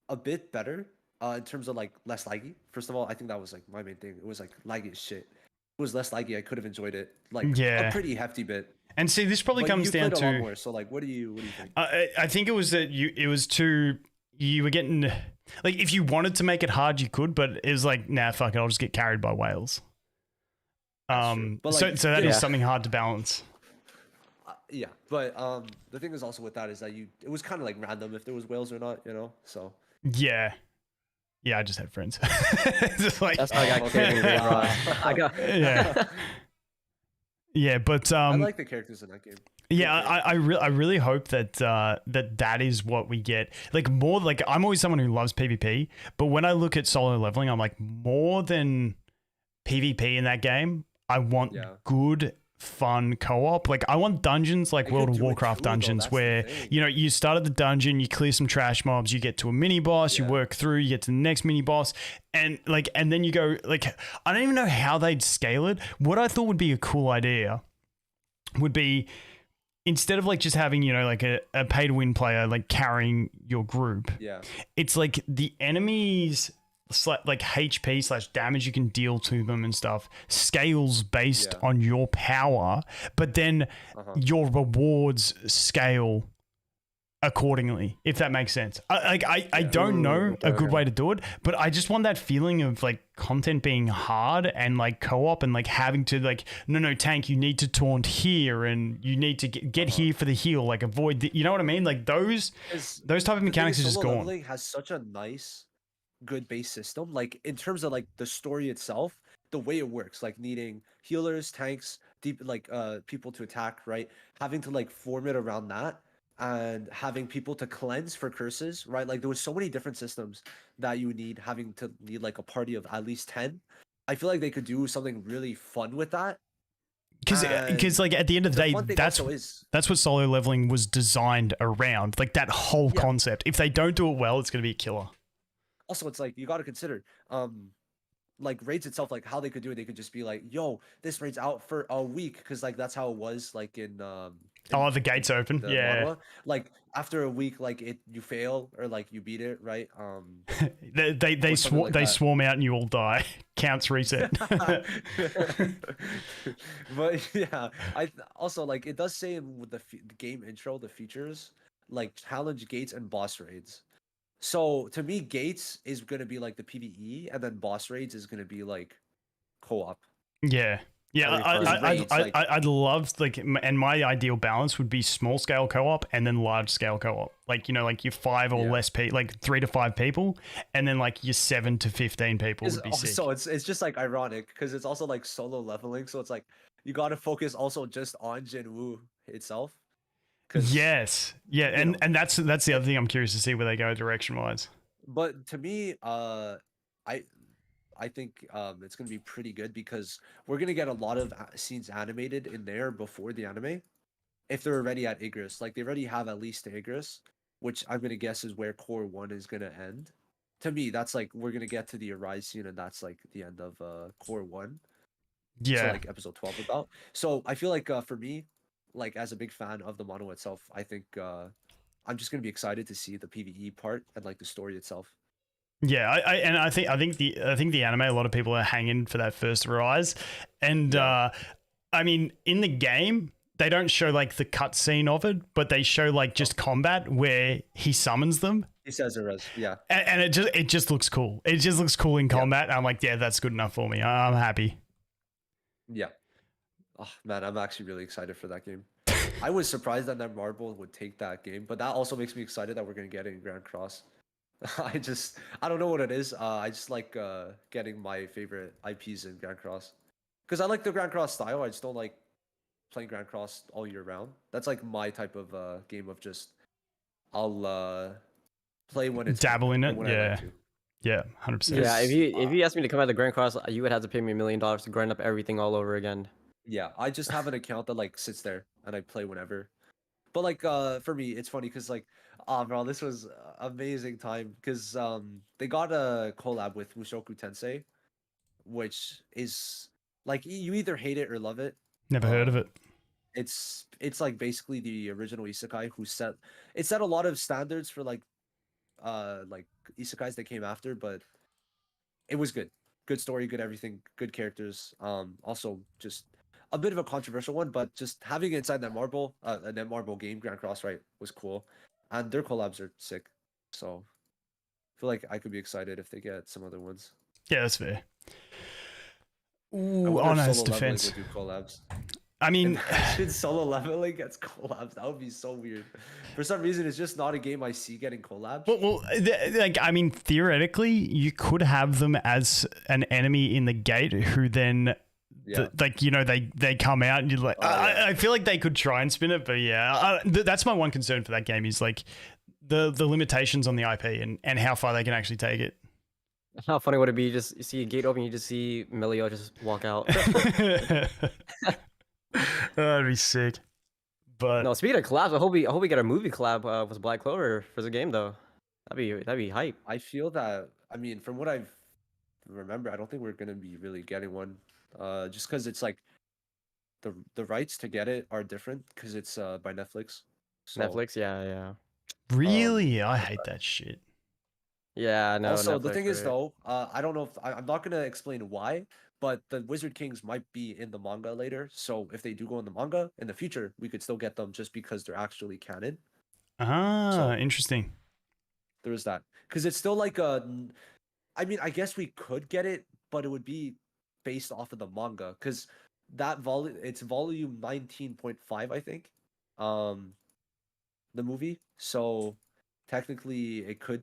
a bit better in terms of like less laggy. First of all, I think that was like my main thing. It was like laggy as shit. If it was less laggy, I could have enjoyed it like a pretty hefty bit. And see, this probably comes down to a lot more. So like, what do you think? I think it was that you were getting like, if you wanted to make it hard, you could, but it was like, nah, fuck it, I'll just get carried by whales. But like, so that is something hard to balance. Yeah, but the thing is also with that is that it was kind of like random if there was whales or not, so. Yeah, I just had friends. Just like, that's how I got I got. Yeah, but I like the characters in that game. Yeah, I really hope that that is what we get. Like more like, I'm always someone who loves PvP, but when I look at solo leveling, I'm like, more than PvP in that game, I want good fun co-op. Like I want dungeons like They World could of do it Warcraft too, though, dungeons that's the where, thing. you know, you start at the dungeon, you clear some trash mobs, you get to a mini boss, you Yeah. work through, you get to the next mini boss, and then you go, like, I don't even know how they'd scale it. What I thought would be a cool idea would be, instead of like just having, you know, like a pay to win player like carrying your group, Yeah. it's like the enemies like HP / damage you can deal to them and stuff scales based Yeah. on your power, but then your rewards scale accordingly, if that makes sense. I don't know a good way to do it, but I just want that feeling of like content being hard and like co-op and like having to like, no, tank, you need to taunt here and you need to get here for the heal, like avoid the, you know what I mean? Like those type of mechanics are just Solo gone. leveling has such a nice, good base system. Like in terms of like the story itself, the way it works, like needing healers, tanks, deep like people to attack, right? Having to like form it around that, and having people to cleanse for curses, right? Like there was so many different systems that you need, having to need like a party of at least 10. I feel like they could do something really fun with that. Because like at the end of the day, fun thing that's also is, what solo leveling was designed around, like that whole Yeah. concept. If they don't do it well, it's going to be a killer. also it's like you got to consider like raids itself, like how they could do it. They could just be like, yo, this raid's out for a week, because like that's how it was like in Oh, the gates open. the Yeah. manhwa. Like after a week, like you fail or like you beat it, right? They or something like that. swarm out and you all die. Counts reset. But yeah, also like it does say with the game intro, the features like challenge gates and boss raids. So to me, gates is gonna be like the PvE, and then boss raids is gonna be like co-op. Yeah. Yeah, I'd love like, and my ideal balance would be small scale co-op and then large scale co-op. Like, you know, like your 5 or less people, like 3 to 5 people, and then like your 7 to 15 people would be sick. So it's just like ironic because it's also like solo leveling. So it's like you got to focus also just on Jinwoo itself. Yes, yeah, and that's the other thing I'm curious to see where they go direction wise. But to me, I think it's gonna be pretty good because we're gonna get a lot of scenes animated in there before the anime, if they're already at Igris. Like they already have at least Igris, which I'm gonna guess is where Core 1 is gonna end. To me, that's like we're gonna get to the Arise scene, and that's like the end of Core 1. Yeah, So like episode 12 about. So I feel like for me, like as a big fan of the mono itself, I think I'm just gonna be excited to see the PvE part and like the story itself. Yeah, I think the anime, a lot of people are hanging for that first Rise, and I mean in the game they don't show like the cutscene of it, but they show like just combat where he summons them. He says Arise, yeah, and it just looks cool. It just looks cool in combat. I'm like, yeah, that's good enough for me. I'm happy. Yeah. Oh man, I'm actually really excited for that game. I was surprised that Netmarble would take that game, but that also makes me excited that we're gonna get it in Grand Cross. I don't know what it is. I just like getting my favorite IPs in Grand Cross, because I like the Grand Cross style. I just don't like playing Grand Cross all year round. That's like my type of game of just I'll play when it's dabble in it. when I like to. Yeah, 100%. Yeah, if you asked me to come out the Grand Cross, you would have to pay me $1 million to grind up everything all over again. Yeah, I just have an account that like sits there and I play whenever. But like for me, it's funny because like, bro, this was amazing time because they got a collab with Mushoku Tensei, which is like you either hate it or love it. Never heard of it. It's like basically the original isekai who set a lot of standards for like isekais that came after, but it was good. Good story, good everything, good characters. Also just a bit of a controversial one, but just having it inside that a Netmarble game, Grand Cross, right, was cool. And their collabs are sick. So I feel like I could be excited if they get some other ones. Yeah, that's fair. Ooh, Honest Defense. Would do collabs. I mean, Imagine solo leveling gets collabs. That would be so weird. For some reason, it's just not a game I see getting collabs. well, like I mean, theoretically, you could have them as an enemy in the gate who then. Yeah. Like, you know, they come out and you're like, I feel like they could try and spin it, but yeah, that's my one concern for that game is like the limitations on the IP and how far they can actually take it. How funny would it be? You see a gate open, you just see Melio just walk out. That'd be sick. But No, speaking of collabs, I hope we get a movie collab with Black Clover for the game though. That'd be hype. I feel that, I mean, from what I've remember, I don't think we're gonna be really getting one. Just because it's like the rights to get it are different because it's by Netflix. So Netflix, yeah. really, I hate that shit. Yeah, no. also the Netflix, thing is right. though, I don't know if I'm not gonna explain why, but the Wizard Kings might be in the manga later. So if they do go in the manga in the future, we could still get them just because they're actually canon. Ah, So interesting. there is that because it's still like a. I mean, I guess we could get it, but it would be based off of the manga because that it's volume 19.5, I think. The movie. So technically it could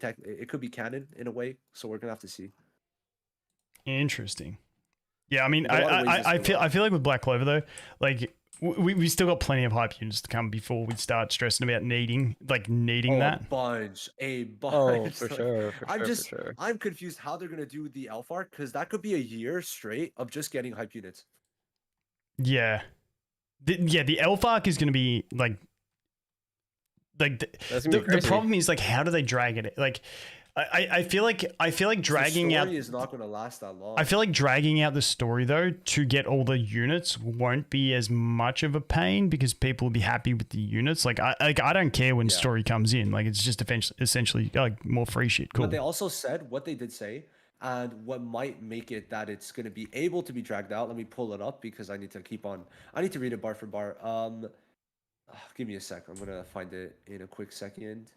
be canon in a way, so we're gonna have to see. Interesting. Yeah, I mean, Like, a lot of ways this could I feel like with Black Clover though, like we still got plenty of hype units to come before we start stressing about needing that. A bunch. Oh, for Like, sure. I'm For just sure. I'm confused how they're gonna do the Elf arc because that could be a year straight of just getting hype units. Yeah, the elf arc is going to be like That's gonna be the crazy. problem is like how do they drag it? Like I feel like dragging The out story is not gonna last that long. I feel like dragging out the story though to get all the units won't be as much of a pain because people will be happy with the units. Like I don't care when story comes in. Like it's just essentially like more free shit. Cool. But they also said what they did say, and what might make it that it's gonna be able to be dragged out. Let me pull it up because I need to read it bar for bar. Give me a sec. I'm gonna find it in a quick second.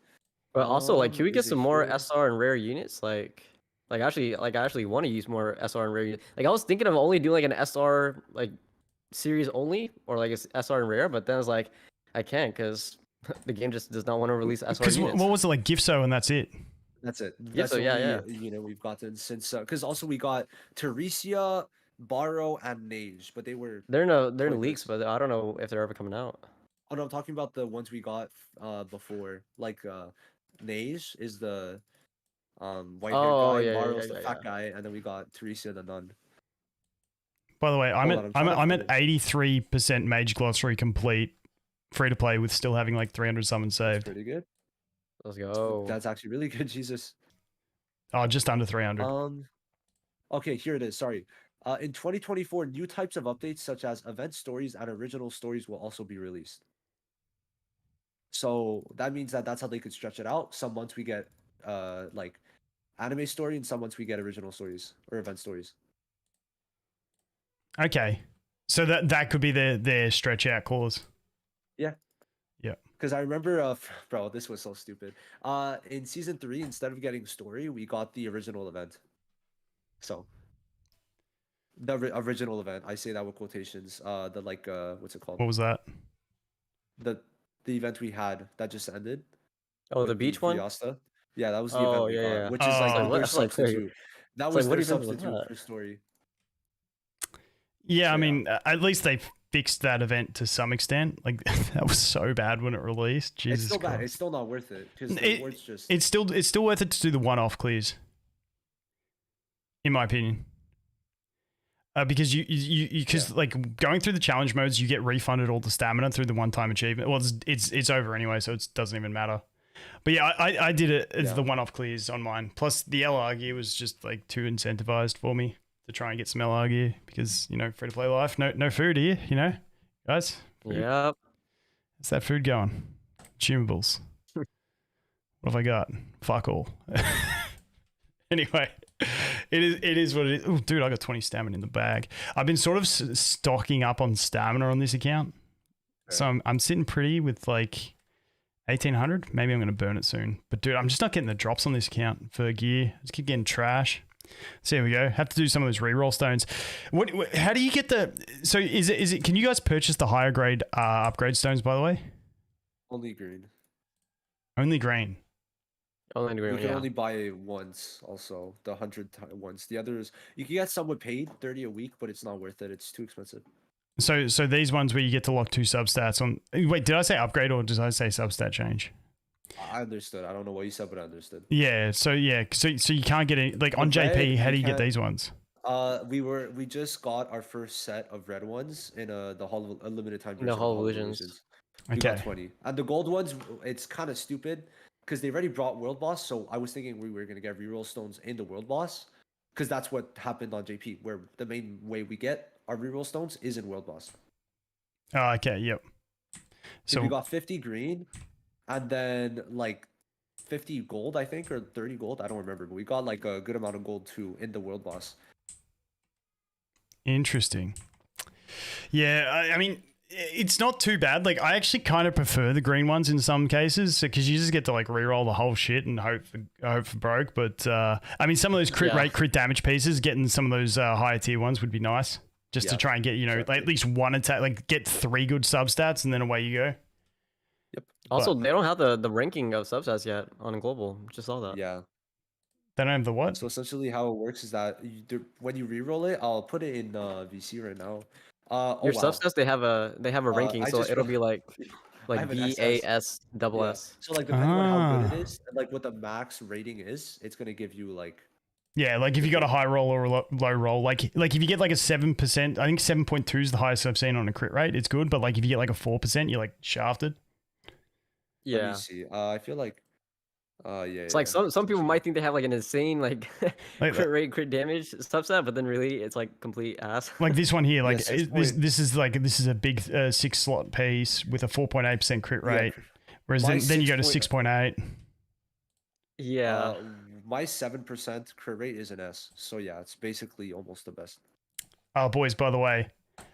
But also, like, can we get Is it some more here? SR and rare units? I actually want to use more SR and rare units. Like, I was thinking of only doing like an SR like series only, or like it's SR and rare. But then I was like, I can't because the game just does not want to release SR Because units. what was it like? Gifso and that's it. That's it. Yeah, That's so the yeah. only, we've gotten since because also we got Teresia, Barrow, and Nage, but they were They're in leaks, pointless. but I don't know if they're ever coming out. Oh no, I'm talking about the ones we got before. Like Nage is the white hair Oh guy, yeah, Barrow's the fat guy, and then we got Teresia the nun. By the way, I'm Hold on, I'm I'm trying at to 83% Mage Glossary complete, free to play with still having like 300 summons That's saved. pretty good. Let's go. That's actually really good. Jesus. Oh, just under 300. Okay, here it is. Sorry. In 2024, new types of updates such as event stories and original stories will also be released. So that means that that's how they could stretch it out. Some months we get like anime story, and some months we get original stories or event stories. Okay, so that could be their stretch out clause. Yeah. Yeah. Because I remember, bro, this was so stupid. In season 3, instead of getting story, we got the original event. So the original event, I say that with quotations. The like, what's it called? What was that? The event we had that just ended. Oh, the with beach one. Fiesta. Yeah, that was the Oh event we yeah, got, which Oh. is I was like like, their what- substitute. That it's was like, what their even was substitute that? for story. Yeah, I So, mean, at least they fixed that event to some extent. Like that was so bad when it released. Jesus It's still Christ. bad. It's still not worth it because the rewards just. It's still worth it to do the one-off clears, in my opinion. Because like going through the challenge modes, you get refunded all the stamina through the one-time achievement. Well, it's over anyway, so it doesn't even matter. But yeah, I did it as the one-off clears on mine. Plus the LR gear was just like too incentivized for me to try and get some LR gear because free-to-play life, no food here, guys. Food. Yep. How's that food going? Consumables. What have I got? Fuck all. Anyway, it is what it is. Oh, dude, I got 20 stamina in the bag. I've been sort of stocking up on stamina on this account. Okay. So I'm sitting pretty with like 1800. Maybe I'm going to burn it soon. But dude, I'm just not getting the drops on this account for gear. I just keep getting trash. So here we go. Have to do some of those reroll stones. How do you get the... So is it? Can you guys purchase the higher grade upgrade stones, by the way? Only green. Only green. Only You green. can Yeah. only buy once. Also, the 100 once. The others, you can get some with paid 30 a week, but it's not worth it. It's too expensive. So these ones where you get to lock 2 substats on... Wait, did I say upgrade or did I say substat change? I understood. I don't know what you said, but I understood. Yeah, so you can't get any... Like on The red, JP, how do you you get can't- these ones? We just got our first set of red ones in the limited time The version of Hall of Hall of Illusions. Illusions. We got Okay. 20. And the gold ones, it's kind of stupid because they already brought World Boss. So I was thinking we were going to get reroll stones in the World Boss because that's what happened on JP, where the main way we get our reroll stones is in World Boss. Oh, okay. Yep. So we got 50 green and then like 50 gold, I think, or 30 gold. I don't remember, but we got like a good amount of gold too in the World Boss. Interesting. Yeah, I mean, it's not too bad. Like, I actually kind of prefer the green ones in some cases because you just get to like reroll the whole shit and hope for broke. But I mean, some of those crit rate, crit damage pieces, getting some of those higher tier ones would be nice. Just to try and get, like, at least one attack, like get 3 good substats and then away you go. Yep. Also, they don't have the ranking of substats yet on global. Just saw that. Yeah. They don't have the what? So essentially, how it works is that when you reroll it, I'll put it in VC right now. Your substats they have a ranking, so it'll be like B A S double S. So like depending on how good it is and like what the max rating is, it's gonna give you like. Yeah, like if you got a high roll or a low roll, like if you get like a 7%, I think 7.2 is the highest I've seen on a crit rate. It's good, but like if you get like a 4%, you're like shafted. Yeah. Let me see. I feel like. It's like some people might think they have like an insane like crit rate, crit damage subset, but then really it's like complete ass. Like this one here, like this is a big 6 slot piece with a 4.8% crit rate, whereas then you go to 6.8. Yeah. My 7% crit rate is an S, so yeah, it's basically almost the best. Oh, boys, by the way,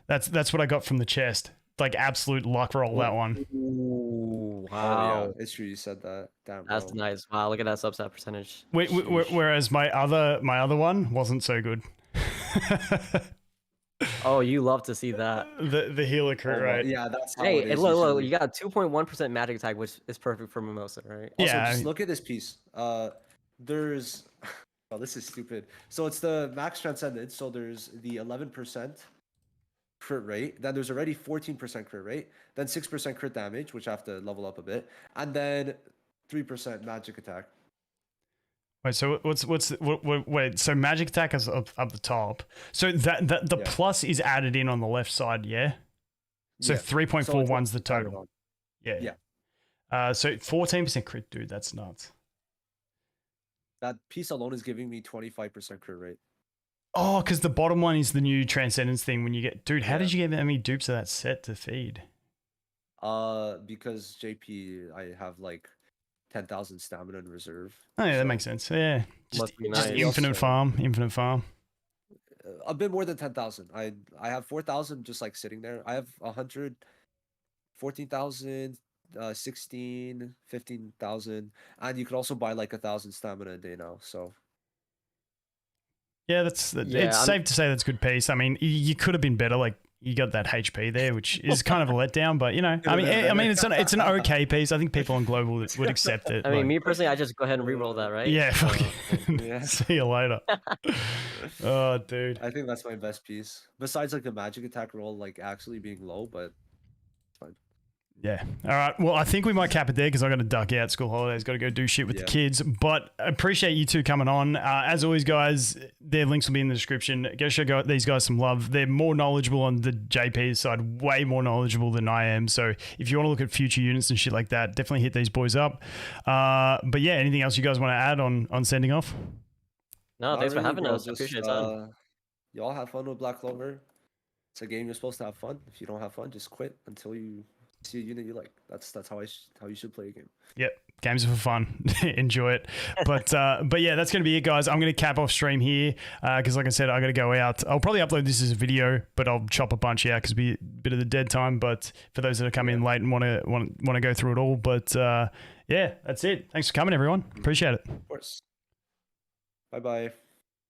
that's what I got from the chest. Like absolute luck roll, that one. Ooh, wow. Oh, yeah, it's true. You said that. Damn, that's nice. Wow, look at that subset percentage. Whereas my other one wasn't so good. Oh, you love to see that. The healer crit rate. Yeah, that's how hey, it is look, you got 2.1% magic attack, which is perfect for Mimosa, right? Also, just look at this piece. There's oh, this is stupid. So it's the max transcendence. So there's the 11% crit rate. Then there's already 14% crit rate. Then 6% crit damage, which I have to level up a bit, and then 3% magic attack. Wait, so wait, so magic attack is up the top. So that the plus is added in on the left side, yeah? So 3.41's the total. Yeah. So 14% crit, dude, that's nuts. That piece alone is giving me 25% crit rate. Oh, because the bottom one is the new Transcendence thing when you get... Dude, how did you get that many dupes of that set to feed? Because JP, I have like 10,000 stamina in reserve. Oh, yeah, that makes sense. Yeah. Just infinite farm. A bit more than 10,000. I have 4,000 just like sitting there. I have 100, 14,000, 16, 15,000, and you can also buy like 1,000 stamina a day now. So yeah, it's safe to say that's good piece. I mean, you could have been better. Like you got that HP there, which is kind of a letdown. But you know, I mean, it's an okay piece. I think people on global would accept it. I mean, me personally, I just go ahead and reroll that, right? Yeah. See you later. Oh, dude. I think that's my best piece. Besides like the magic attack roll, like actually being low, but it's fine. Yeah. All right. Well, I think we might cap it there because I got to duck out. School holidays. Got to go do shit with the kids. But I appreciate you two coming on. As always, guys, their links will be in the description. Go show these guys some love. They're more knowledgeable on the JP side, way more knowledgeable than I am. So if you want to look at future units and shit like that, definitely hit these boys up. But yeah, anything else you guys want to add on sending off? No, thanks for having us. Appreciate it. Y'all have fun with Black Clover. It's a game you're supposed to have fun. If you don't have fun, just quit until you see a unit you like. That's how you should play a game. Yep, games are for fun. Enjoy it. But yeah, that's gonna be it, guys. I'm gonna cap off stream here because, like I said, I gotta go out. I'll probably upload this as a video, but I'll chop a bunch out because it'll be a bit of the dead time. But for those that are coming in late and want to go through it all, but yeah, that's it. Thanks for coming, everyone. Appreciate it. Of course. Bye bye.